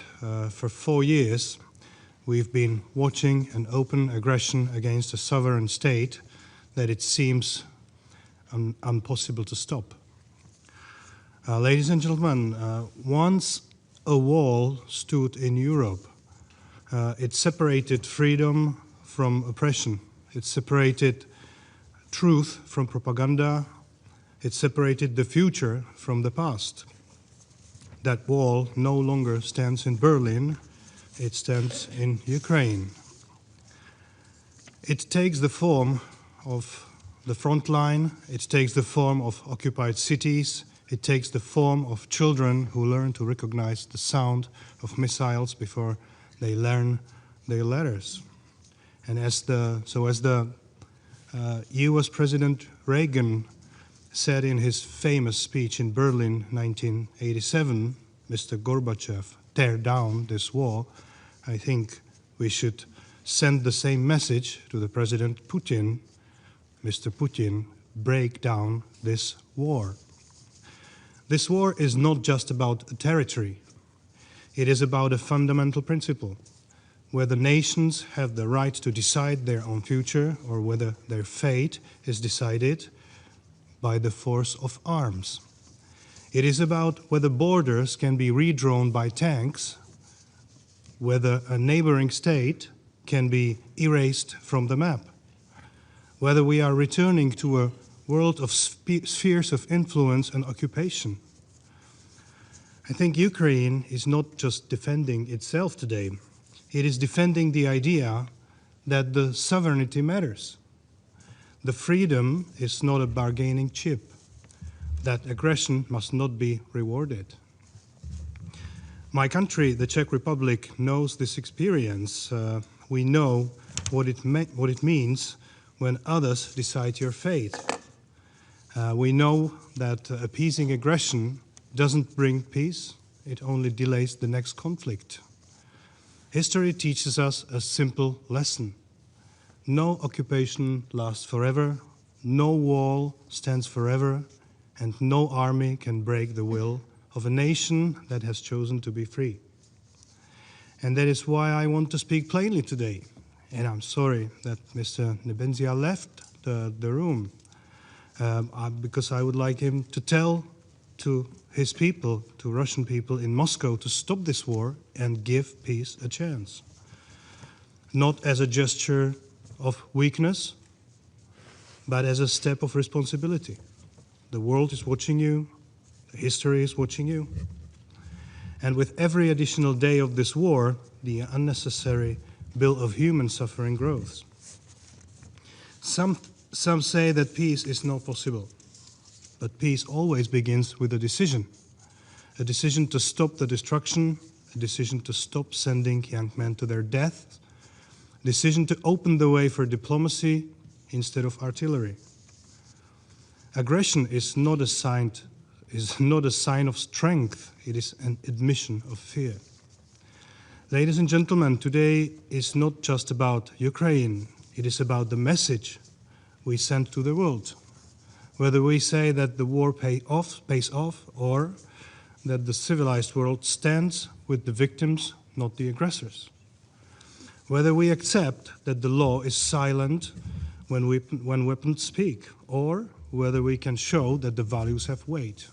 for 4 years we've been watching an open aggression against a sovereign state that it seems impossible to stop. Ladies and gentlemen, once a wall stood in Europe. It separated freedom from oppression. It separated truth from propaganda. It separated the future from the past. That wall no longer stands in Berlin. It stands in Ukraine. It takes the form of the front line. It takes the form of occupied cities. It takes the form of children who learn to recognize the sound of missiles before they learn their letters. And as the US President Reagan said in his famous speech in Berlin, 1987, Mr. Gorbachev, tear down this wall, I think we should send the same message to the President Putin. Mr. Putin, break down this war. This war is not just about a territory. It is about a fundamental principle, whether nations have the right to decide their own future or whether their fate is decided by the force of arms. It is about whether borders can be redrawn by tanks, whether a neighboring state can be erased from the map, whether we are returning to a world of spheres of influence and occupation. I think Ukraine is not just defending itself today, it is defending the idea that the sovereignty matters. The freedom is not a bargaining chip, that aggression must not be rewarded. My country, the Czech Republic, knows this experience. We know what it means when others decide your fate. We know that appeasing aggression doesn't bring peace, it only delays the next conflict. History teaches us a simple lesson. No occupation lasts forever, no wall stands forever, and no army can break the will of a nation that has chosen to be free. And that is why I want to speak plainly today. And I'm sorry that Mr. Nebenzia left the room, because I would like him to tell to his people, to Russian people in Moscow, to stop this war and give peace a chance. Not as a gesture of weakness, but as a step of responsibility. The world is watching you, the history is watching you. And with every additional day of this war, the unnecessary bill of human suffering grows. Some say that peace is not possible, but peace always begins with a decision to stop the destruction, a decision to stop sending young men to their death, a decision to open the way for diplomacy instead of artillery. Aggression is not a sign of strength, it is an admission of fear. Ladies and gentlemen, today is not just about Ukraine, it is about the message we send to the world. Whether we say that the war pays off, or that the civilized world stands with the victims, not the aggressors. Whether we accept that the law is silent when weapons speak, or whether we can show that the values have weight.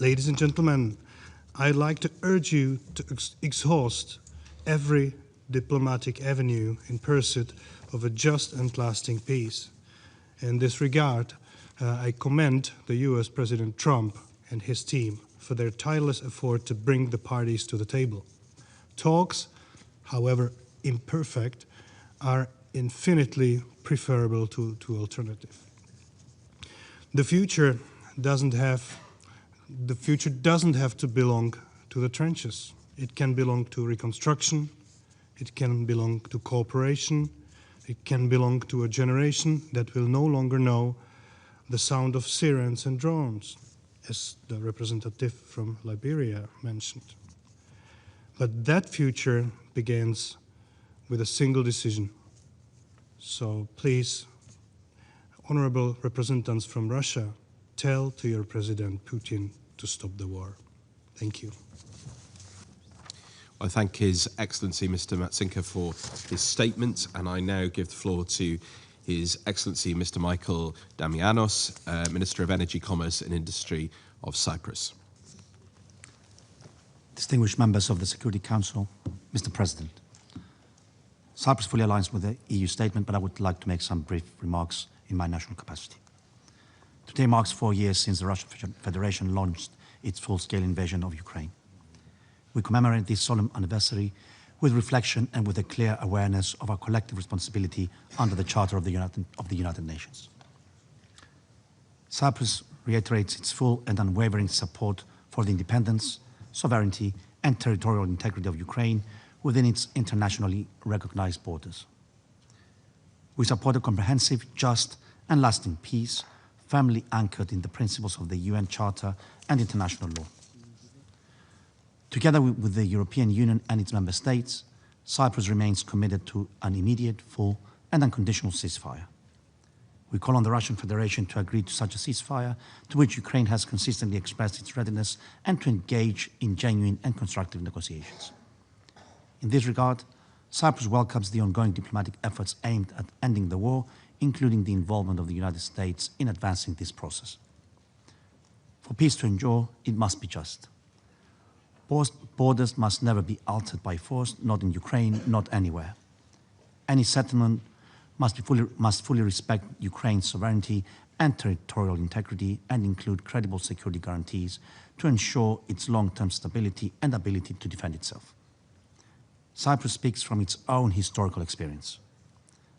Ladies and gentlemen, I'd like to urge you to exhaust every diplomatic avenue in pursuit of a just and lasting peace. In this regard, I commend the US President Trump and his team for their tireless effort to bring the parties to the table. Talks, however imperfect, are infinitely preferable to alternative. The future doesn't have to belong to the trenches. It can belong to reconstruction, it can belong to cooperation, it can belong to a generation that will no longer know the sound of sirens and drones, as the representative from Liberia mentioned. But that future begins with a single decision. So please, honorable representatives from Russia, tell to your President Putin to stop the war. Thank you. I thank His Excellency Mr. Matsinka for his statement, and I now give the floor to His Excellency Mr. Michael Damianos, Minister of Energy, Commerce and Industry of Cyprus. Distinguished members of the Security Council, Mr. President, Cyprus fully aligns with the EU statement, but I would like to make some brief remarks in my national capacity. Today marks 4 years since the Russian Federation launched its full-scale invasion of Ukraine. We commemorate this solemn anniversary with reflection and with a clear awareness of our collective responsibility under the Charter of the United Nations. Cyprus reiterates its full and unwavering support for the independence, sovereignty, and territorial integrity of Ukraine within its internationally recognized borders. We support a comprehensive, just, and lasting peace, firmly anchored in the principles of the UN Charter and international law. Together with the European Union and its member states, Cyprus remains committed to an immediate, full, and unconditional ceasefire. We call on the Russian Federation to agree to such a ceasefire, to which Ukraine has consistently expressed its readiness, and to engage in genuine and constructive negotiations. In this regard, Cyprus welcomes the ongoing diplomatic efforts aimed at ending the war, including the involvement of the United States in advancing this process. For peace to endure, it must be just. Borders must never be altered by force, not in Ukraine, not anywhere. Any settlement must fully respect Ukraine's sovereignty and territorial integrity and include credible security guarantees to ensure its long-term stability and ability to defend itself. Cyprus speaks from its own historical experience.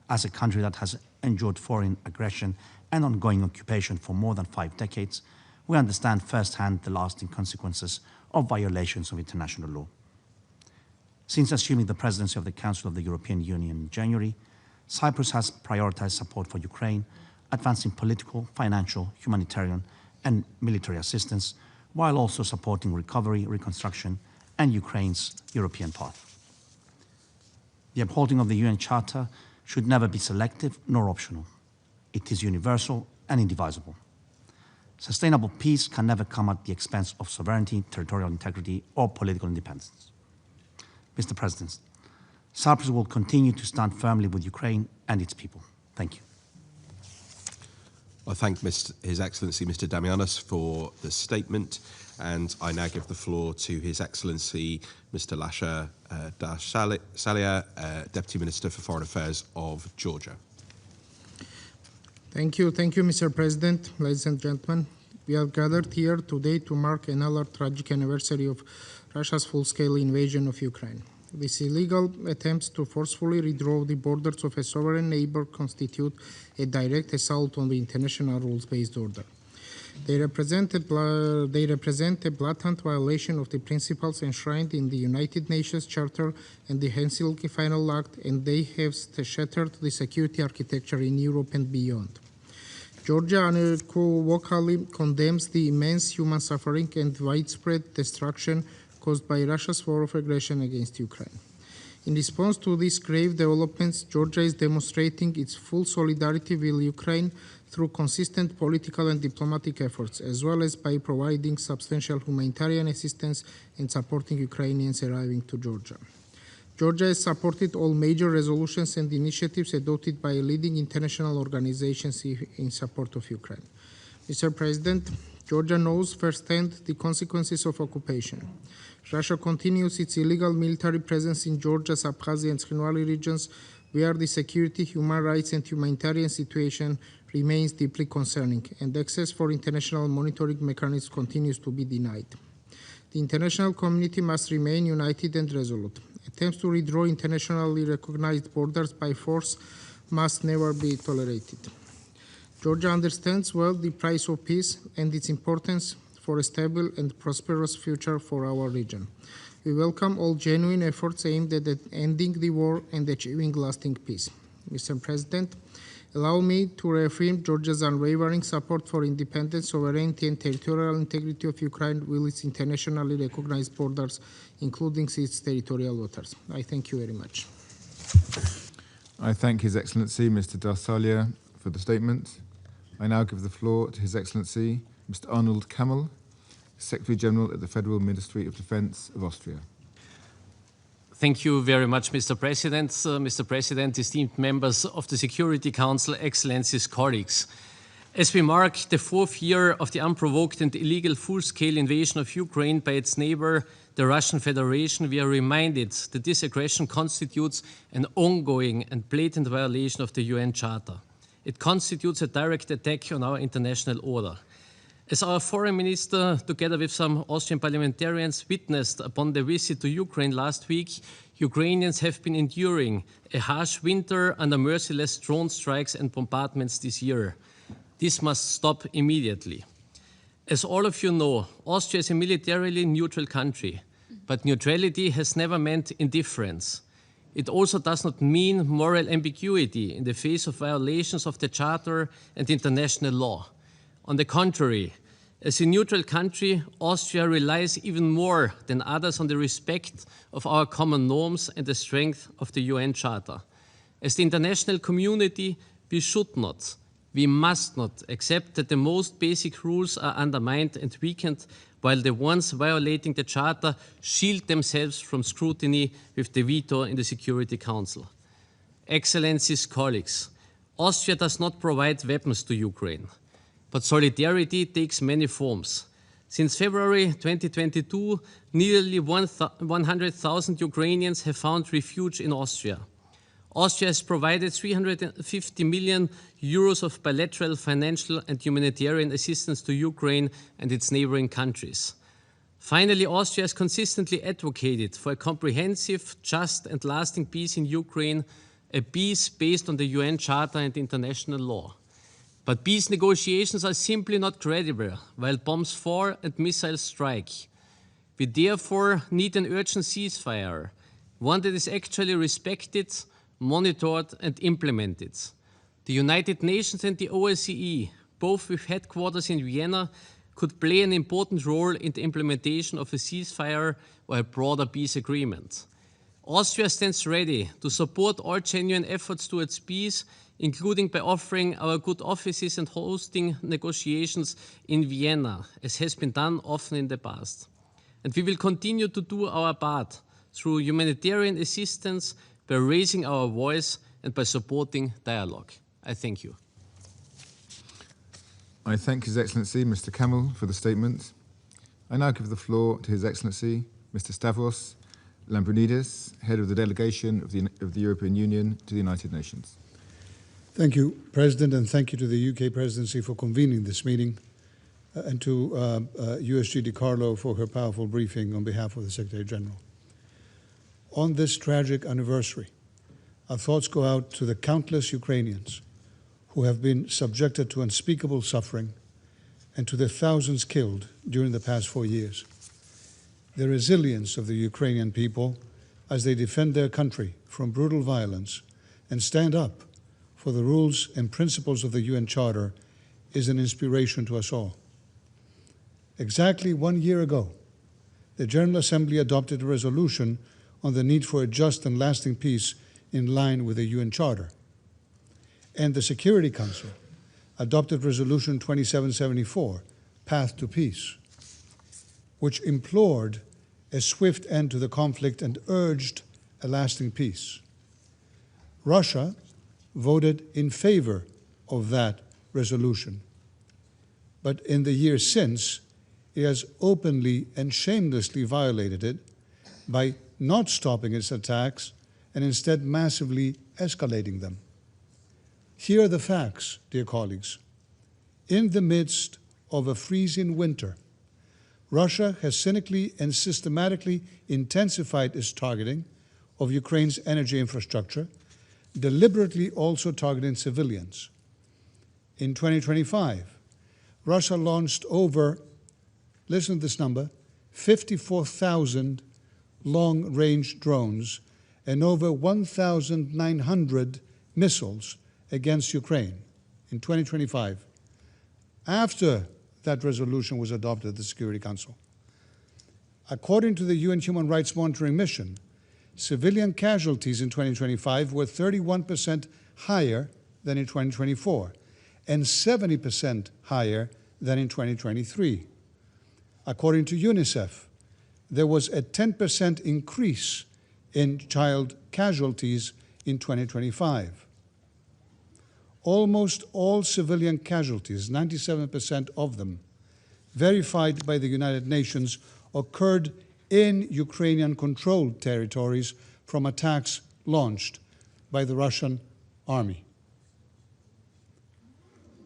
As a country that has endured foreign aggression and ongoing occupation for more than 5 decades, we understand firsthand the lasting consequences of violations of international law. Since assuming the presidency of the Council of the European Union in January, Cyprus has prioritized support for Ukraine, advancing political, financial, humanitarian, and military assistance, while also supporting recovery, reconstruction, and Ukraine's European path. The upholding of the UN Charter should never be selective nor optional. It is universal and indivisible. Sustainable peace can never come at the expense of sovereignty, territorial integrity, or political independence. Mr. President, Cyprus will continue to stand firmly with Ukraine and its people. Thank you. I thank His Excellency Mr. Damianos for the statement, and I now give the floor to His Excellency Mr. Lasha Salia, Deputy Minister for Foreign Affairs of Georgia. Thank you, Mr. President, ladies and gentlemen. We are gathered here today to mark another tragic anniversary of Russia's full-scale invasion of Ukraine. These illegal attempts to forcefully redraw the borders of a sovereign neighbor constitute a direct assault on the international rules-based order. They represent a blatant violation of the principles enshrined in the United Nations Charter and the Helsinki Final Act, and they have shattered the security architecture in Europe and beyond. Georgia unequivocally condemns the immense human suffering and widespread destruction caused by Russia's war of aggression against Ukraine. In response to these grave developments, Georgia is demonstrating its full solidarity with Ukraine through consistent political and diplomatic efforts, as well as by providing substantial humanitarian assistance and supporting Ukrainians arriving to Georgia. Georgia has supported all major resolutions and initiatives adopted by leading international organizations in support of Ukraine. Mr. President, Georgia knows firsthand the consequences of occupation. Russia continues its illegal military presence in Georgia's Abkhazia and Tkhinvali regions, where the security, human rights, and humanitarian situation remains deeply concerning, and access for international monitoring mechanisms continues to be denied. The international community must remain united and resolute. Attempts to redraw internationally recognized borders by force must never be tolerated. Georgia understands well the price of peace and its importance for a stable and prosperous future for our region. We welcome all genuine efforts aimed at ending the war and achieving lasting peace. Mr. President, allow me to reaffirm Georgia's unwavering support for independence, sovereignty, and territorial integrity of Ukraine with its internationally recognized borders, including its territorial waters. I thank you very much. I thank His Excellency Mr. Darsalia for the statement. I now give the floor to His Excellency Mr. Arnold Kamel, Secretary General at the Federal Ministry of Defense of Austria. Thank you very much, Mr. President. Mr. President, esteemed members of the Security Council, Excellencies, colleagues. As we mark the 4th year of the unprovoked and illegal full-scale invasion of Ukraine by its neighbor, the Russian Federation, we are reminded that this aggression constitutes an ongoing and blatant violation of the UN Charter. It constitutes a direct attack on our international order. As our foreign minister, together with some Austrian parliamentarians, witnessed upon the visit to Ukraine last week, Ukrainians have been enduring a harsh winter under merciless drone strikes and bombardments this year. This must stop immediately. As all of you know, Austria is a militarily neutral country, but neutrality has never meant indifference. It also does not mean moral ambiguity in the face of violations of the Charter and international law. On the contrary, As a neutral country, Austria relies even more than others on the respect of our common norms and the strength of the UN Charter. As the international community, we should not, we must not accept that the most basic rules are undermined and weakened, while the ones violating the Charter shield themselves from scrutiny with the veto in the Security Council. Excellencies, colleagues, Austria does not provide weapons to Ukraine, but solidarity takes many forms. Since February 2022, nearly 100,000 Ukrainians have found refuge in Austria. Austria has provided 350 million euros of bilateral financial and humanitarian assistance to Ukraine and its neighboring countries. Finally, Austria has consistently advocated for a comprehensive, just and lasting peace in Ukraine, a peace based on the UN Charter and international law. But peace negotiations are simply not credible while bombs fall and missiles strike. We therefore need an urgent ceasefire, one that is actually respected, monitored and implemented. The United Nations and the OSCE, both with headquarters in Vienna, could play an important role in the implementation of a ceasefire or a broader peace agreement. Austria stands ready to support all genuine efforts towards peace, including by offering our good offices and hosting negotiations in Vienna, as has been done often in the past. And we will continue to do our part through humanitarian assistance, by raising our voice and by supporting dialogue. I thank you. I thank His Excellency Mr. Kamel for the statement. I now give the floor to His Excellency Mr. Stavros Lambrinidis, Head of the Delegation of the European Union to the United Nations. Thank you, President, and thank you to the UK Presidency for convening this meeting, and to USG DiCarlo for her powerful briefing on behalf of the Secretary General. On this tragic anniversary, our thoughts go out to the countless Ukrainians who have been subjected to unspeakable suffering and to the thousands killed during the past 4 years. The resilience of the Ukrainian people as they defend their country from brutal violence and stand up for the rules and principles of the UN Charter is an inspiration to us all. Exactly 1 year ago, the General Assembly adopted a resolution on the need for a just and lasting peace in line with the UN Charter. And the Security Council adopted Resolution 2774, Path to Peace, which implored a swift end to the conflict and urged a lasting peace. Russia voted in favor of that resolution. But in the years since, it has openly and shamelessly violated it by not stopping its attacks and instead massively escalating them. Here are the facts, dear colleagues. In the midst of a freezing winter, Russia has cynically and systematically intensified its targeting of Ukraine's energy infrastructure, deliberately also targeting civilians. In 2025, Russia launched over, listen to this number, 54,000 long-range drones and over 1,900 missiles against Ukraine in 2025, after that resolution was adopted at the Security Council. According to the UN Human Rights Monitoring Mission, civilian casualties in 2025 were 31% higher than in 2024 and 70% higher than in 2023. According to UNICEF, there was a 10% increase in child casualties in 2025. Almost all civilian casualties, 97% of them, verified by the United Nations, occurred in Ukrainian-controlled territories from attacks launched by the Russian army.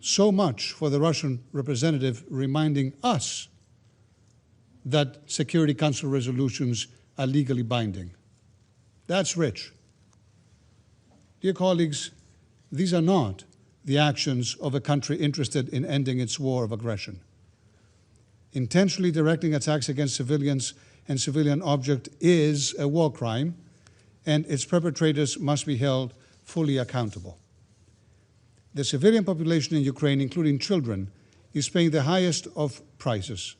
So much for the Russian representative reminding us that Security Council resolutions are legally binding. That's rich. Dear colleagues, these are not the actions of a country interested in ending its war of aggression. Intentionally directing attacks against civilians and civilian objects is a war crime, and its perpetrators must be held fully accountable. The civilian population in Ukraine, including children, is paying the highest of prices.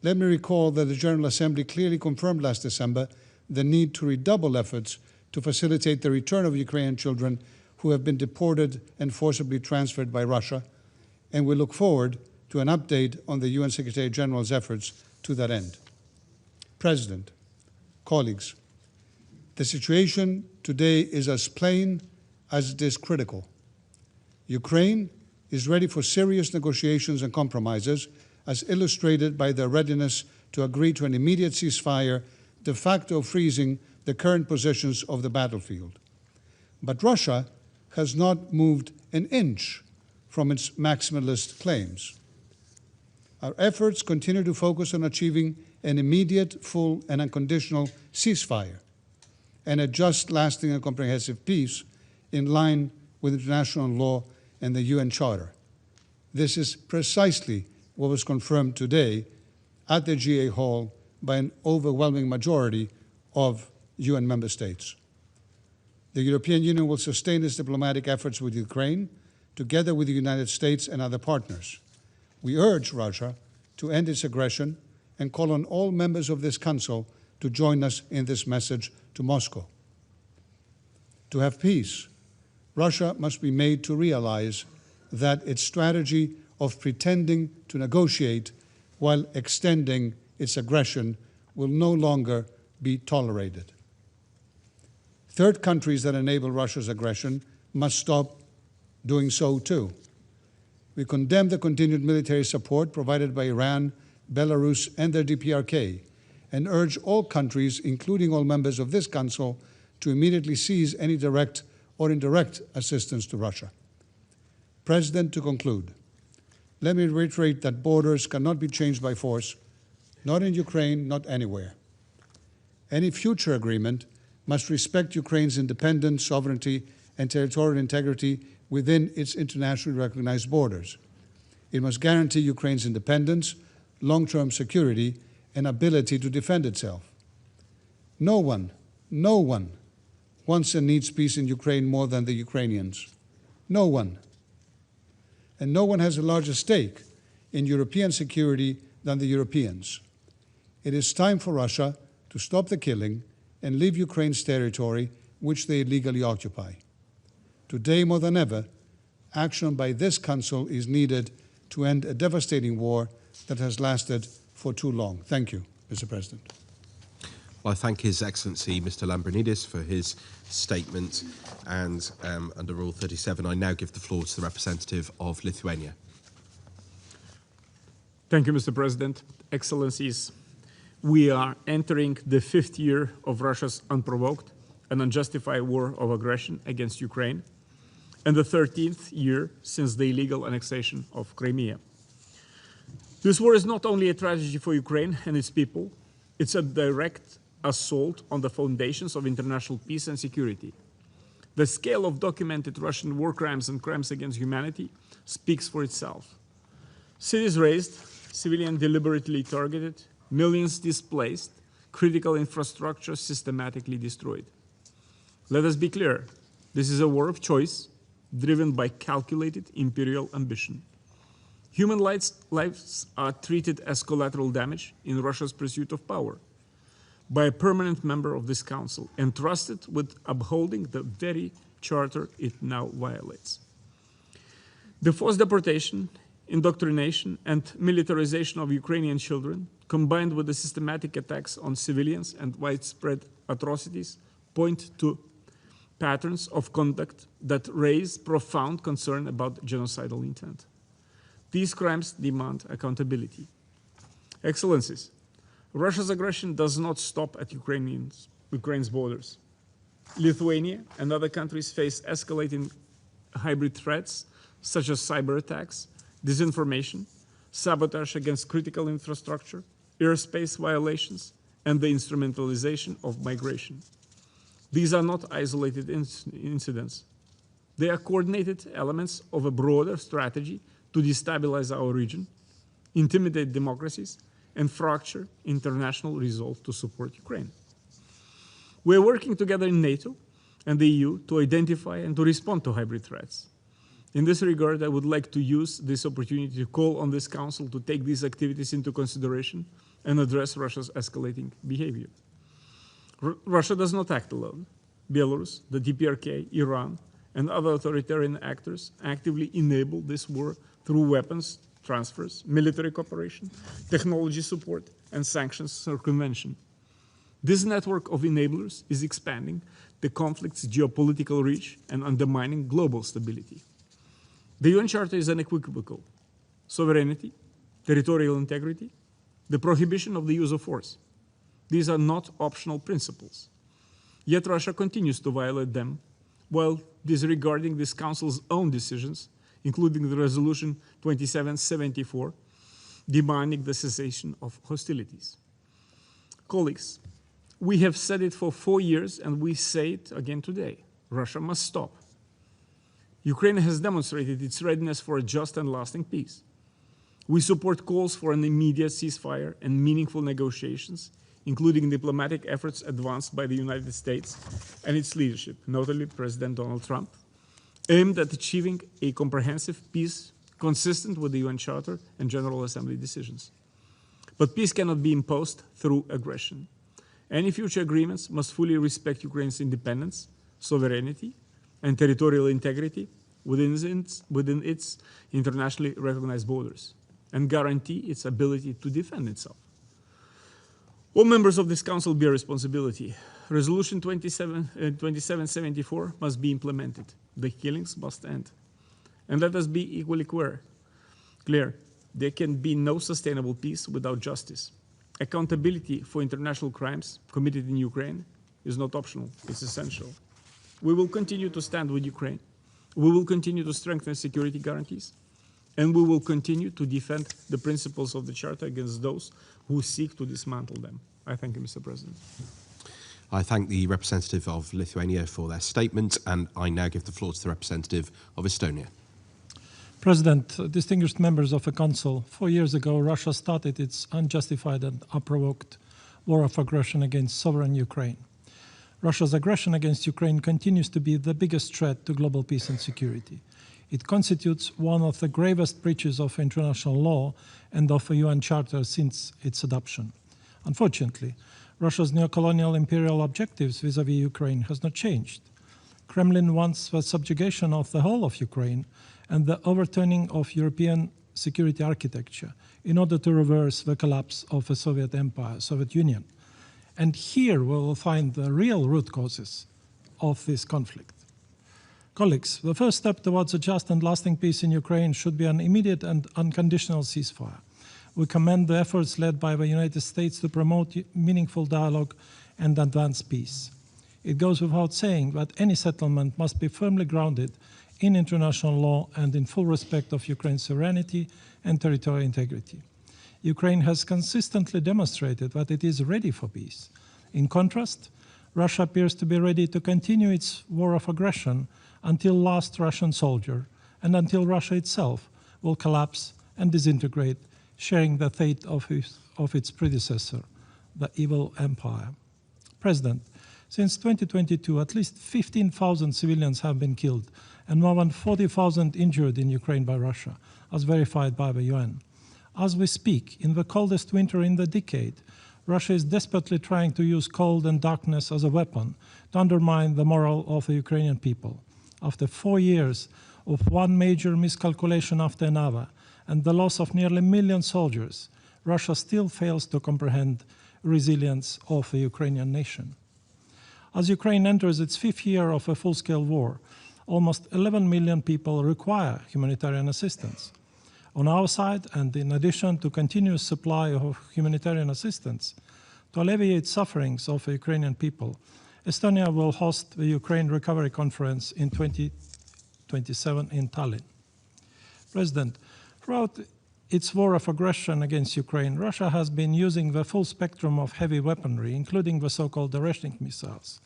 Let me recall that the General Assembly clearly confirmed last December the need to redouble efforts to facilitate the return of Ukrainian children who have been deported and forcibly transferred by Russia, and we look forward to an update on the UN Secretary General's efforts to that end. President, colleagues, the situation today is as plain as it is critical. Ukraine is ready for serious negotiations and compromises, as illustrated by their readiness to agree to an immediate ceasefire, de facto freezing the current positions of the battlefield. But Russia has not moved an inch from its maximalist claims. Our efforts continue to focus on achieving an immediate, full, and unconditional ceasefire and a just, lasting, and comprehensive peace in line with international law and the UN Charter. This is precisely what was confirmed today at the GA Hall by an overwhelming majority of UN member states. The European Union will sustain its diplomatic efforts with Ukraine, together with the United States and other partners. We urge Russia to end its aggression and call on all members of this Council to join us in this message to Moscow. To have peace, Russia must be made to realize that its strategy of pretending to negotiate while extending its aggression will no longer be tolerated. Third countries that enable Russia's aggression must stop doing so too. We condemn the continued military support provided by Iran, Belarus, and their DPRK, and urge all countries, including all members of this Council, to immediately cease any direct or indirect assistance to Russia. President, to conclude, let me reiterate that borders cannot be changed by force, not in Ukraine, not anywhere. Any future agreement must respect Ukraine's independence, sovereignty, and territorial integrity within its internationally recognized borders. It must guarantee Ukraine's independence, long-term security, and ability to defend itself. No one wants and needs peace in Ukraine more than the Ukrainians. No one. And no one has a larger stake in European security than the Europeans. It is time for Russia to stop the killing and leave Ukraine's territory, which they illegally occupy. Today, more than ever, action by this Council is needed to end a devastating war that has lasted for too long. Thank you, Mr. President. Well, I thank His Excellency Mr. Lambrinidis for his statement, and under Rule 37, I now give the floor to the representative of Lithuania. Thank you, Mr. President. Excellencies, we are entering the 5th year of Russia's unprovoked and unjustified war of aggression against Ukraine, and the 13th year since the illegal annexation of Crimea. This war is not only a tragedy for Ukraine and its people, it's a direct assault on the foundations of international peace and security. The scale of documented Russian war crimes and crimes against humanity speaks for itself. Cities razed, civilians deliberately targeted, millions displaced, critical infrastructure systematically destroyed. Let us be clear, this is a war of choice, driven by calculated imperial ambition. Human lives are treated as collateral damage in Russia's pursuit of power by a permanent member of this Council, entrusted with upholding the very charter it now violates. The forced deportation, indoctrination, and militarization of Ukrainian children, combined with the systematic attacks on civilians and widespread atrocities, point to patterns of conduct that raise profound concern about genocidal intent. These crimes demand accountability. Excellencies, Russia's aggression does not stop at Ukraine's borders. Lithuania and other countries face escalating hybrid threats such as cyber attacks, disinformation, sabotage against critical infrastructure, airspace violations, and the instrumentalization of migration. These are not isolated incidents. They are coordinated elements of a broader strategy to destabilize our region, intimidate democracies, and fracture international resolve to support Ukraine. We are working together in NATO and the EU to identify and to respond to hybrid threats. In this regard, I would like to use this opportunity to call on this Council to take these activities into consideration and address Russia's escalating behavior. Russia does not act alone. Belarus, the DPRK, Iran, and other authoritarian actors actively enable this war through weapons transfers, military cooperation, technology support, and sanctions circumvention. This network of enablers is expanding the conflict's geopolitical reach and undermining global stability. The UN Charter is unequivocal: sovereignty, territorial integrity, the prohibition of the use of force. These are not optional principles. Yet Russia continues to violate them while disregarding this Council's own decisions, including the Resolution 2774, demanding the cessation of hostilities. Colleagues, we have said it for 4 years and we say it again today: Russia must stop. Ukraine has demonstrated its readiness for a just and lasting peace. We support calls for an immediate ceasefire and meaningful negotiations, including diplomatic efforts advanced by the United States and its leadership, notably President Donald Trump, aimed at achieving a comprehensive peace consistent with the UN Charter and General Assembly decisions. But peace cannot be imposed through aggression. Any future agreements must fully respect Ukraine's independence, sovereignty, and territorial integrity within its internationally recognized borders, and guarantee its ability to defend itself. All members of this Council bear responsibility. Resolution 2774 must be implemented. The killings must end. And let us be equally clear. There can be no sustainable peace without justice. Accountability for international crimes committed in Ukraine is not optional, it's essential. We will continue to stand with Ukraine. We will continue to strengthen security guarantees. And we will continue to defend the principles of the Charter against those who seek to dismantle them. I thank you, Mr. President. I thank the representative of Lithuania for their statement, and I now give the floor to the representative of Estonia. President, distinguished members of the Council, 4 years ago, Russia started its unjustified and unprovoked war of aggression against sovereign Ukraine. Russia's aggression against Ukraine continues to be the biggest threat to global peace and security. It constitutes one of the gravest breaches of international law and of the UN Charter since its adoption. Unfortunately, Russia's neocolonial imperial objectives vis-à-vis Ukraine has not changed. Kremlin wants the subjugation of the whole of Ukraine and the overturning of European security architecture in order to reverse the collapse of the Soviet Empire, Soviet Union. And here we will find the real root causes of this conflict. Colleagues, the first step towards a just and lasting peace in Ukraine should be an immediate and unconditional ceasefire. We commend the efforts led by the United States to promote meaningful dialogue and advance peace. It goes without saying that any settlement must be firmly grounded in international law and in full respect of Ukraine's sovereignty and territorial integrity. Ukraine has consistently demonstrated that it is ready for peace. In contrast, Russia appears to be ready to continue its war of aggression until last Russian soldier and until Russia itself will collapse and disintegrate, sharing the fate of its predecessor, the evil empire. President, since 2022, at least 15,000 civilians have been killed and more than 40,000 injured in Ukraine by Russia, as verified by the UN. As we speak, in the coldest winter in the decade, Russia is desperately trying to use cold and darkness as a weapon to undermine the morale of the Ukrainian people. After 4 years of one major miscalculation after another and the loss of nearly 1 million soldiers, Russia still fails to comprehend the resilience of the Ukrainian nation. As Ukraine enters its 5th year of a full-scale war, almost 11 million people require humanitarian assistance. On our side, and in addition to continuous supply of humanitarian assistance, to alleviate sufferings of the Ukrainian people, Estonia will host the Ukraine Recovery Conference in 2027 in Tallinn. President, throughout its war of aggression against Ukraine, Russia has been using the full spectrum of heavy weaponry, including the so-called Oreshnik missiles,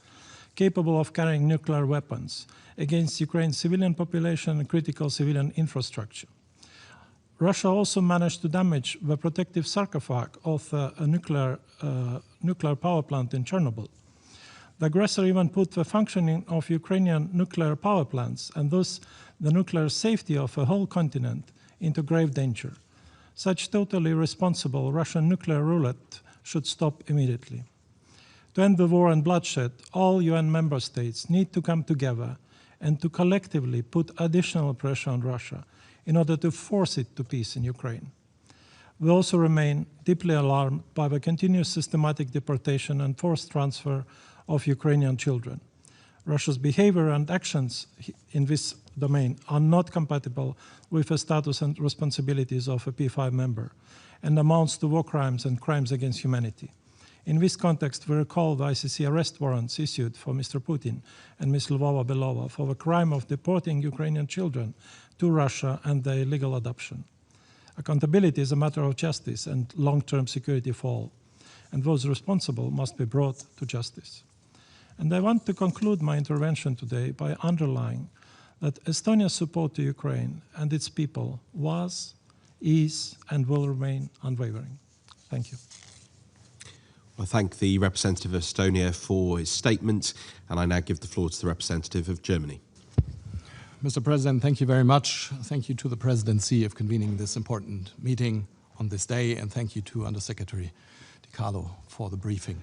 capable of carrying nuclear weapons, against Ukraine's civilian population and critical civilian infrastructure. Russia also managed to damage the protective sarcophagus of a nuclear power plant in Chernobyl. The aggressor even put the functioning of Ukrainian nuclear power plants and thus the nuclear safety of a whole continent into grave danger. Such totally irresponsible Russian nuclear roulette should stop immediately. To end the war and bloodshed, all UN member states need to come together and to collectively put additional pressure on Russia in order to force it to peace in Ukraine. We also remain deeply alarmed by the continuous systematic deportation and forced transfer of Ukrainian children. Russia's behavior and actions in this domain are not compatible with the status and responsibilities of a P5 member and amounts to war crimes and crimes against humanity. In this context, we recall the ICC arrest warrants issued for Mr. Putin and Ms. Lvova Belova for the crime of deporting Ukrainian children to Russia and their illegal adoption. Accountability is a matter of justice and long-term security for all, and those responsible must be brought to justice. And I want to conclude my intervention today by underlining that Estonia's support to Ukraine and its people was, is, and will remain unwavering. Thank you. I thank the representative of Estonia for his statement, and I now give the floor to the representative of Germany. Mr. President, thank you very much. Thank you to the Presidency of convening this important meeting on this day, and thank you to Undersecretary De Carlo for the briefing.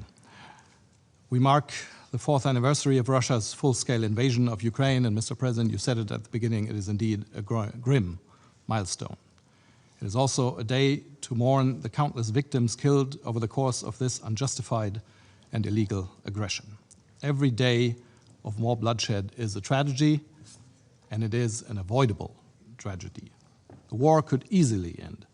We mark the 4th anniversary of Russia's full-scale invasion of Ukraine, and Mr. President, you said it at the beginning, it is indeed a grim milestone. It is also a day to mourn the countless victims killed over the course of this unjustified and illegal aggression. Every day of more bloodshed is a tragedy, and it is an avoidable tragedy. The war could easily end.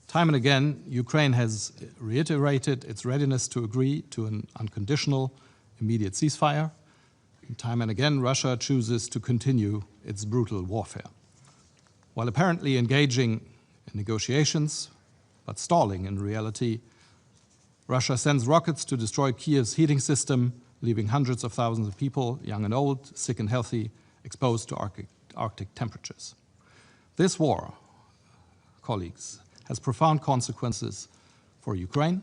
Time and again, Ukraine has reiterated its readiness to agree to an unconditional, immediate ceasefire. And time and again, Russia chooses to continue its brutal warfare. While apparently engaging in negotiations, but stalling in reality, Russia sends rockets to destroy Kiev's heating system, leaving hundreds of thousands of people, young and old, sick and healthy, exposed to Arctic temperatures. This war, colleagues, has profound consequences for Ukraine,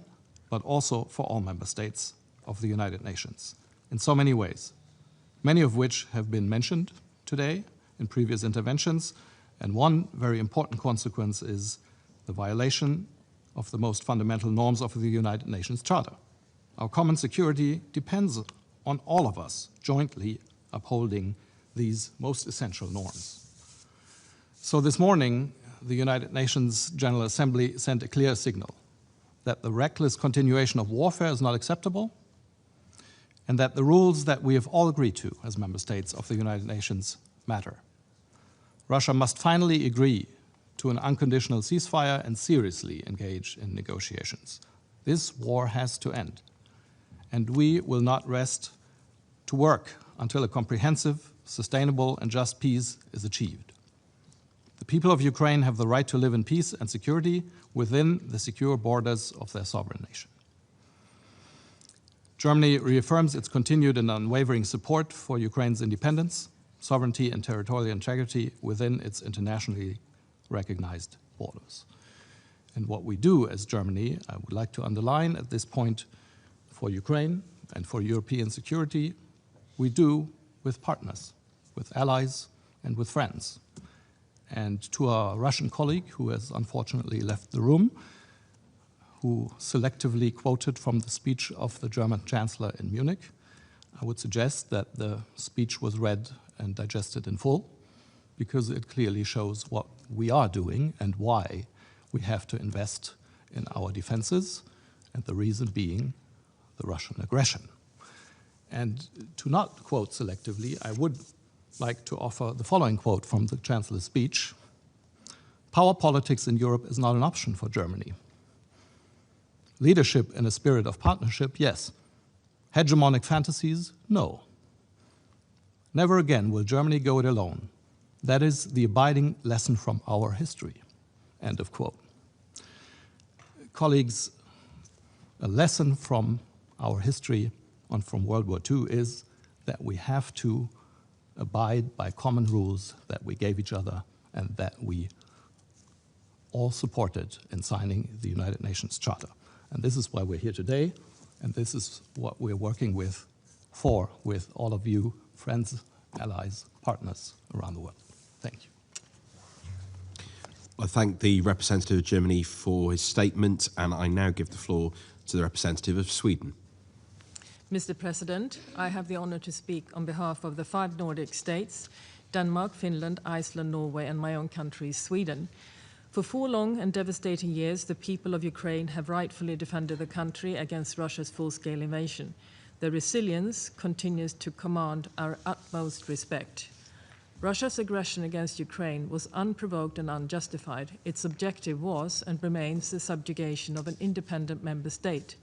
but also for all member states of the United Nations in so many ways, many of which have been mentioned today in previous interventions. And one very important consequence is the violation of the most fundamental norms of the United Nations Charter. Our common security depends on all of us jointly upholding these most essential norms. So this morning, the United Nations General Assembly sent a clear signal that the reckless continuation of warfare is not acceptable, and that the rules that we have all agreed to as member states of the United Nations matter. Russia must finally agree to an unconditional ceasefire and seriously engage in negotiations. This war has to end, and we will not rest to work until a comprehensive, sustainable, and just peace is achieved. The people of Ukraine have the right to live in peace and security within the secure borders of their sovereign nation. Germany reaffirms its continued and unwavering support for Ukraine's independence, sovereignty, and territorial integrity within its internationally recognized borders. And what we do as Germany, I would like to underline at this point, for Ukraine and for European security, we do with partners, with allies, and with friends. And to our Russian colleague, who has unfortunately left the room, who selectively quoted from the speech of the German Chancellor in Munich, I would suggest that the speech was read and digested in full, because it clearly shows what we are doing and why we have to invest in our defenses, and the reason being the Russian aggression. And to not quote selectively, I would like to offer the following quote from the Chancellor's speech. Power politics in Europe is not an option for Germany. Leadership in a spirit of partnership, yes. Hegemonic fantasies, no. Never again will Germany go it alone. That is the abiding lesson from our history. End of quote. Colleagues, a lesson from our history and from World War II is that we have to abide by common rules that we gave each other and that we all supported in signing the United Nations Charter. And this is why we're here today, and this is what we're working with for with all of you, friends, allies, partners around the world. Thank you. I thank the representative of Germany for his statement, and I now give the floor to the representative of Sweden. Mr. President, I have the honor to speak on behalf of the 5 Nordic states, Denmark, Finland, Iceland, Norway, and my own country, Sweden. For 4 long and devastating years, the people of Ukraine have rightfully defended the country against Russia's full-scale invasion. Their resilience continues to command our utmost respect. Russia's aggression against Ukraine was unprovoked and unjustified. Its objective was and remains the subjugation of an independent member state.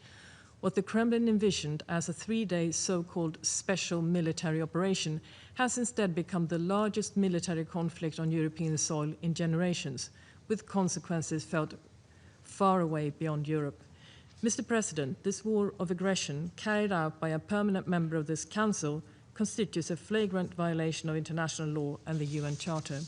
What the Kremlin envisioned as a 3-day so-called special military operation has instead become the largest military conflict on European soil in generations, with consequences felt far away beyond Europe. Mr. President, this war of aggression carried out by a permanent member of this Council constitutes a flagrant violation of international law and the UN Charter.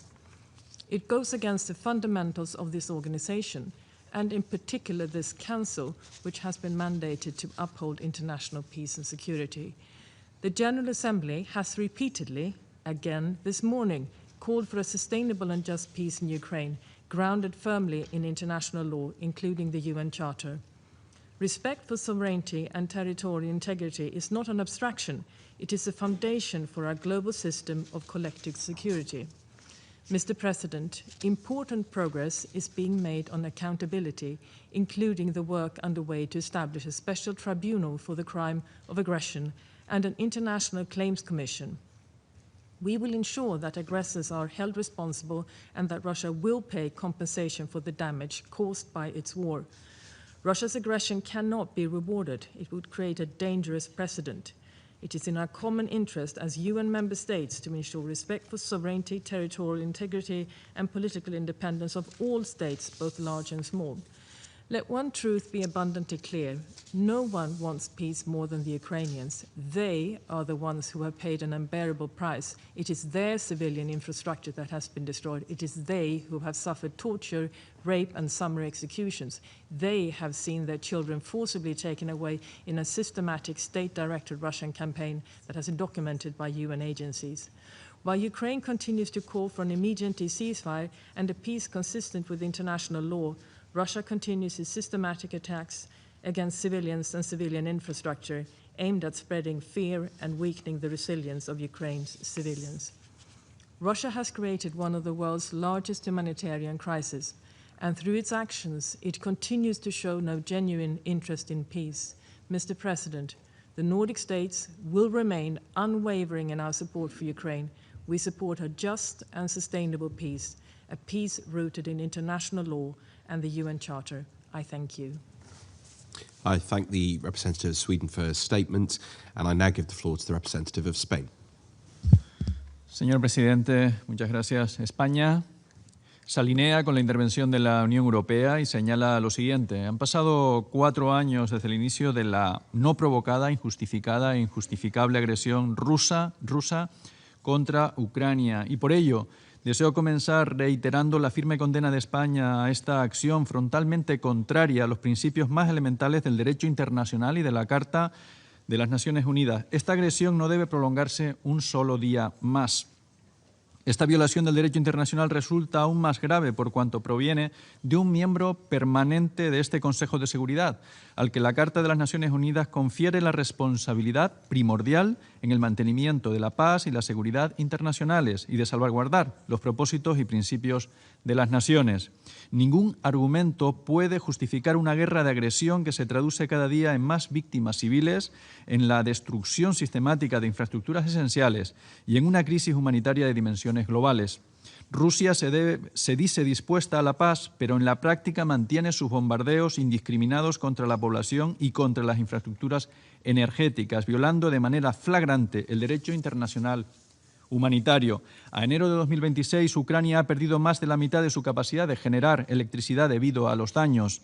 It goes against the fundamentals of this organization, and in particular this Council, which has been mandated to uphold international peace and security. The General Assembly has repeatedly, again this morning, called for a sustainable and just peace in Ukraine, grounded firmly in international law, including the UN Charter. Respect for sovereignty and territorial integrity is not an abstraction. It is a foundation for our global system of collective security. Mr. President, important progress is being made on accountability, including the work underway to establish a special tribunal for the crime of aggression and an international claims commission. We will ensure that aggressors are held responsible and that Russia will pay compensation for the damage caused by its war. Russia's aggression cannot be rewarded. It would create a dangerous precedent. It is in our common interest as UN member states to ensure respect for sovereignty, territorial integrity, and political independence of all states, both large and small. Let one truth be abundantly clear. No one wants peace more than the Ukrainians. They are the ones who have paid an unbearable price. It is their civilian infrastructure that has been destroyed. It is they who have suffered torture, rape, and summary executions. They have seen their children forcibly taken away in a systematic state-directed Russian campaign that has been documented by UN agencies. While Ukraine continues to call for an immediate ceasefire and a peace consistent with international law, Russia continues its systematic attacks against civilians and civilian infrastructure aimed at spreading fear and weakening the resilience of Ukraine's civilians. Russia has created one of the world's largest humanitarian crises, and through its actions, it continues to show no genuine interest in peace. Mr. President, the Nordic states will remain unwavering in our support for Ukraine. We support a just and sustainable peace, a peace rooted in international law and the UN Charter. I thank you. I thank the representative of Sweden for his statement, and I now give the floor to the representative of Spain. Señor Presidente, muchas gracias. España se alinea con la intervención de la Unión Europea y señala lo siguiente. Han pasado 4 años desde el inicio de la no provocada, injustificada e injustificable agresión rusa contra Ucrania, y por ello deseo comenzar reiterando la firme condena de España a esta acción frontalmente contraria a los principios más elementales del derecho internacional y de la Carta de las Naciones Unidas. Esta agresión no debe prolongarse un solo día más. Esta violación del derecho internacional resulta aún más grave por cuanto proviene de un miembro permanente de este Consejo de Seguridad, al que la Carta de las Naciones Unidas confiere la responsabilidad primordial en el mantenimiento de la paz y la seguridad internacionales y de salvaguardar los propósitos y principios de las naciones. Ningún argumento puede justificar una guerra de agresión que se traduce cada día en más víctimas civiles, en la destrucción sistemática de infraestructuras esenciales y en una crisis humanitaria de dimensiones globales. Rusia se dice dispuesta a la paz, pero en la práctica mantiene sus bombardeos indiscriminados contra la población y contra las infraestructuras energéticas, violando de manera flagrante el derecho internacional humanitario. A enero de 2026, Ucrania ha perdido más de la mitad de su capacidad de generar electricidad debido a los daños.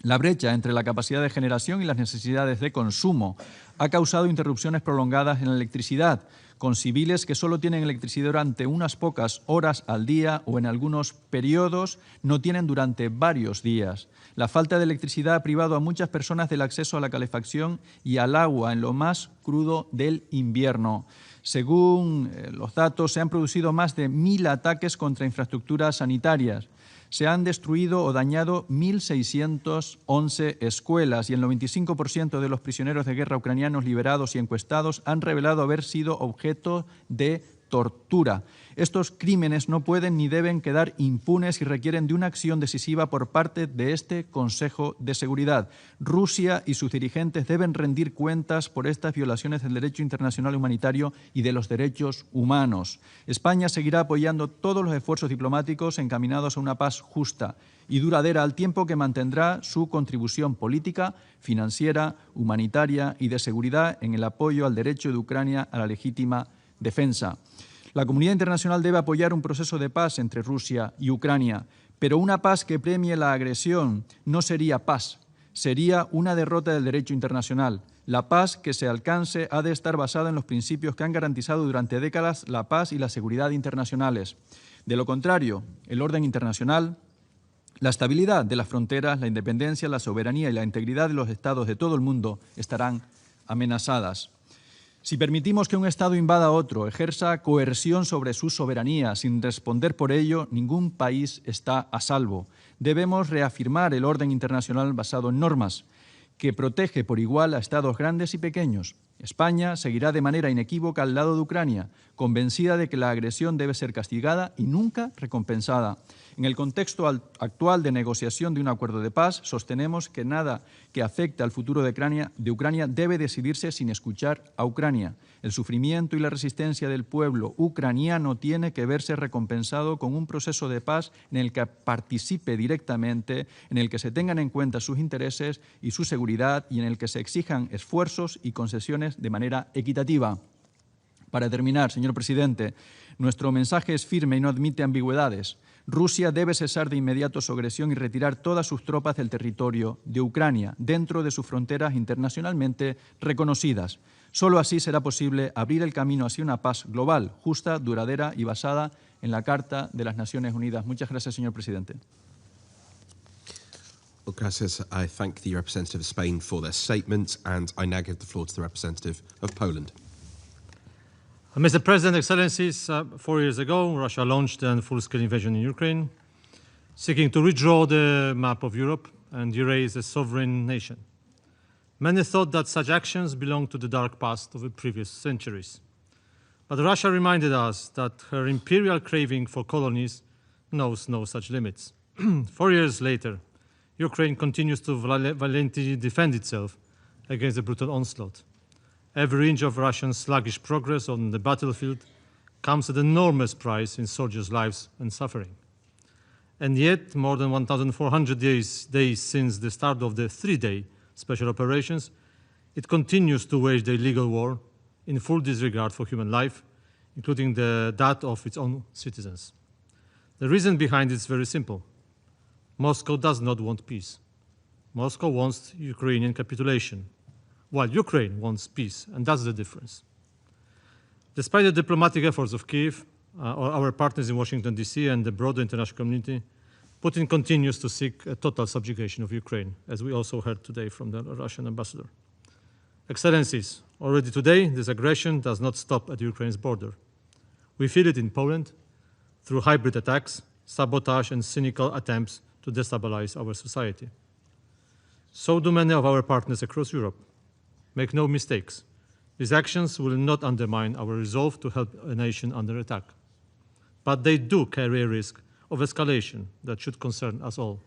La brecha entre la capacidad de generación y las necesidades de consumo ha causado interrupciones prolongadas en la electricidad, con civiles que solo tienen electricidad durante unas pocas horas al día o en algunos periodos no tienen durante varios días. La falta de electricidad ha privado a muchas personas del acceso a la calefacción y al agua en lo más crudo del invierno. Según los datos, se han producido más de 1.000 ataques contra infraestructuras sanitarias. Se han destruido o dañado 1.611 escuelas y el 95% de los prisioneros de guerra ucranianos liberados y encuestados han revelado haber sido objeto de tortura. Estos crímenes no pueden ni deben quedar impunes y requieren de una acción decisiva por parte de este Consejo de Seguridad. Rusia y sus dirigentes deben rendir cuentas por estas violaciones del derecho internacional humanitario y de los derechos humanos. España seguirá apoyando todos los esfuerzos diplomáticos encaminados a una paz justa y duradera, al tiempo que mantendrá su contribución política, financiera, humanitaria y de seguridad en el apoyo al derecho de Ucrania a la legítima defensa. La comunidad internacional debe apoyar un proceso de paz entre Rusia y Ucrania, pero una paz que premie la agresión no sería paz, sería una derrota del derecho internacional. La paz que se alcance ha de estar basada en los principios que han garantizado durante décadas la paz y la seguridad internacionales. De lo contrario, el orden internacional, la estabilidad de las fronteras, la independencia, la soberanía y la integridad de los estados de todo el mundo estarán amenazadas. Si permitimos que un Estado invada a otro, ejerza coerción sobre su soberanía sin responder por ello, ningún país está a salvo. Debemos reafirmar el orden internacional basado en normas que protege por igual a Estados grandes y pequeños. España seguirá de manera inequívoca al lado de Ucrania, convencida de que la agresión debe ser castigada y nunca recompensada. En el contexto actual de negociación de un acuerdo de paz, sostenemos que nada que afecte al futuro de Ucrania debe decidirse sin escuchar a Ucrania. El sufrimiento y la resistencia del pueblo ucraniano tiene que verse recompensado con un proceso de paz en el que participe directamente, en el que se tengan en cuenta sus intereses y su seguridad y en el que se exijan esfuerzos y concesiones de manera equitativa. Para terminar, señor presidente, nuestro mensaje es firme y no admite ambigüedades. Rusia debe cesar de inmediato su agresión y retirar todas sus tropas del territorio de Ucrania, dentro de sus fronteras internacionalmente reconocidas. Solo así será posible abrir el camino hacia una paz global, justa, duradera y basada en la Carta de las Naciones Unidas. Muchas gracias, señor presidente. Well, gracias. I thank the representative of Spain for their statement, and I now give the floor to the representative of Poland. Mr. President, Excellencies, 4 years ago, Russia launched a full-scale invasion in Ukraine, seeking to redraw the map of Europe and erase a sovereign nation. Many thought that such actions belonged to the dark past of the previous centuries. But Russia reminded us that her imperial craving for colonies knows no such limits. 4 years later, Ukraine continues to valiantly defend itself against the brutal onslaught. Every inch of Russian sluggish progress on the battlefield comes at an enormous price in soldiers' lives and suffering. And yet, more than 1,400 days since the start of the three-day special operations, it continues to wage the illegal war in full disregard for human life, including that of its own citizens. The reason behind it is very simple. Moscow does not want peace. Moscow wants Ukrainian capitulation, while Ukraine wants peace, and that's the difference. Despite the diplomatic efforts of Kyiv, our partners in Washington, D.C. and the broader international community, Putin continues to seek a total subjugation of Ukraine, as we also heard today from the Russian ambassador. Excellencies, already today, this aggression does not stop at Ukraine's border. We feel it in Poland through hybrid attacks, sabotage, and cynical attempts to destabilize our society. So do many of our partners across Europe. Make no mistakes. These actions will not undermine our resolve to help a nation under attack. But they do carry a risk of escalation that should concern us all.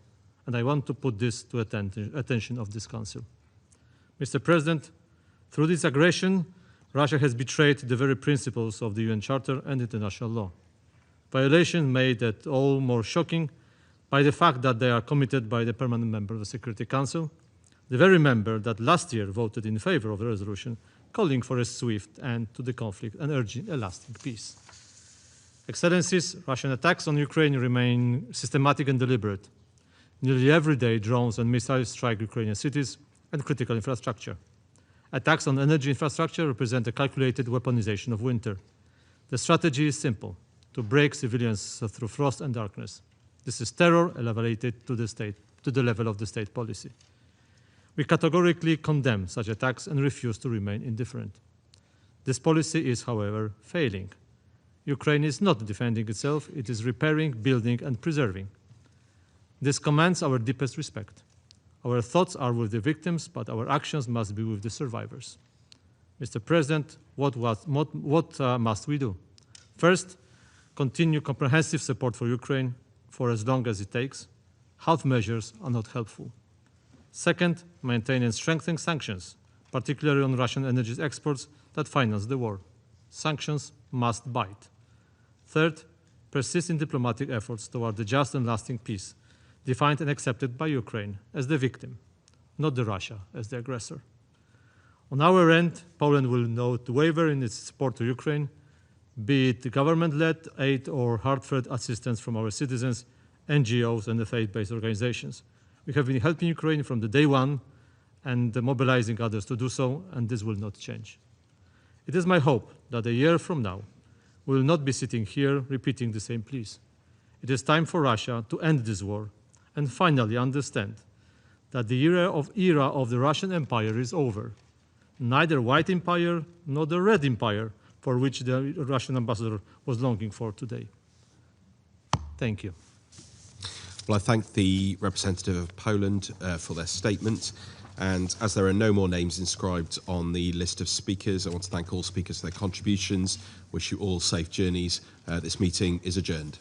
And I want to put this to attention of this Council. Mr. President, through this aggression, Russia has betrayed the very principles of the UN Charter and international law. Violation made it all more shocking by the fact that they are committed by the permanent member of the Security Council, the very member that last year voted in favor of the resolution calling for a swift end to the conflict and urging a lasting peace. Excellencies, Russian attacks on Ukraine remain systematic and deliberate. Nearly every day, drones and missiles strike Ukrainian cities and critical infrastructure. Attacks on energy infrastructure represent a calculated weaponization of winter. The strategy is simple: to break civilians through frost and darkness. This is terror elevated to the level of the state policy. We categorically condemn such attacks and refuse to remain indifferent. This policy is, however, failing. Ukraine is not defending itself, it is repairing, building, and preserving. This commands our deepest respect. Our thoughts are with the victims, but our actions must be with the survivors. Mr. President, what must we do? First, continue comprehensive support for Ukraine for as long as it takes. Half measures are not helpful. Second, maintain and strengthen sanctions, particularly on Russian energy exports that finance the war. Sanctions must bite. Third, persist in diplomatic efforts toward a just and lasting peace, defined and accepted by Ukraine as the victim, not the Russia as the aggressor. On our end, Poland will not waver in its support to Ukraine, be it government-led aid or heartfelt assistance from our citizens, NGOs, and the faith-based organizations. We have been helping Ukraine from the day one and mobilizing others to do so, and this will not change. It is my hope that a year from now, we will not be sitting here repeating the same pleas. It is time for Russia to end this war and finally understand that the era of the Russian Empire is over. Neither White Empire nor the Red Empire, for which the Russian ambassador was longing for today. Thank you. Well, I thank the representative of Poland for their statement. And as there are no more names inscribed on the list of speakers, I want to thank all speakers for their contributions. Wish you all safe journeys. This meeting is adjourned.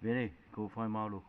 Vene, go find Malu.